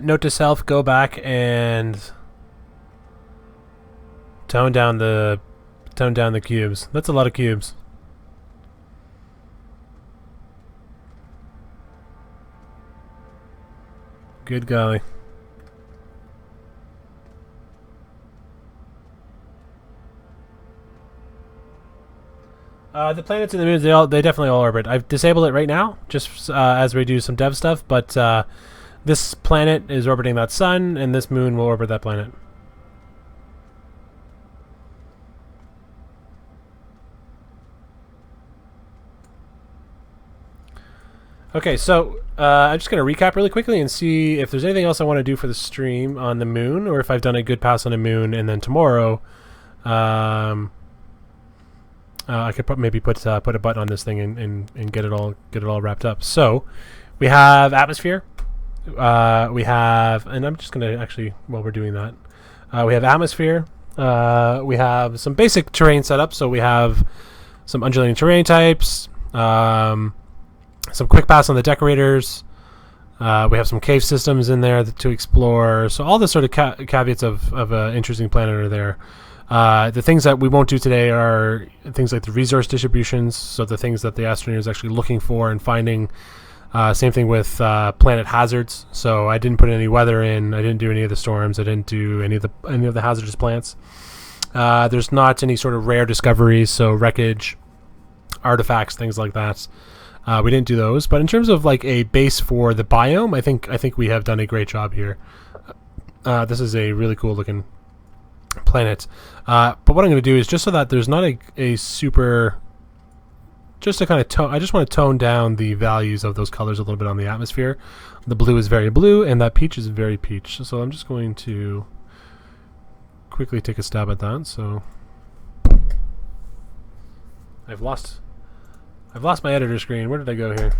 Note to self: go back and tone down the cubes. That's a lot of cubes. Good golly. The planets and the moons, they definitely all orbit. I've disabled it right now, just as we do some dev stuff, but this planet is orbiting that sun, and this moon will orbit that planet. Okay, so I'm just going to recap really quickly and see if there's anything else I want to do for the stream on the moon, or if I've done a good pass on the moon, and then tomorrow I could maybe put a button on this thing and get it all wrapped up. So we have atmosphere. We have, and I'm just going to actually, while we're doing that, we have atmosphere. We have some basic terrain setup. So we have some undulating terrain types, some quick pass on the decorators. We have some cave systems in there to explore. So all the sort of caveats of an interesting planet are there. The things that we won't do today are things like the resource distributions. So the things that the Astroneer is actually looking for and finding. Same thing with planet hazards. So I didn't put any weather in. I didn't do any of the storms. I didn't do any of the hazardous plants. There's not any sort of rare discoveries. So wreckage, artifacts, things like that. We didn't do those. But in terms of like a base for the biome, I think we have done a great job here. This is a really cool looking planet. But what I'm going to do is just so that there's not a super... Just to kind of I just want to tone down the values of those colors a little bit on the atmosphere. The blue is very blue, and that peach is very peach. So I'm just going to quickly take a stab at that. So I've lost my editor screen. Where did I go here?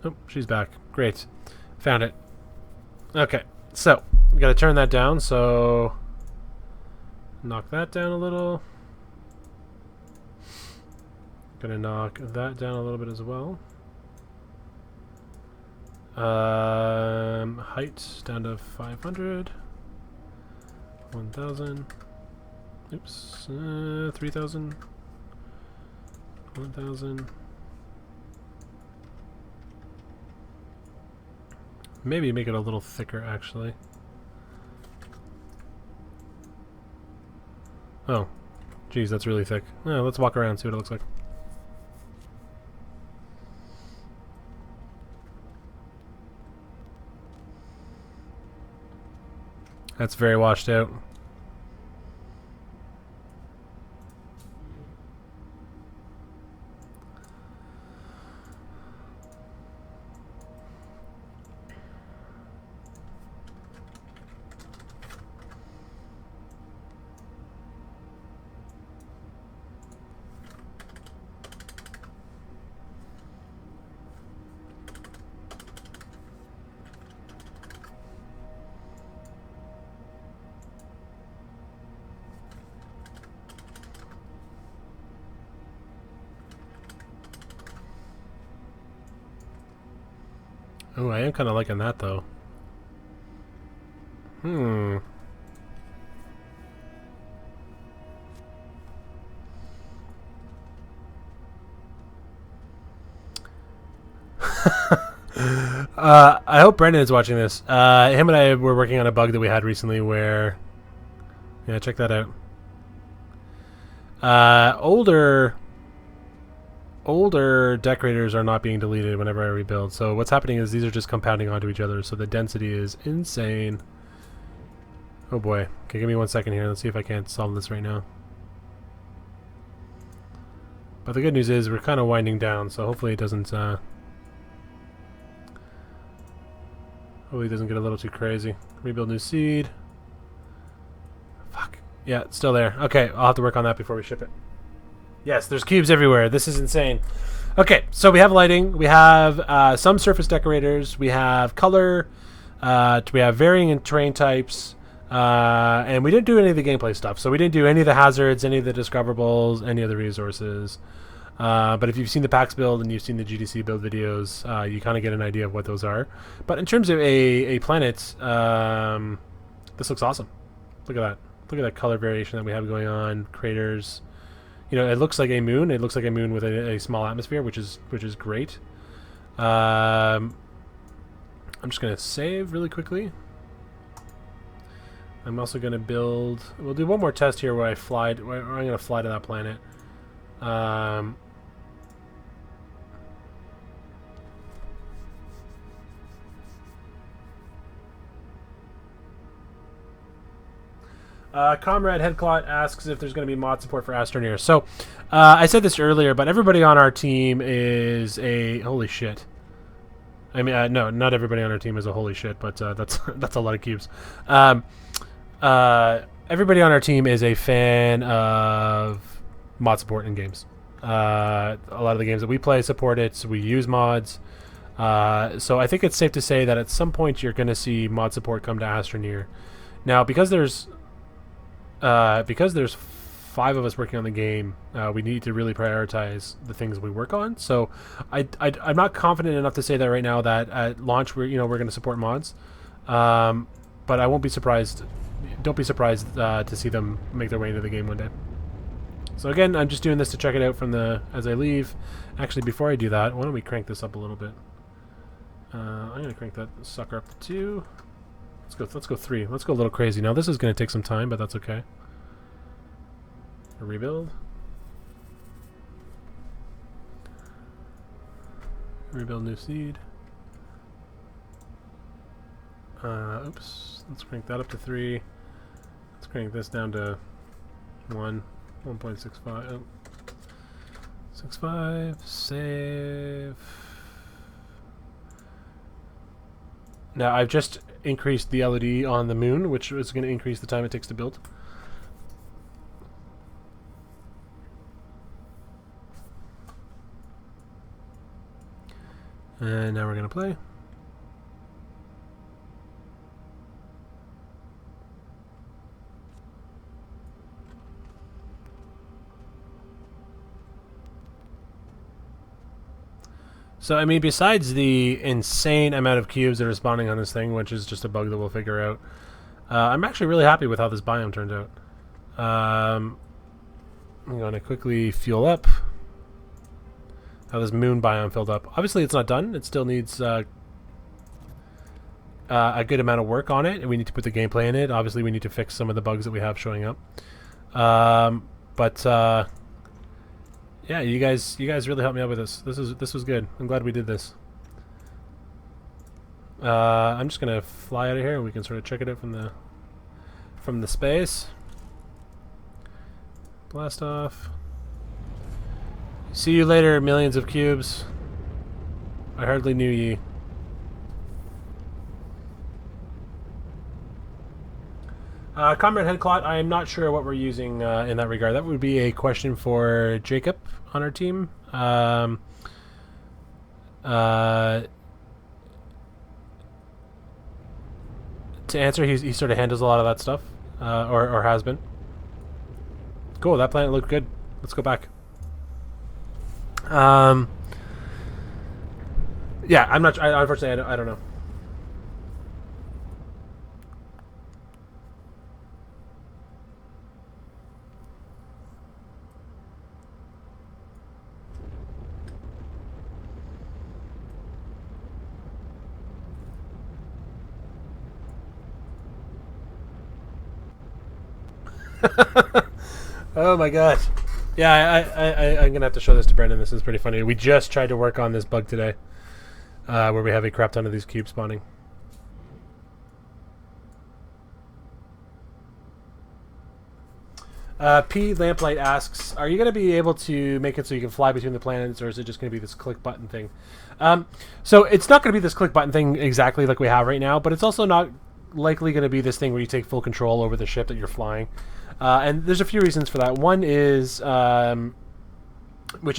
Oh, she's back. Great. Found it. Okay. So, we got to turn that down, so knock that down a little. Gonna knock that down a little bit as well. Height down to 500. 1,000. Oops. 3,000. 1,000. Maybe make it a little thicker, actually. Oh. Geez, that's really thick. Yeah, let's walk around and see what it looks like. That's very washed out. Oh, I am kind of liking that, though. I hope Brendan is watching this. Him and I were working on a bug that we had recently where... Yeah, check that out. Older decorators are not being deleted whenever I rebuild. So what's happening is these are just compounding onto each other. So the density is insane. Oh boy. Okay, give me 1 second here. Let's see if I can't solve this right now. But the good news is we're kind of winding down. So hopefully it doesn't... hopefully it doesn't get a little too crazy. Rebuild new seed. Fuck. Yeah, it's still there. Okay, I'll have to work on that before we ship it. Yes, there's cubes everywhere. This is insane. Okay, so we have lighting. We have some surface decorators. We have color. We have varying in terrain types. And we didn't do any of the gameplay stuff. So we didn't do any of the hazards, any of the discoverables, any of the resources. But if you've seen the PAX build and you've seen the GDC build videos, you kind of get an idea of what those are. But in terms of a planet, this looks awesome. Look at that. Look at that color variation that we have going on. Craters. You know, it looks like a moon. It looks like a moon with a small atmosphere, which is great. I'm just gonna save really quickly. I'm also gonna build. We'll do one more test here where I'm gonna fly to that planet. Comrade Headclot asks if there's going to be mod support for Astroneer. So, I said this earlier, but everybody on our team is a... Holy shit. I mean, no, not everybody on our team is a holy shit, but that's a lot of cubes. Everybody on our team is a fan of mod support in games. A lot of the games that we play support it, so we use mods. So I think it's safe to say that at some point you're going to see mod support come to Astroneer. Now, because there's 5 of us working on the game, we need to really prioritize the things we work on. So I'm not confident enough to say that right now that at launch we're going to support mods. But I won't be surprised. Don't be surprised to see them make their way into the game one day. So again, I'm just doing this to check it out as I leave. Actually, before I do that, why don't we crank this up a little bit? I'm gonna crank that sucker up to 2. Let's go 3. Let's go a little crazy. Now this is gonna take some time, but that's okay. A rebuild. Rebuild new seed. Oops. Let's crank that up to 3. Let's crank this down to 1.65. Oh. 65. Save. Now I've just increased the LED on the moon, which is going to increase the time it takes to build. And now we're going to play. So, I mean, besides the insane amount of cubes that are spawning on this thing, which is just a bug that we'll figure out, I'm actually really happy with how this biome turned out. I'm going to quickly fuel up. How this moon biome filled up. Obviously, it's not done. It still needs a good amount of work on it, and we need to put the gameplay in it. Obviously, we need to fix some of the bugs that we have showing up. Yeah, you guys really helped me out with this. This was good. I'm glad we did this. I'm just gonna fly out of here and we can sort of check it out from the space. Blast off. See you later, millions of cubes. I hardly knew ye. Comrade Headclot, I am not sure what we're using in that regard. That would be a question for Jacob on our team. To answer, he sort of handles a lot of that stuff, or has been. Cool, that planet looked good. Let's go back. Yeah, I'm not. Unfortunately, I don't know. Oh my gosh. Yeah, I'm gonna have to show this to Brendan. This is pretty funny. We just tried to work on this bug today, where we have a crap ton of these cubes spawning. P Lamplight asks, are you going to be able to make it so you can fly between the planets, or is it just going to be this click button thing? So it's not going to be this click button thing exactly like we have right now, but it's also not likely going to be this thing where you take full control over the ship that you're flying. And there's a few reasons for that. One is, which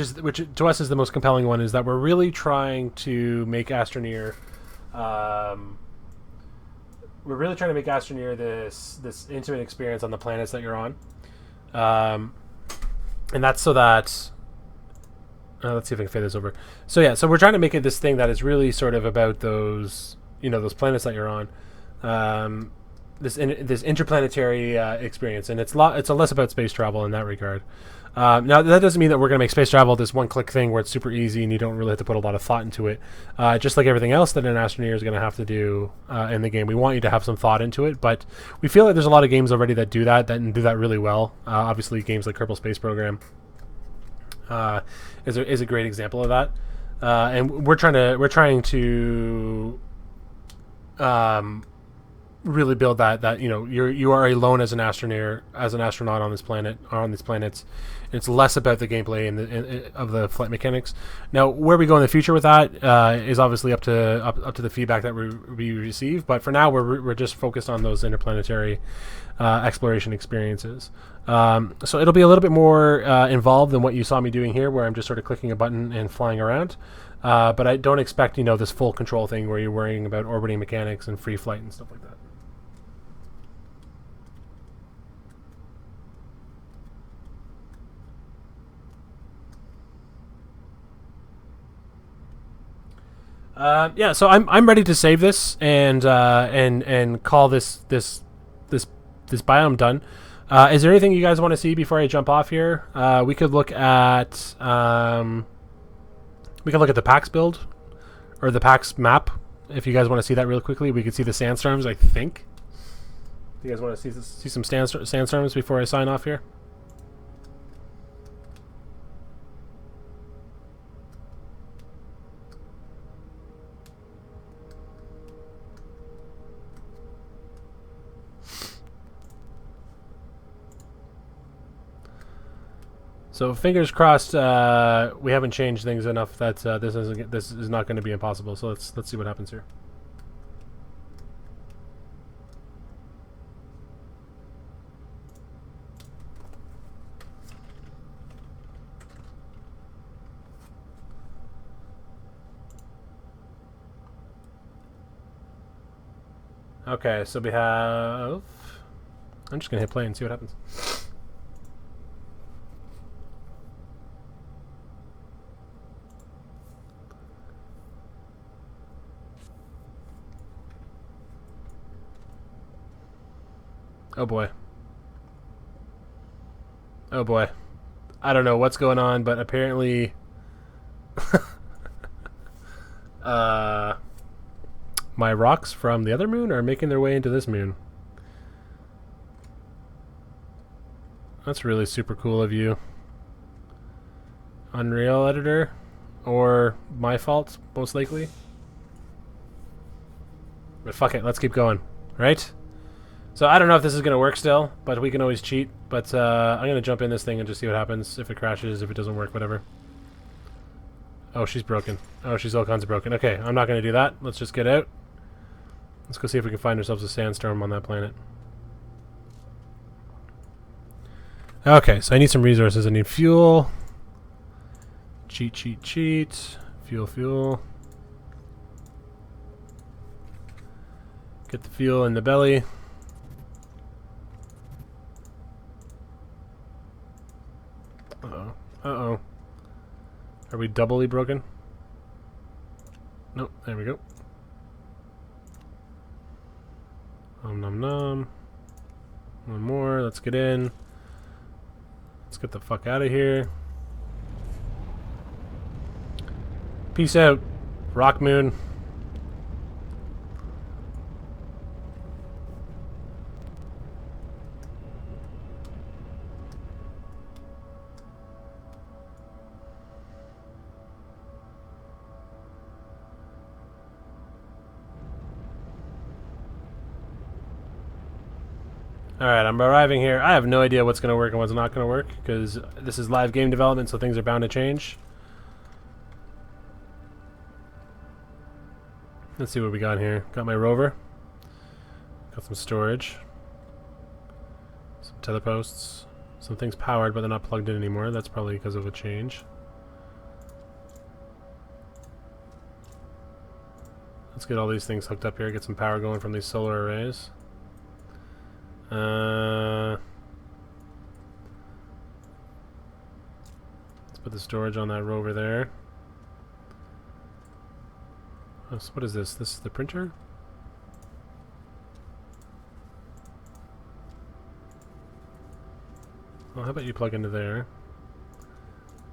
to us is the most compelling one, is that we're really trying to make Astroneer, this intimate experience on the planets that you're on. And that's so that let's see if I can fade this over. So yeah, so we're trying to make it this thing that is really sort of about those, those planets that you're on, this interplanetary experience, and it's less about space travel in that regard. Now that doesn't mean that we're going to make space travel this one-click thing where it's super easy and you don't really have to put a lot of thought into it. Just like everything else that an Astroneer is going to have to do in the game, we want you to have some thought into it. But we feel like there's a lot of games already that do that and do that really well. Obviously, games like Kerbal Space Program is a great example of that. And we're trying to really build that you are alone as an astronaut on this planet or on these planets. It's less about the gameplay and of the flight mechanics. Now, where we go in the future with that is obviously up to the feedback that we receive. But for now, we're just focused on those interplanetary exploration experiences. So it'll be a little bit more involved than what you saw me doing here, where I'm just sort of clicking a button and flying around. But I don't expect this full control thing where you're worrying about orbiting mechanics and free flight and stuff like that. Yeah, so I'm ready to save this and call this biome done. Is there anything you guys want to see before I jump off here? We could look at the PAX build or the PAX map. If you guys want to see that real quickly, we could see the sandstorms. I think. You guys want to see some sandstorms before I sign off here? So fingers crossed, we haven't changed things enough that this is not going to be impossible. So let's see what happens here. Okay, so we have. I'm just gonna hit play and see what happens. Oh boy. Oh boy. I don't know what's going on, but apparently my rocks from the other moon are making their way into this moon. That's really super cool of you. Unreal editor, or my fault, most likely. But fuck it, let's keep going, right? So I don't know if this is going to work still, but we can always cheat. But I'm going to jump in this thing and just see what happens. If it crashes, if it doesn't work, whatever. Oh, she's broken. Oh, she's all kinds of broken. Okay, I'm not going to do that. Let's just get out. Let's go see if we can find ourselves a sandstorm on that planet. Okay, so I need some resources. I need fuel. Cheat. Fuel. Get the fuel in the belly. Uh-oh. Are we doubly broken? Nope, there we go. Nom nom. One more, let's get in. Let's get the fuck out of here. Peace out, Rock Moon. Alright, I'm arriving here. I have no idea what's going to work and what's not going to work, because this is live game development, so things are bound to change. Let's see what we got here. Got my rover. Got some storage. Some teleposts. Some things powered, but they're not plugged in anymore. That's probably because of a change. Let's get all these things hooked up here. Get some power going from these solar arrays. Let's put the storage on that rover there. Oh, so what is this? This is the printer? Well, how about you plug into there?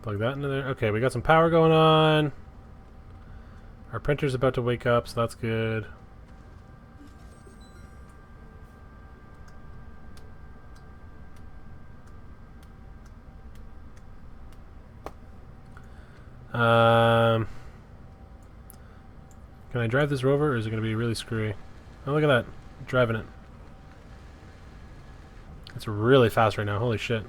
Plug that into there. Okay, we got some power going on. Our printer's about to wake up, so that's good. Can I drive this rover, or is it going to be really screwy? Oh, look at that. driving it. It's really fast right now. Holy shit.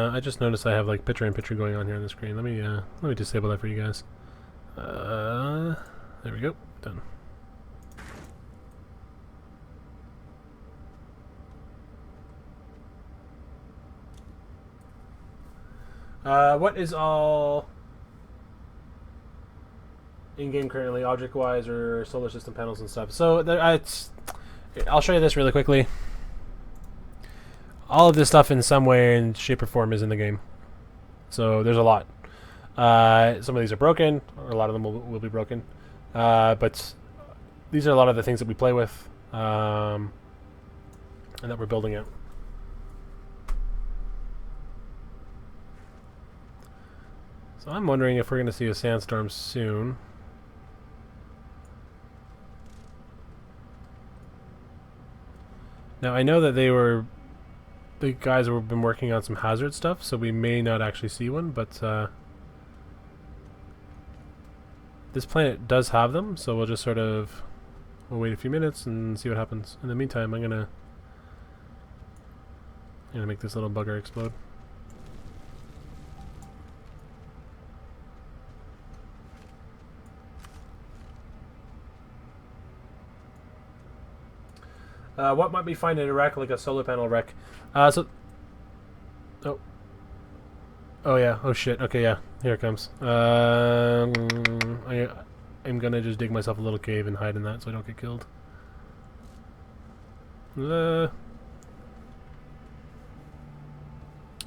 I just noticed I have like picture-in-picture going on here on the screen. Let me disable that for you guys. There we go. Done. What is all in-game currently, object-wise or solar system panels and stuff? So I'll show you this really quickly. All of this stuff in some way, in shape or form, is in the game. So there's a lot. Some of these are broken, or a lot of them will be broken. But these are a lot of the things that we play with, and that we're building out. So I'm wondering if we're going to see a sandstorm soon. Now I know that the guys have been working on some hazard stuff, so we may not actually see one, but this planet does have them, so we'll just we'll wait a few minutes and see what happens. In the meantime, I'm gonna make this little bugger explode. What might we find in a wreck, like a solar panel wreck? Oh yeah. Oh shit. Okay, yeah. Here it comes. I'm gonna just dig myself a little cave and hide in that so I don't get killed.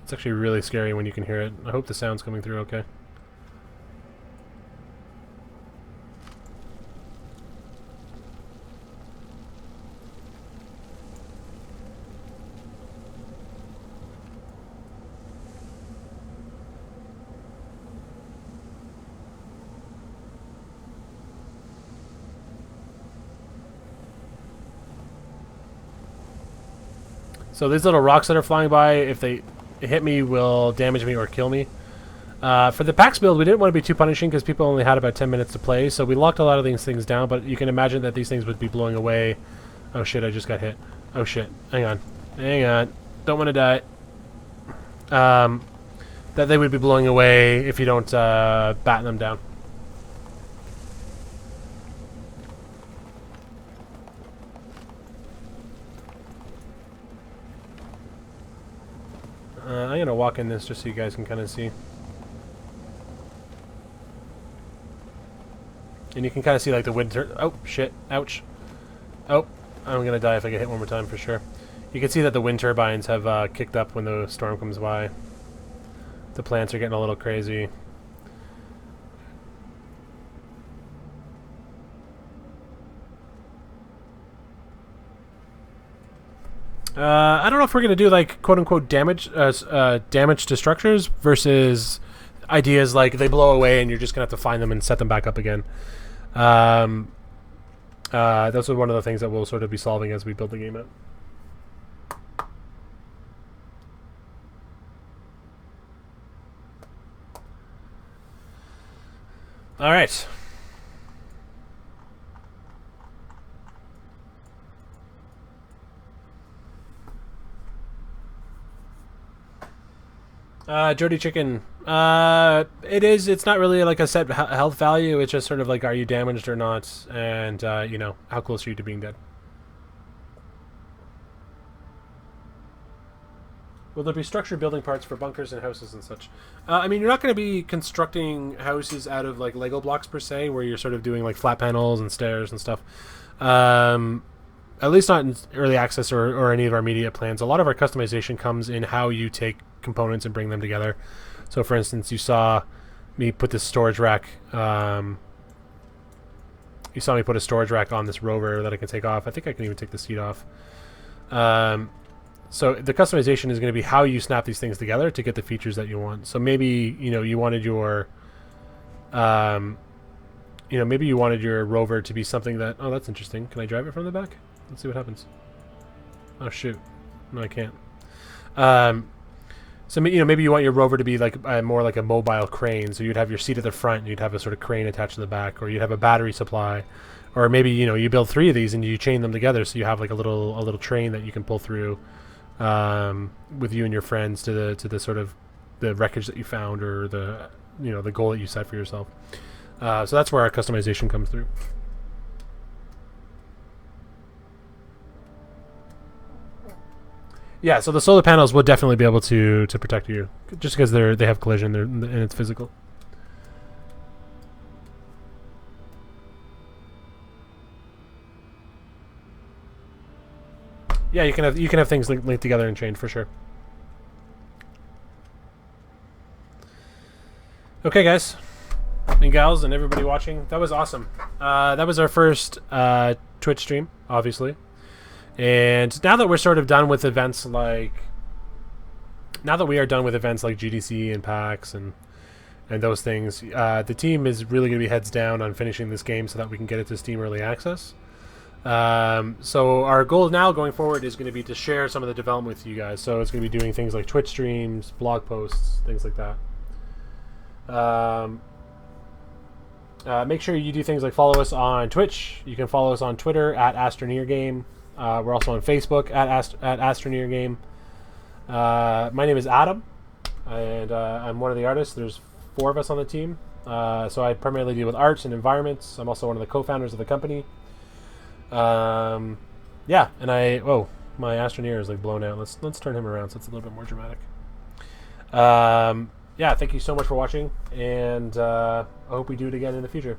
It's actually really scary when you can hear it. I hope the sound's coming through okay. So these little rocks that are flying by, if they hit me, will damage me or kill me. For the PAX build, we didn't want to be too punishing because people only had about 10 minutes to play, so we locked a lot of these things down, but you can imagine that these things would be blowing away. Oh shit, I just got hit. Oh shit. Hang on. Hang on. Don't want to die. That they would be blowing away if you don't batten them down. I'm going to walk in this just so you guys can kind of see. And you can kind of see like the wind turn. Oh, shit. Ouch. Oh, I'm going to die if I get hit one more time for sure. You can see that the wind turbines have kicked up when the storm comes by. The plants are getting a little crazy. I don't know if we're going to do like quote-unquote damage to structures versus ideas like they blow away and you're just going to have to find them and set them back up again. Those are one of the things that we'll sort of be solving as we build the game out. All right. Jody Chicken. It's not really like a set health value. It's just sort of like, are you damaged or not? And, you know, how close are you to being dead? Will there be structure building parts for bunkers and houses and such? I mean, you're not going to be constructing houses out of like Lego blocks per se, where you're sort of doing like flat panels and stairs and stuff. At least not in early access or any of our immediate plans. A lot of our customization comes in how you take components and bring them together. So for instance, you saw me put this storage rack on this rover that I can take off. I think I can even take the seat off. So the customization is going to be how you snap these things together to get the features that you want. So maybe, you know, you wanted your maybe you wanted your rover to be something that, oh, that's interesting. Can I drive it from the back? Let's see what happens. Oh shoot. No, I can't. So maybe you want your rover to be like more like a mobile crane. So you'd have your seat at the front, and you'd have a sort of crane attached to the back, or you'd have a battery supply, or maybe you build 3 of these and you chain them together, so you have like a little train that you can pull through with you and your friends to the sort of the wreckage that you found, or the goal that you set for yourself. So that's where our customization comes through. Yeah, so the solar panels would definitely be able to protect you, just because they have collision, and it's physical. Yeah, you can have things linked together and chained for sure. Okay, guys and gals and everybody watching, that was awesome. That was our first Twitch stream, obviously. And now that we're sort of done with events like GDC and PAX and those things, the team is really going to be heads down on finishing this game so that we can get it to Steam Early Access. So our goal now going forward is going to be to share some of the development with you guys. So it's going to be doing things like Twitch streams, blog posts, things like that. Make sure you do things like follow us on Twitch. You can follow us on Twitter at Astroneergame. We're also on Facebook at Astroneergame. My name is Adam, and I'm one of the artists. There's 4 of us on the team. So I primarily deal with arts and environments. I'm also one of the co-founders of the company. Yeah, and my Astroneer is like blown out. Let's turn him around so it's a little bit more dramatic. Yeah, thank you so much for watching, and I hope we do it again in the future.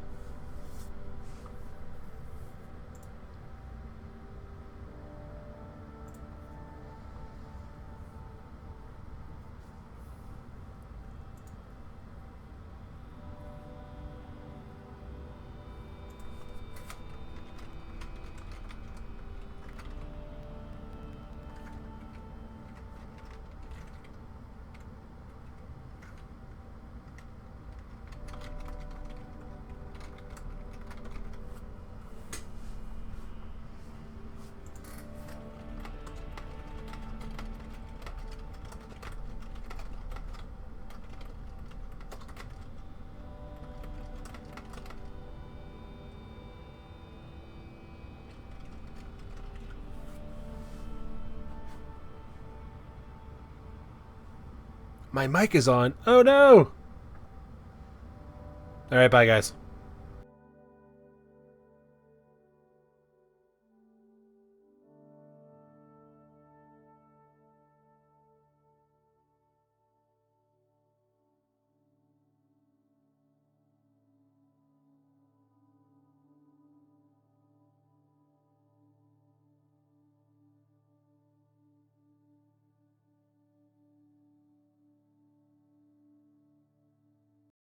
My mic is on. Oh no! Alright, bye guys.